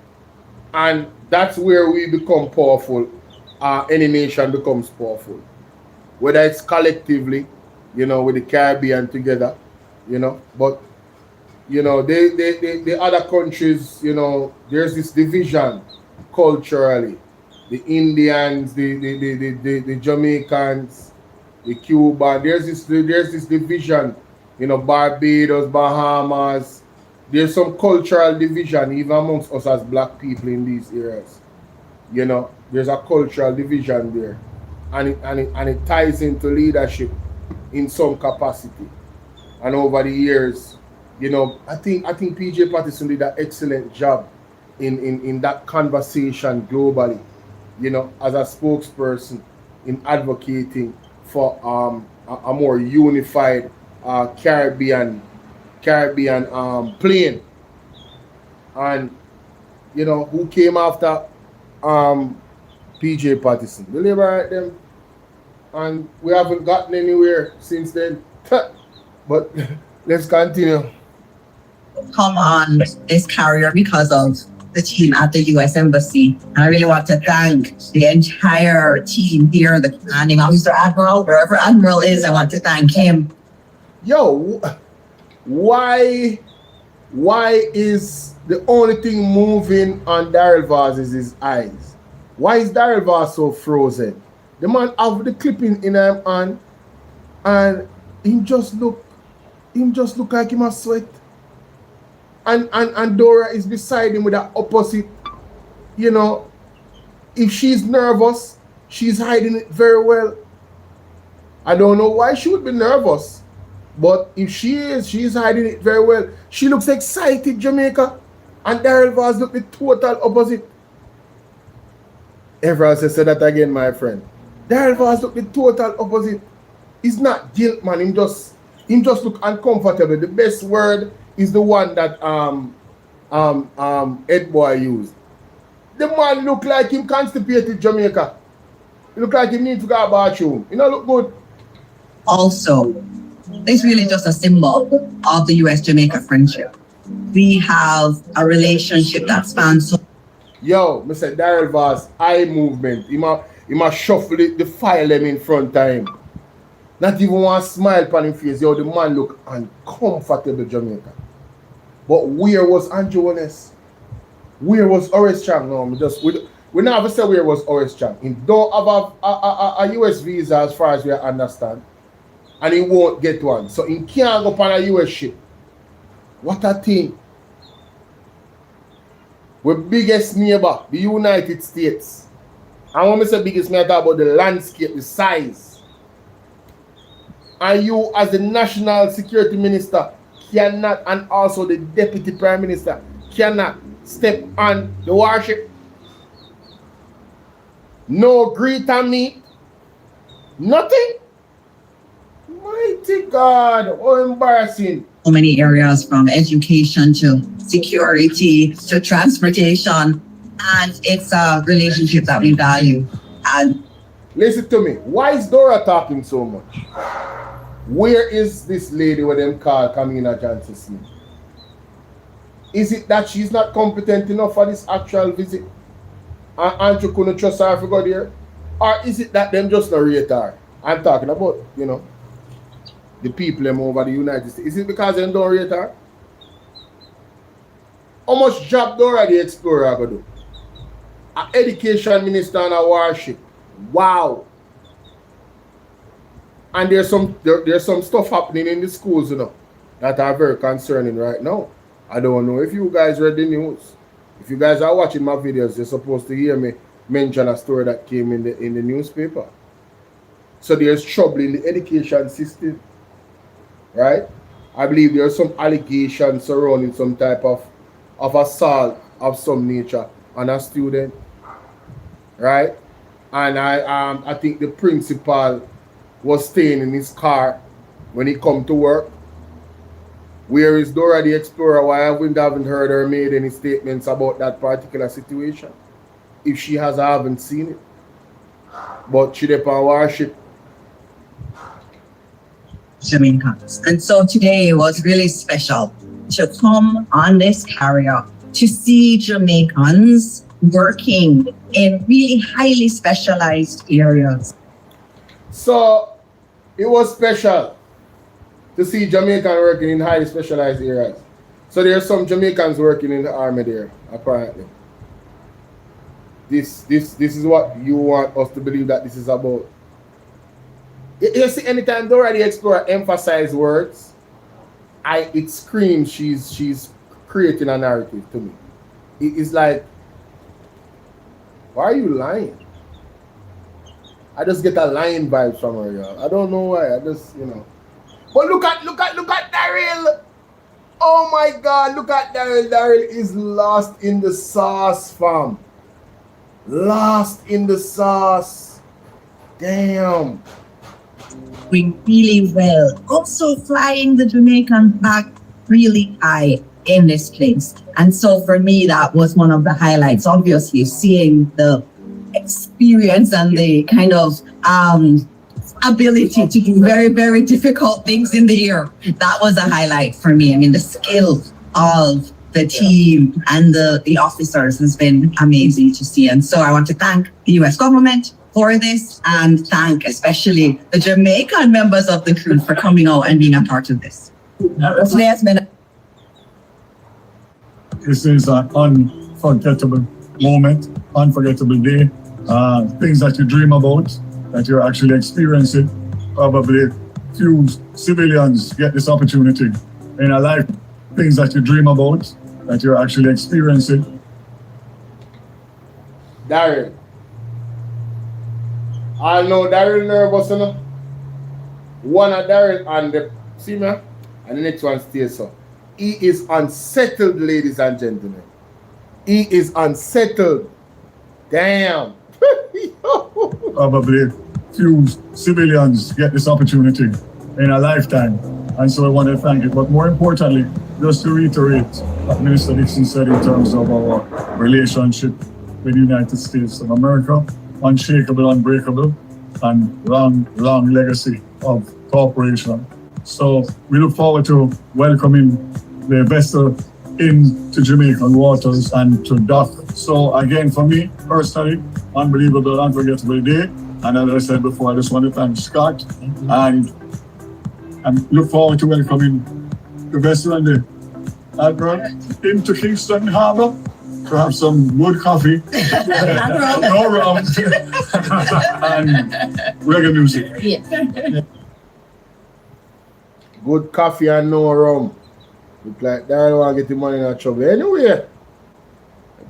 And that's where we become powerful. Any nation becomes powerful. Whether it's collectively, you know, with the Caribbean together, you know. But, you know, the other countries, you know, there's this division culturally. The Indians, the Jamaicans, the Cuban, there's this division, you know, Barbados, Bahamas. There's some cultural division even amongst us as black people in these areas. You know, there's a cultural division there. And it ties into leadership in some capacity. And over the years, you know, I think PJ Patterson did an excellent job in that conversation globally. you know, as a spokesperson in advocating for a more unified Caribbean plane. And you know who came after PJ Patterson? The Labour right them, and we haven't gotten anywhere since then. But let's continue. Come on this carrier because of the team at the U.S. Embassy. And I really want to thank the entire team here, the commanding officer, Admiral, wherever Admiral is, I want to thank him. Yo, why is the only thing moving on Daryl Vaz is his eyes? Why is Daryl Vaz so frozen? The man have the clipping in him and him just look like him a sweat. And Dora is beside him with the opposite. You know, if she's nervous, she's hiding it very well. I don't know why she would be nervous, but if she is, she's hiding it very well. She looks excited, Jamaica, and Daryl Vaz look the total opposite. Everyone say that again, my friend. Daryl Vaz look the total opposite. It's not guilt, man. Him just look uncomfortable. The best word is the one that Ed Boy used. The man look like him constipated, Jamaica. He look like he need to go to the bathroom. You know, look good. Also, it's really just a symbol of the U.S.-Jamaica friendship. We have a relationship that spans so. Yo, Mr. Daryl Vaz, eye movement. He must shuffle the file them in front of him. Not even one smile on his face. Yo, the man look uncomfortable, Jamaica. But where was Andrew Holness? Where was Horace Chang? No, we never say where was Horace Chang. He don't have a US visa as far as we understand. And he won't get one. So he can't go on a US ship. What a thing. We're biggest neighbor, the United States. And when I say biggest neighbor, I talk about the landscape, the size. And you as the national security minister cannot, and also the deputy prime minister cannot step on the warship. No greet and meet. Nothing. Mighty God, how embarrassing. So many areas, from education to security to transportation, and it's a relationship that we value. And listen to me, why is Dora talking so much? Where is this lady with them call Kamina Johnson Smith? Is it that she's not competent enough for this actual visit? And you couldn't trust her if you go there? Or is it that them just not rate her? I'm talking about, you know, the people them over the United States. Is it because they don't rate her? How much job Dora the Explorer go do? An education minister on a warship. Wow. And there's some stuff happening in the schools, you know, that are very concerning right now. I don't know if you guys read the news. If you guys are watching my videos, you're supposed to hear me mention a story that came in the newspaper. So there's trouble in the education system. Right? I believe there are some allegations surrounding some type of assault of some nature on a student. Right? And I think the principal was staying in his car when he come to work. Where is Dora the Explorer? Why haven't heard her made any statements about that particular situation? If she has, I haven't seen it. But she did on warship. Jamaicans. And so today was really special to come on this carrier to see Jamaicans working in really highly specialized areas. So it was special to see Jamaicans working in highly specialized areas. So there are some Jamaicans working in the army there, apparently. This is what you want us to believe that this is about. You see, anytime Dora the Explorer emphasize words, it screams she's creating a narrative to me. It's like, why are you lying? I just get a lying vibe from her, y'all. I don't know why. I just, you know. But look at Daryl. Oh my God, look at Daryl. Daryl is lost in the sauce, fam. Lost in the sauce. Damn. Doing really well. Also flying the Jamaican flag really high in this place. And so for me, that was one of the highlights. Obviously, seeing the experience and the kind of ability to do very, very difficult things in the air. That was a highlight for me. I mean, the skill of the team and the officers has been amazing to see. And so I want to thank the US government for this and thank especially the Jamaican members of the crew for coming out and being a part of this. Today has been This is an unforgettable moment, unforgettable day. Things that you dream about, that you're actually experiencing. Probably few civilians get this opportunity in a life. Things that you dream about, that you're actually experiencing. Daryl. I know Daryl nervous, you know. One of Daryl and the see me, and the next one stays so. He is unsettled, ladies and gentlemen. He is unsettled. Damn. Probably few civilians get this opportunity in a lifetime. And so I want to thank you. But more importantly, just to reiterate what Minister Dixon said in terms of our relationship with the United States of America, unshakable, unbreakable, and long legacy of cooperation. So we look forward to welcoming the vessel into Jamaican waters and to dock. So again, for me personally, unbelievable, unforgettable day. And as I said before, I just want to thank Scott and look forward to welcoming the vessel and the Admiral into Kingston Harbour to have some good coffee, no rum, and reggae music. Yeah. Good coffee and no rum. Look like Daryl want to get the money in a trouble. Anyway, I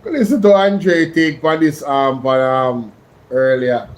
could listen to Andre take for this earlier.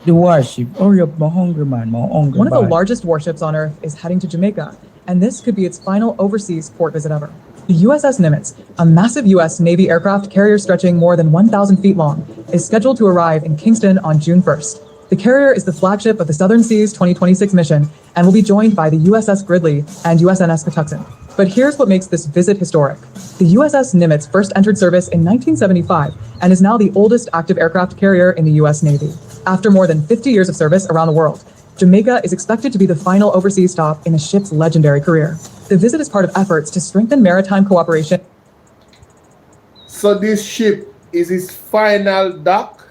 The warship. Hurry up, my hungry man, my hungry One of the man. largest warships on Earth is heading to Jamaica, and this could be its final overseas port visit ever. The USS Nimitz, a massive US Navy aircraft carrier stretching more than 1,000 feet long, is scheduled to arrive in Kingston on June 1st. The carrier is the flagship of the Southern Seas 2026 mission and will be joined by the USS Gridley and USNS Patuxent. But here's what makes this visit historic. The USS Nimitz first entered service in 1975 and is now the oldest active aircraft carrier in the US Navy. After more than 50 years of service around the world, Jamaica is expected to be the final overseas stop in the ship's legendary career. The visit is part of efforts to strengthen maritime cooperation. So this ship is its final dock.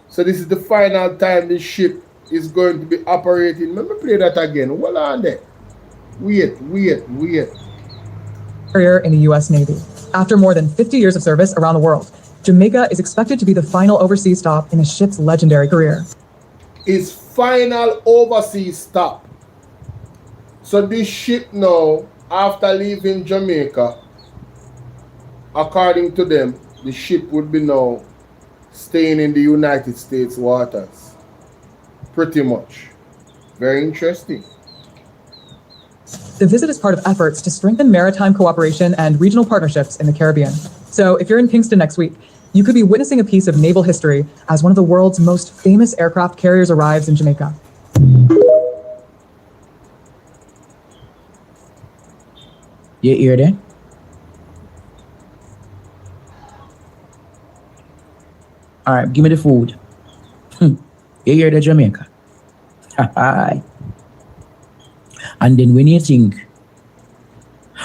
So this is the final time this ship is going to be operating. Let me play that again. Hold on there. Wait. Carrier in the US Navy. After more than 50 years of service around the world, Jamaica is expected to be the final overseas stop in the ship's legendary career. Its final overseas stop. So this ship now, after leaving Jamaica, according to them, the ship would be now staying in the United States waters. Pretty much. Very interesting. The visit is part of efforts to strengthen maritime cooperation and regional partnerships in the Caribbean. So if you're in Kingston next week, you could be witnessing a piece of naval history as one of the world's most famous aircraft carriers arrives in Jamaica. You hear that? All right, give me the food. You hear the Jamaica? And then when you think,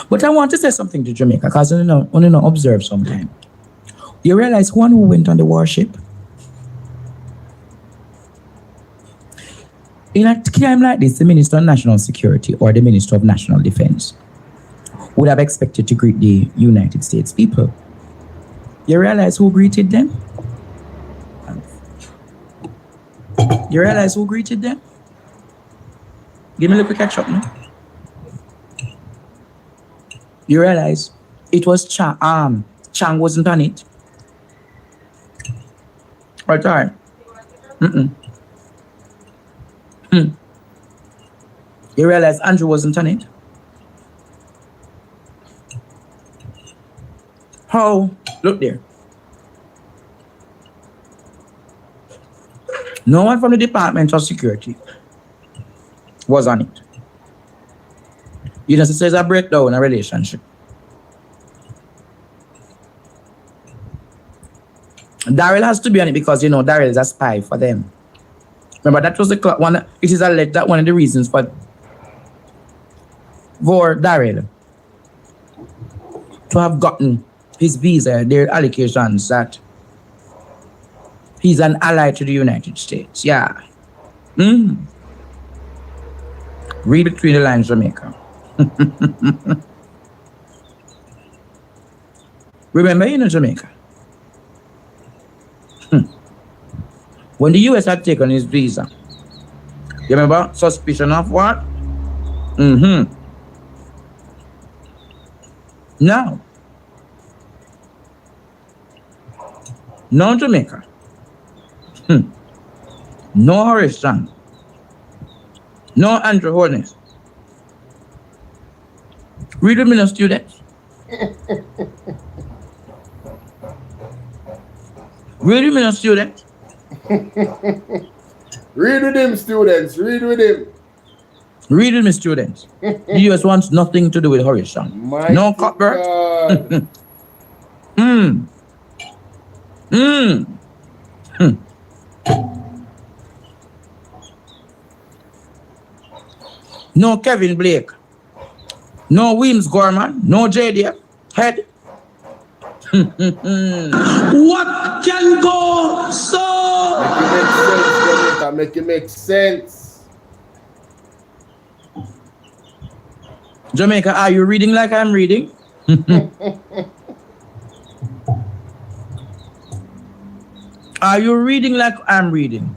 but I want to say something to Jamaica because I want to observe sometime. You realize one who went on the warship? In a time like this, the Minister of National Security or the Minister of National Defense would have expected to greet the United States people. You realize who greeted them? You realize who greeted them? Give me a little catch up now. You realize it was Chang. Chang wasn't on it. Right, all right. You realize Andrew wasn't on it? how, look there. No one from the Department of Security was on it. You know, so there's a breakdown in a relationship. Daryl has to be on it because, you know, Daryl is a spy for them. Remember, that was the one, it is alleged that one of the reasons for Daryl to have gotten his visa, there are allegations that he's an ally to the United States. Yeah. Read between the lines, Jamaica. Remember, you know, Jamaica. When the US had taken his visa, you remember? Suspicion of what? Now, no Jamaica. No Horace Strong. No Andrew Holness. Read with me, no students. Read with me, no students. Read with him, students. Read with him. Read with me, students. The US wants nothing to do with Horace Strong. No copper. No Kevin Blake. No Williams Gorman. No JDF. Head. What can go so? Make it make sense. Jamaica, are you reading like I'm reading? Are you reading like I'm reading?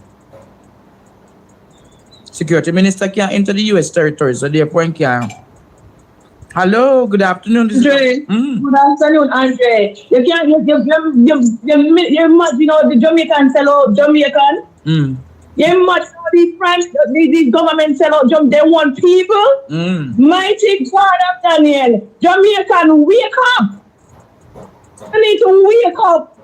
Security Minister can't enter the US territory, so therefore he can't. Hello, good afternoon. Andre, good afternoon, Andre. You can't, you mad, you know, the Jamaican sell out Jamaican. You mad, these France, these government sell out Jamaican. They want people. Mighty God of Daniel, Jamaican, wake up. You need to wake up.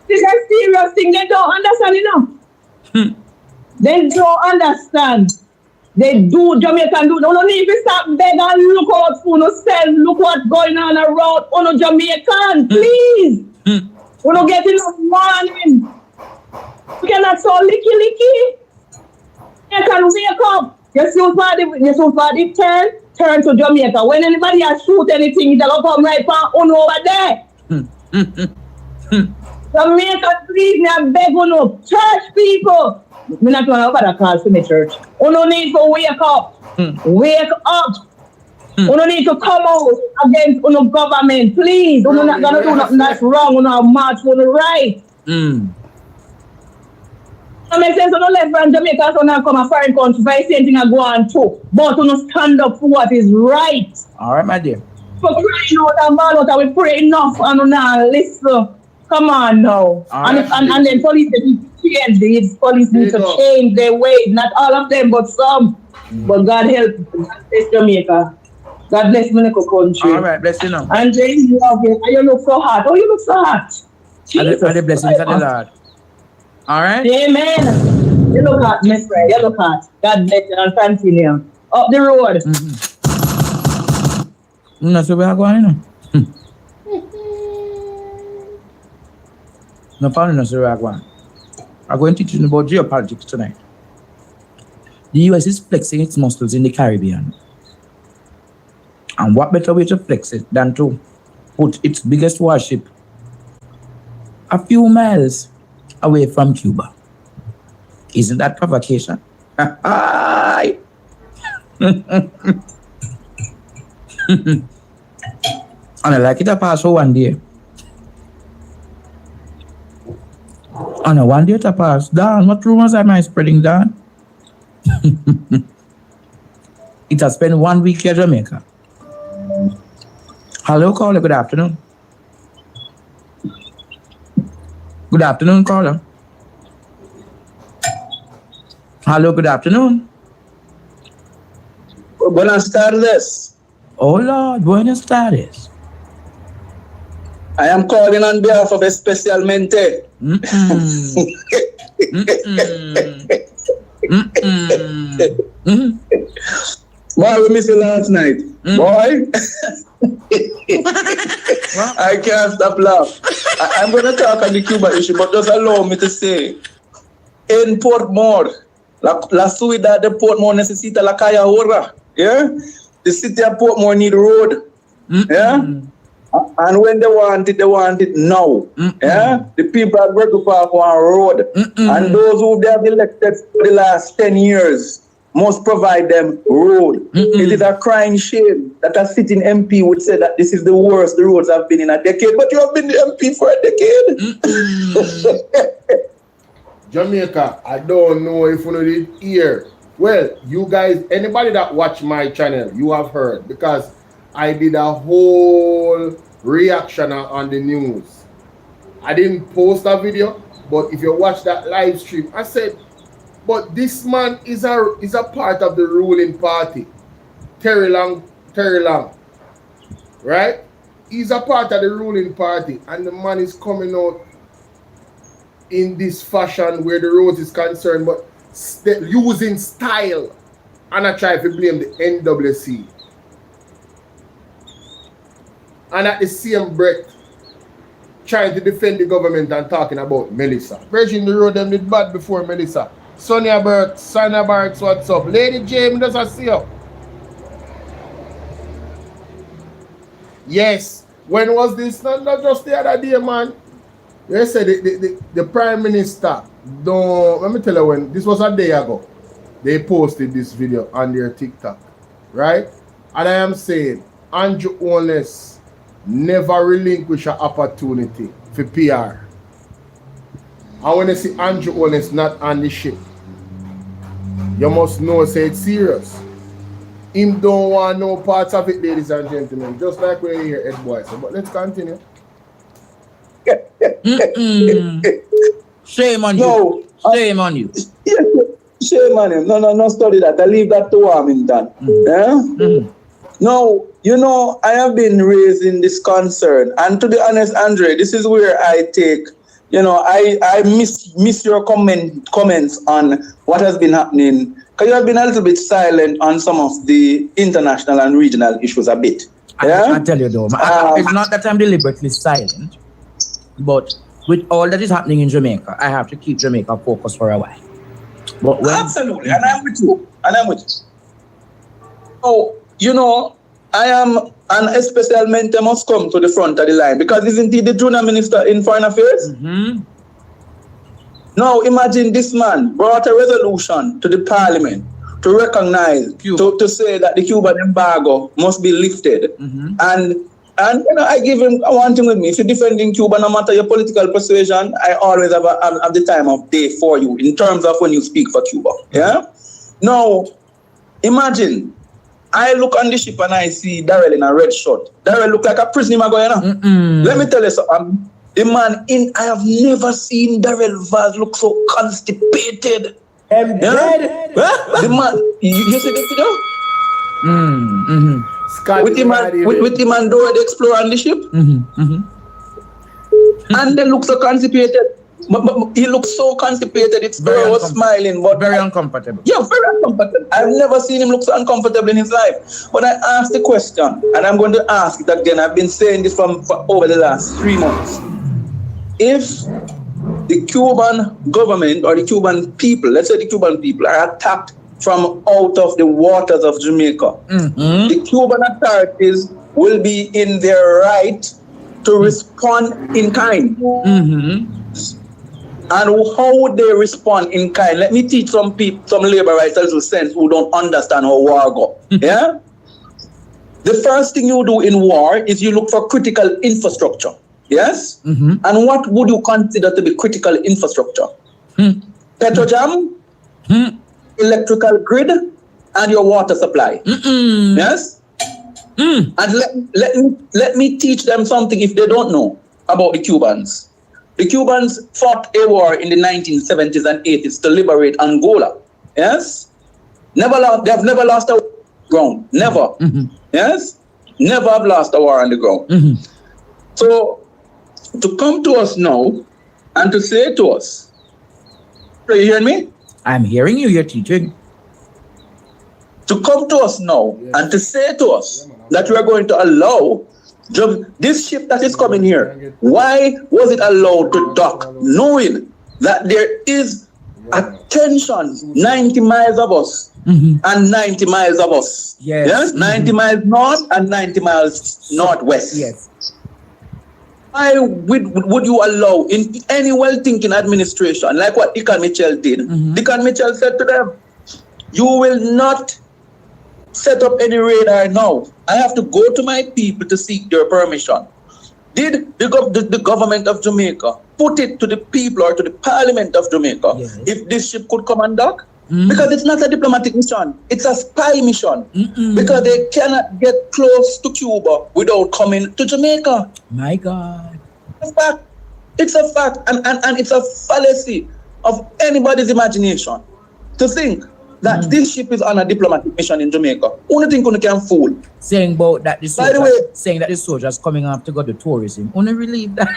This is a serious thing. They don't understand enough. They don't understand. They do, Jamaican do. No need to stop beg and look out for yourself. Look what's going on around on Jamaican, please. We don't get enough warning. We cannot so licky. You can wake up. You shoot for the turn to Jamaica. When anybody has shoot anything, they'll come right on over there. Jamaica, please, me I beg you no. Church people. I'm not going to have a call to my church. You don't need to wake up. Wake up. You don't need to come out against the government. Please. You're not going to do nothing that's wrong. You're not march for the right. It makes sense. You don't let from Jamaica so now come a foreign country. If I say anything I go on too. But you don't stand up for what is right. All right, my dear. For crying out and ball out, we pray enough and you not listen. Come on now. And then police need to change their ways. Not all of them, but some. But God help. God bless Jamaica. God bless my little country. All right, bless you now. And James, you look so hot. Oh, you look so hot. Are the blessings of the Lord. All right? Amen. You look hot, Miss Ray. You look hot. God bless you and continue. Up the road. That's where we are going, you know. No problem, no, sir. I'm going to teach you about geopolitics tonight. The US is flexing its muscles in the Caribbean. And what better way to flex it than to put its biggest warship a few miles away from Cuba? Isn't that provocation? And I like it to pass for one day. And one day to pass. Dan, what rumors am I spreading, Dan? It has spent 1 week here, Jamaica. Hello, caller. Good afternoon. Good afternoon, caller. Hello, good afternoon. Buenas tardes. Oh, Lord. Buenas tardes. I am calling on behalf of Especialmente. Boy, we missed you last night. Boy. I can't stop laughing. I'm going to talk on the Cuba issue, but just allow me to say, en Portmore, la ciudad de Portmore necesita la calle ahora. Yeah? The city of Portmore need road. Yeah? And when they want it now. Yeah? The people are working for one road. And those who they have elected for the last 10 years must provide them road. It is a crying shame that a sitting MP would say that this is the worst the roads have been in a decade, but you have been the MP for a decade. Jamaica, I don't know if you know it here. Well, you guys, anybody that watch my channel, you have heard, because I did a whole reaction on the news. I didn't post a video, but if you watch that live stream, I said, but this man is a part of the ruling party. Terry Long, right? He's a part of the ruling party, and the man is coming out in this fashion where the road is concerned, but using style, and I try to blame the NWC. And at the same breath, trying to defend the government and talking about Melissa. Virgin, the road them did bad before Melissa. Sonia Burks, what's up? Lady James, does I see you? Yes. When was this? Not just the other day, man. They said the Prime Minister, let me tell you when, this was a day ago. They posted this video on their TikTok, right? And I am saying, Andrew Holness never relinquish an opportunity for PR. And when you see Andrew Holness not on the ship, you must know say it's serious. Him don't want no parts of it, ladies and gentlemen. Just like we hear Ed Boy. So, but let's continue. Shame on you. Shame on you. Shame on him. No, study that. I leave that to Warmington. Yeah? No, you know, I have been raising this concern. And to be honest, Andre, this is where I take, you know, I miss your comments on what has been happening. Because you have been a little bit silent on some of the international and regional issues a bit. Yeah? I tell you though, it's not that I'm deliberately silent, but with all that is happening in Jamaica, I have to keep Jamaica focused for a while. But absolutely, and I'm with you. So, you know, I am, and Especialmente must come to the front of the line, because isn't he the junior minister in foreign affairs? Now imagine this man brought a resolution to the parliament to recognize, to say that the Cuban embargo must be lifted. And you know, I give him one thing with me. If you're defending Cuba, no matter your political persuasion, I always have the time of day for you in terms of when you speak for Cuba. Yeah? Now, imagine, I look on the ship and I see Daryl in a red shirt. Daryl look like a prisoner going on. Let me tell you something. The man I have never seen Daryl Vaz look so constipated. I'm dead. The man, you see the video? With the man Dora the Explorer on the ship. And they look so constipated. He looks so constipated. It's Dora was smiling, but very uncomfortable. Yeah, very uncomfortable. I've never seen him look so uncomfortable in his life. But I asked the question, and I'm going to ask it again. I've been saying this for over the last 3 months. If the Cuban government or the Cuban people, let's say the Cuban people, are attacked from out of the waters of Jamaica, the Cuban authorities will be in their right to respond in kind. And how would they respond in kind? Let me teach some labor rights a little sense who don't understand how war go. Yeah? The first thing you do in war is you look for critical infrastructure. Yes? And what would you consider to be critical infrastructure? Petrojam, electrical grid, and your water supply. Yes? And let me teach them something if they don't know about the Cubans. The Cubans fought a war in the 1970s and 80s to liberate Angola. Yes? They have never lost a war on the ground. Never. Yes? Never have lost a war on the ground. So to come to us now and to say to us, are you hearing me? I'm hearing you, you're teaching. To come to us now and to say to us that we are going to allow this ship that is coming here, why was it allowed to dock knowing that there is a tension 90 miles of us and 90 miles of us? Yes? 90 miles north and 90 miles northwest. Yes. Why would you allow in any well-thinking administration, like what Deacon Mitchell did? Deacon Mitchell said to them, you will not set up any radar now. I have to go to my people to seek their permission. Did the government of Jamaica put it to the people or to the parliament of Jamaica if this ship could come and dock? Because it's not a diplomatic mission, it's a spy mission. Because they cannot get close to Cuba without coming to Jamaica. My God. It's a fact. It's a fact, and it's a fallacy of anybody's imagination to think that this ship is on a diplomatic mission in Jamaica. Only thing you can fool. Saying about that the By the way, saying that the soldiers coming up to go to tourism. Only relieve that.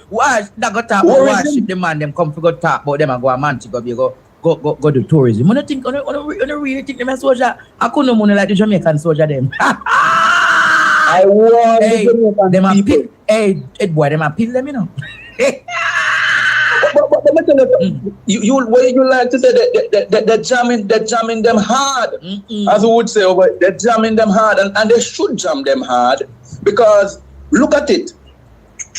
Watch that go talk about worship the man them come to go talk about them and go a man to go to tourism. I think on really think them a soldier. I couldn't money like the Jamaican soldier them. I want hey, the Jamaican people. Hey, boy, them a pill them, you know. But let me tell you, you like to say that they're jamming them hard, as we would say, they're jamming them hard, and they should jam them hard, because look at it.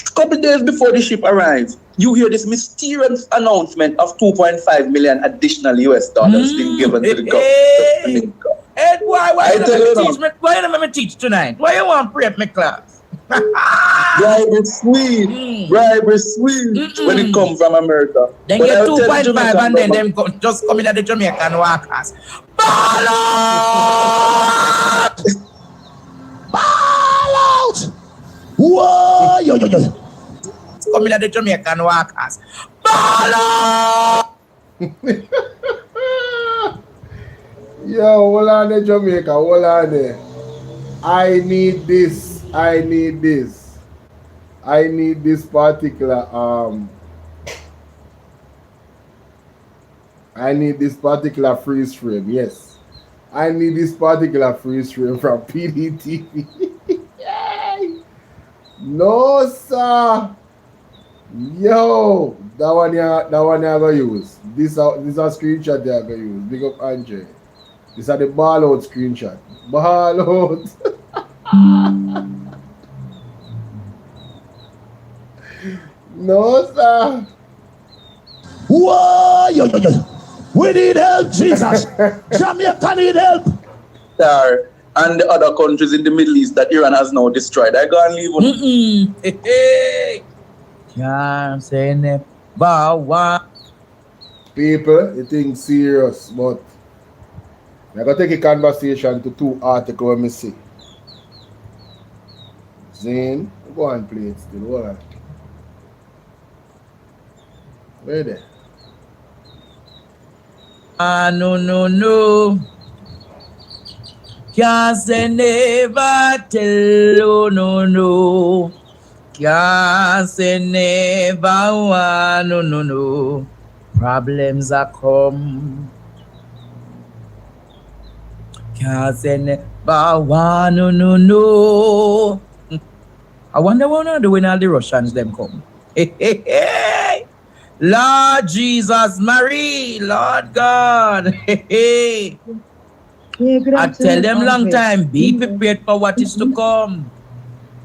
A couple of days before the ship arrives, you hear this mysterious announcement of 2.5 million additional US dollars being given to the government. Hey, boy, why you not me teach tonight? Why you want to prep my class? Bribery sweet. Bribery sweet when it comes from America. Then but get 2.5 and then them just come in at the Jamaican workers. Ball out! Ball out! Whoa! Yo. Come in at the Jamaican workers. Ball out! Yo, hold on there, Jamaica. Hold on there. I need this particular freeze frame. Yes, I need this particular freeze frame from PDTV. Yay! No, sir. Yo, that one you gonna use. This a screenshot they are gonna use. Big up Andre. This are the ball out screenshot. Ball out. No, sir. Whoa, yo. We need help, Jesus. Jamaica need help. Sir, and the other countries in the Middle East that Iran has now destroyed. I go and leave one. Hey. Yeah, I'm saying it. People, it ain't serious, but I'm going to take a conversation to two articles let me see. Zane, go and play it still. What? Where there? No. Can't say never tell, no. Can't say never one, no. Problems are come. Can't say never one, no. I wonder what are doing all the Russians them come. Hey. Lord Jesus, Mary, Lord God. Hey. I tell them long time, be prepared for what is to come.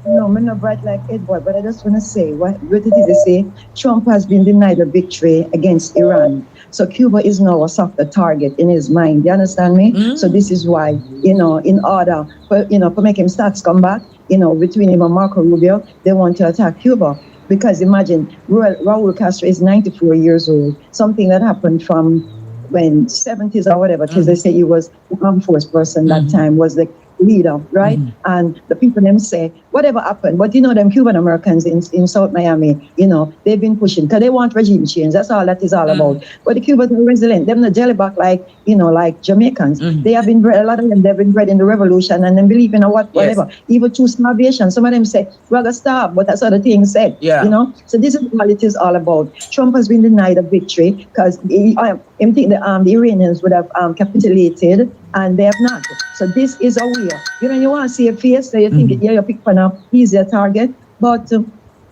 No, I'm not bright like Edward, but I just want to say what it is to say. Trump has been denied a victory against Iran. So Cuba is now a softer target in his mind. You understand me? So this is why, in order for make him start come back, between him and Marco Rubio, they want to attack Cuba. Because imagine, Raul Castro is 94 years old. Something that happened from when 70s or whatever, because they say he was an armed force person that time, was the leader, right? And the people them say, whatever happened, but you know them Cuban Americans in South Miami, you know, they've been pushing because they want regime change. That's all that is all about. But the Cubans are resilient. Them not jelly back like, you know, like Jamaicans. They have been bred, a lot of them, they've been bred in the revolution and then believe in whatever. Even through starvation. Some of them say, we're gonna starve, but that's what the thing said. Yeah. You know? So this is what it is all about. Trump has been denied a victory because I think the Iranians would have capitulated and they have not. So this is a way. You know, you want to see a face, so you think, yeah, you pick for an easier target. But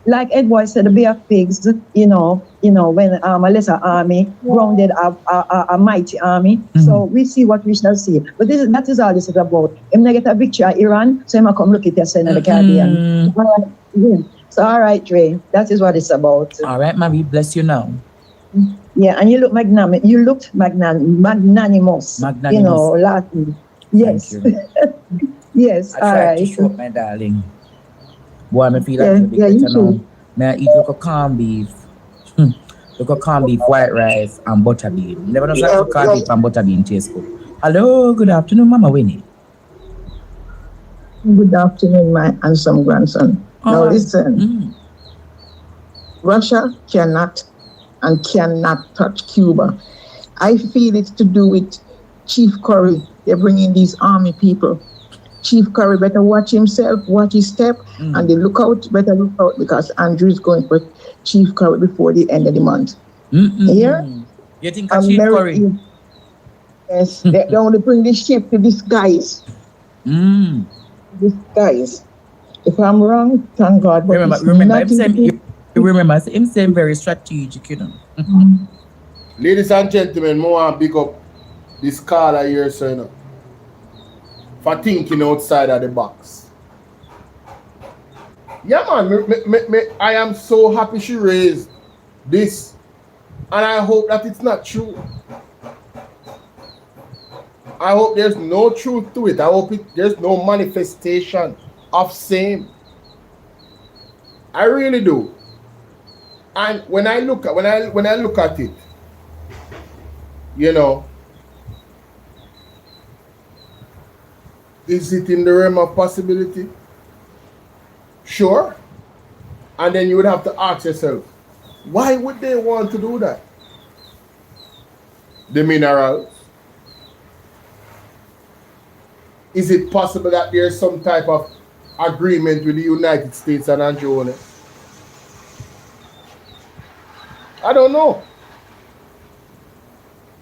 like Edward said, the Bay of Pigs, you know, when a lesser army grounded a mighty army. So we see what we shall see. But that is all this is about. If they get a victory at Iran, so I'm come look at us in the Caribbean. So all right, Dre, that is what it's about. All right, Marie, bless you now. Yeah, and you look magnanimous. You looked magnanimous. You know, Latin. Yes. Yes. I tried to show up, my darling. Boy, I feel like a bit better now. May I eat look a corned beef. Look a corned beef, white rice, and butter bean. Never know how corned beef and butter bean taste good. Hello, good afternoon, Mama Winnie. Good afternoon, my handsome grandson. Now listen, Russia cannot touch Cuba. I feel it's to do with Chief Curry. They're bringing these army people. Chief Curry better watch himself, watch his step, and they better look out because Andrew is going for Chief Curry before the end of the month. Here? You think of Chief Curry? Yes, they only bring this ship to these guys. These guys. If I'm wrong, thank God. But remember him saying very strategic, you know. Ladies and gentlemen, I want to pick up this caller here, so you know, for thinking outside of the box. Yeah, man, I am so happy she raised this, and I hope that it's not true. I hope there's no truth to it. I hope there's no manifestation of same. I really do. And when I look at it, you know, is it in the realm of possibility? Sure. And then you would have to ask yourself, why would they want to do that? The minerals. Is it possible that there's some type of agreement with the United States and Andrew Holness? I don't know.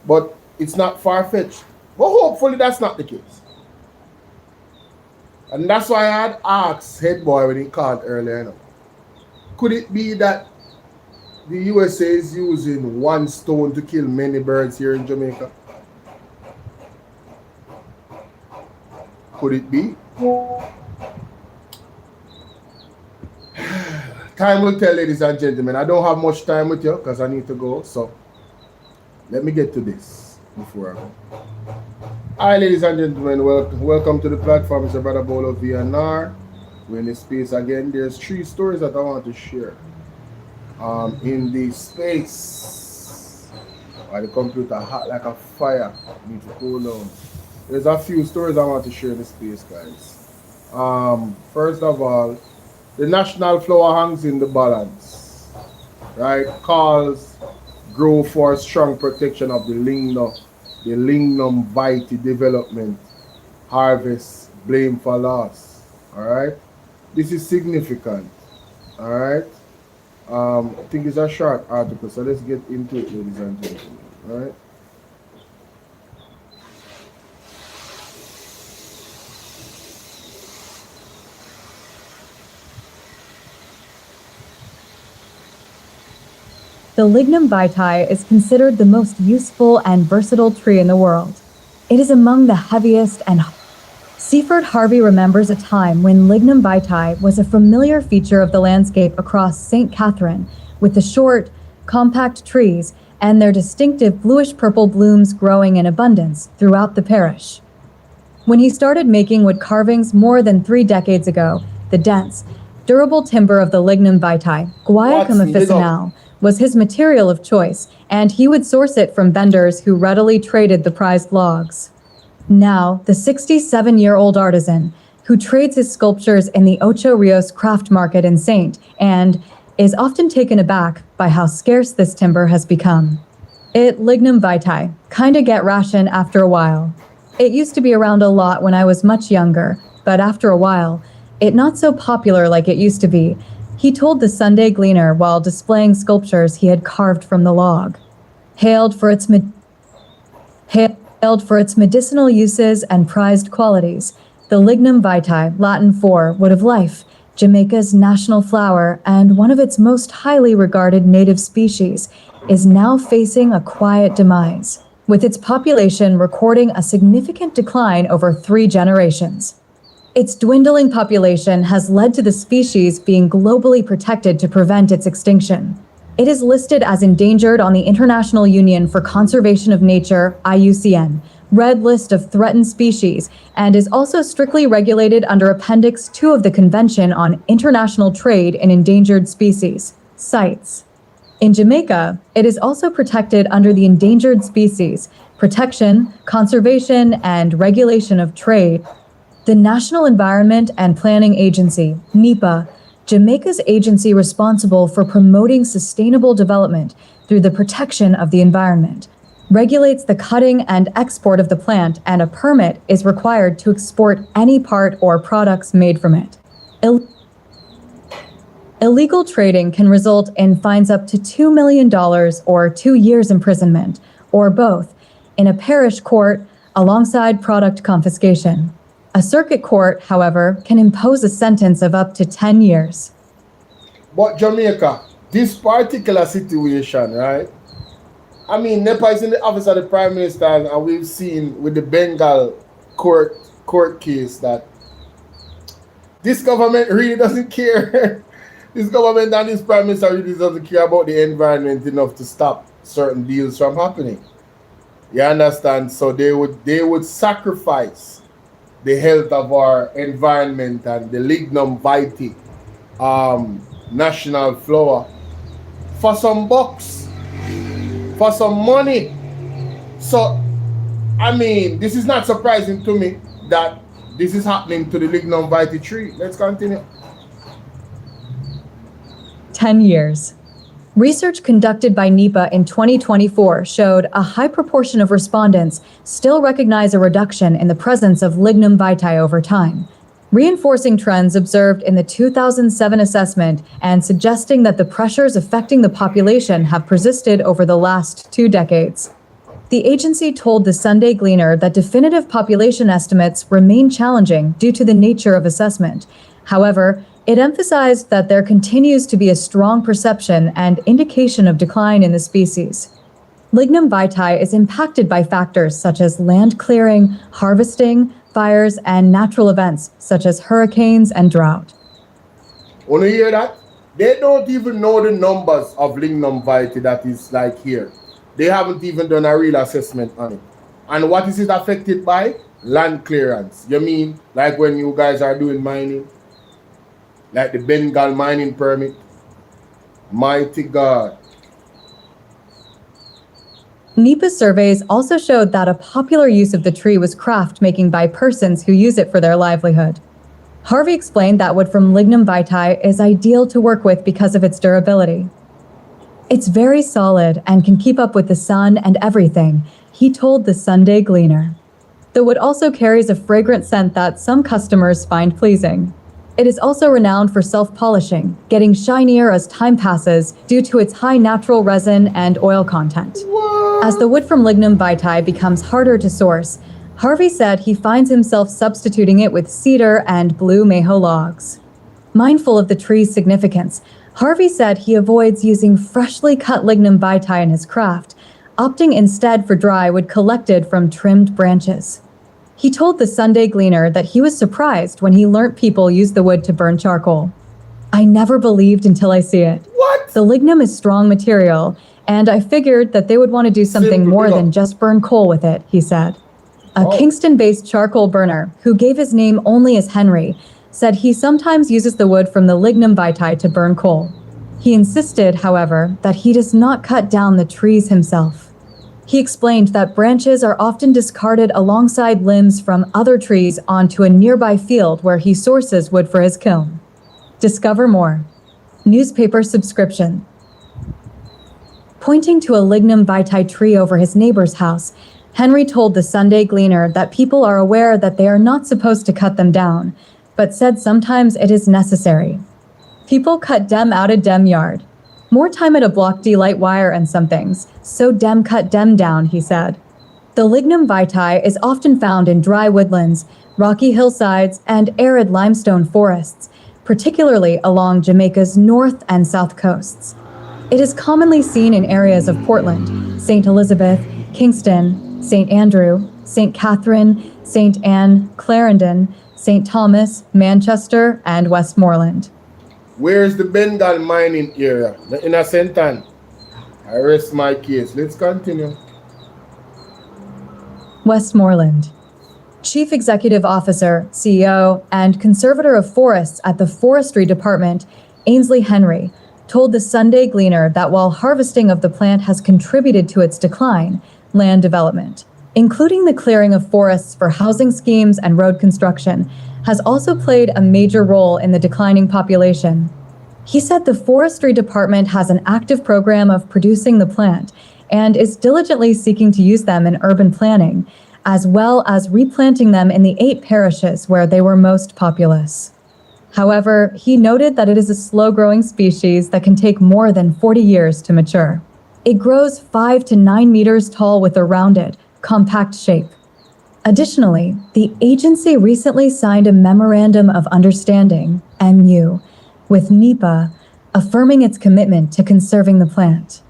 But it's not far-fetched. But hopefully that's not the case. And that's why I had asked Head Boy when he called earlier. You know, could it be that the USA is using one stone to kill many birds here in Jamaica? Could it be? Time will tell, ladies and gentlemen. I don't have much time with you because I need to go. So let me get to this before I go. Hi, ladies and gentlemen. Welcome to the platform. It's your brother Bolo VNR. We're in this space again. There's 3 stories that I want to share in this space. Why the computer hot like a fire. I need to cool down. There's a few stories I want to share in this space, guys. First of all, the national flower hangs in the balance, right? Calls grow for strong protection of the lignum vitae development, harvest, blame for loss, all right? This is significant, all right? I think it's a short article, so let's get into it, ladies and gentlemen, all right? The lignum vitae is considered the most useful and versatile tree in the world. It is among the heaviest and... Seaford Harvey remembers a time when lignum vitae was a familiar feature of the landscape across St. Catherine, with the short, compact trees and their distinctive bluish-purple blooms growing in abundance throughout the parish. When he started making wood carvings more than 3 decades ago, the dense, durable timber of the lignum vitae, Guaiacum officinale, was his material of choice, and he would source it from vendors who readily traded the prized logs. Now, the 67-year-old artisan, who trades his sculptures in the Ocho Rios craft market in Saint, and is often taken aback by how scarce this timber has become. It lignum vitae, kinda get ration after a while. It used to be around a lot when I was much younger, but after a while, it not so popular like it used to be, he told the Sunday Gleaner while displaying sculptures he had carved from the log. Hailed for its medicinal uses and prized qualities, the lignum vitae, Latin for wood of life, Jamaica's national flower and one of its most highly regarded native species, is now facing a quiet demise, with its population recording a significant decline over 3 generations. Its dwindling population has led to the species being globally protected to prevent its extinction. It is listed as endangered on the International Union for Conservation of Nature, IUCN, Red List of Threatened Species, and is also strictly regulated under Appendix 2 of the Convention on International Trade in Endangered Species, CITES. In Jamaica, it is also protected under the Endangered Species, Protection, Conservation, and Regulation of Trade. The National Environment and Planning Agency, NEPA, Jamaica's agency responsible for promoting sustainable development through the protection of the environment, regulates the cutting and export of the plant, and a permit is required to export any part or products made from it. Illegal trading can result in fines up to $2 million or 2 years imprisonment, or both, in a parish court alongside product confiscation. A circuit court, however, can impose a sentence of up to 10 years. But Jamaica, this particular situation, right? I mean, NEPA is in the office of the Prime Minister, and we've seen with the Bengal court case that this government really doesn't care. This government and this Prime Minister really doesn't care about the environment enough to stop certain deals from happening. You understand? So they would sacrifice the health of our environment and the lignum vitae, national flower, for some bucks, for some money. So, I mean, this is not surprising to me that this is happening to the lignum vitae tree. Let's continue. 10 years. Research conducted by NEPA in 2024 showed a high proportion of respondents still recognize a reduction in the presence of lignum vitae over time, reinforcing trends observed in the 2007 assessment and suggesting that the pressures affecting the population have persisted over the last 2 decades. The agency told the Sunday Gleaner that definitive population estimates remain challenging due to the nature of assessment. However, it emphasized that there continues to be a strong perception and indication of decline in the species. Lignum vitae is impacted by factors such as land clearing, harvesting, fires, and natural events such as hurricanes and drought. Want to hear that? They don't even know the numbers of lignum vitae that is like here. They haven't even done a real assessment on it. And what is it affected by? Land clearance. You mean like when you guys are doing mining? Like the Bengal mining permit. Mighty God. NEPA surveys also showed that a popular use of the tree was craft making by persons who use it for their livelihood. Harvey explained that wood from lignum vitae is ideal to work with because of its durability. It's very solid and can keep up with the sun and everything, he told the Sunday Gleaner. The wood also carries a fragrant scent that some customers find pleasing. It is also renowned for self-polishing, getting shinier as time passes due to its high natural resin and oil content. As the wood from lignum vitae becomes harder to source, Harvey said he finds himself substituting it with cedar and blue maho logs. Mindful of the tree's significance, Harvey said he avoids using freshly cut lignum vitae in his craft, opting instead for dry wood collected from trimmed branches. He told the Sunday Gleaner that he was surprised when he learnt people use the wood to burn charcoal. I never believed until I see it. What? The lignum is strong material, and I figured that they would want to do something more than just burn coal with it, he said. A Kingston-based charcoal burner, who gave his name only as Henry, said he sometimes uses the wood from the lignum vitae to burn coal. He insisted, however, that he does not cut down the trees himself. He explained that branches are often discarded alongside limbs from other trees onto a nearby field where he sources wood for his kiln. Discover more. Newspaper subscription. Pointing to a lignum vitae tree over his neighbor's house, Henry told the Sunday Gleaner that people are aware that they are not supposed to cut them down, but said sometimes it is necessary. People cut dem out of dem yard. More time at a block D light wire and some things, so dem cut dem down, he said. The lignum vitae is often found in dry woodlands, rocky hillsides, and arid limestone forests, particularly along Jamaica's north and south coasts. It is commonly seen in areas of Portland, St. Elizabeth, Kingston, St. Andrew, St. Catherine, St. Anne, Clarendon, St. Thomas, Manchester, and Westmoreland. Where's the Bengal mining area? The inner Sentan. I rest my case. Let's continue. Westmoreland. Chief Executive Officer, CEO, and Conservator of Forests at the Forestry Department, Ainsley Henry, told the Sunday Gleaner that while harvesting of the plant has contributed to its decline, land development, including the clearing of forests for housing schemes and road construction, has also played a major role in the declining population. He said the Forestry Department has an active program of producing the plant and is diligently seeking to use them in urban planning, as well as replanting them in the 8 parishes where they were most populous. However, he noted that it is a slow-growing species that can take more than 40 years to mature. It grows 5 to 9 meters tall with a rounded, compact shape. Additionally, the agency recently signed a Memorandum of Understanding, MU, with NEPA, affirming its commitment to conserving the plant.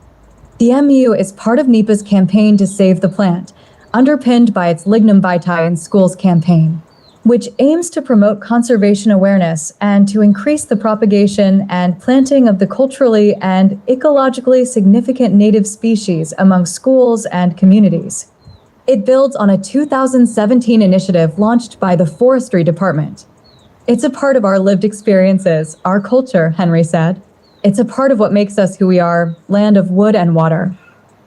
The MU is part of NEPA's campaign to save the plant, underpinned by its Lignum Vitae in Schools campaign, which aims to promote conservation awareness and to increase the propagation and planting of the culturally and ecologically significant native species among schools and communities. It builds on a 2017 initiative launched by the Forestry Department. It's a part of our lived experiences, our culture, Henry said. It's a part of what makes us who we are, land of wood and water.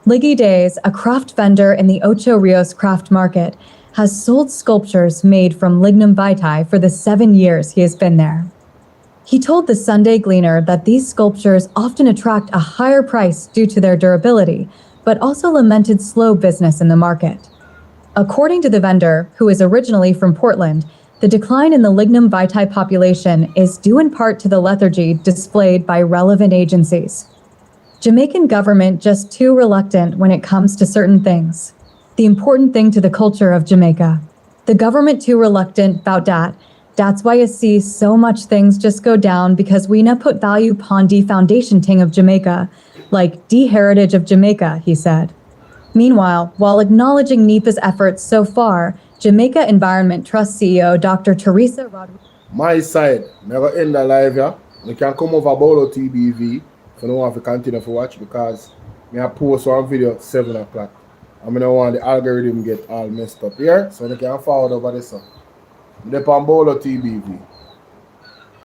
Liggy Days, a craft vendor in the Ocho Rios craft market, has sold sculptures made from lignum vitae for the 7 years he has been there. He told the Sunday Gleaner that these sculptures often attract a higher price due to their durability, but also lamented slow business in the market. According to the vendor, who is originally from Portland, the decline in the lignum vitae population is due in part to the lethargy displayed by relevant agencies. Jamaican government just too reluctant when it comes to certain things. The important thing to the culture of Jamaica. The government too reluctant about that. That's why you see so much things just go down because we na put value upon the foundation ting of Jamaica, like the heritage of Jamaica, he said. Meanwhile, while acknowledging NEPA's efforts so far, Jamaica Environment Trust CEO Dr. Teresa Rodriguez. My side, never end the live here. You can come over Bolo TBV if you don't want to continue to watch because I post one video at 7 o'clock. I don't want the algorithm get all messed up here, so you can forward over this one. They're on Bolo TBV.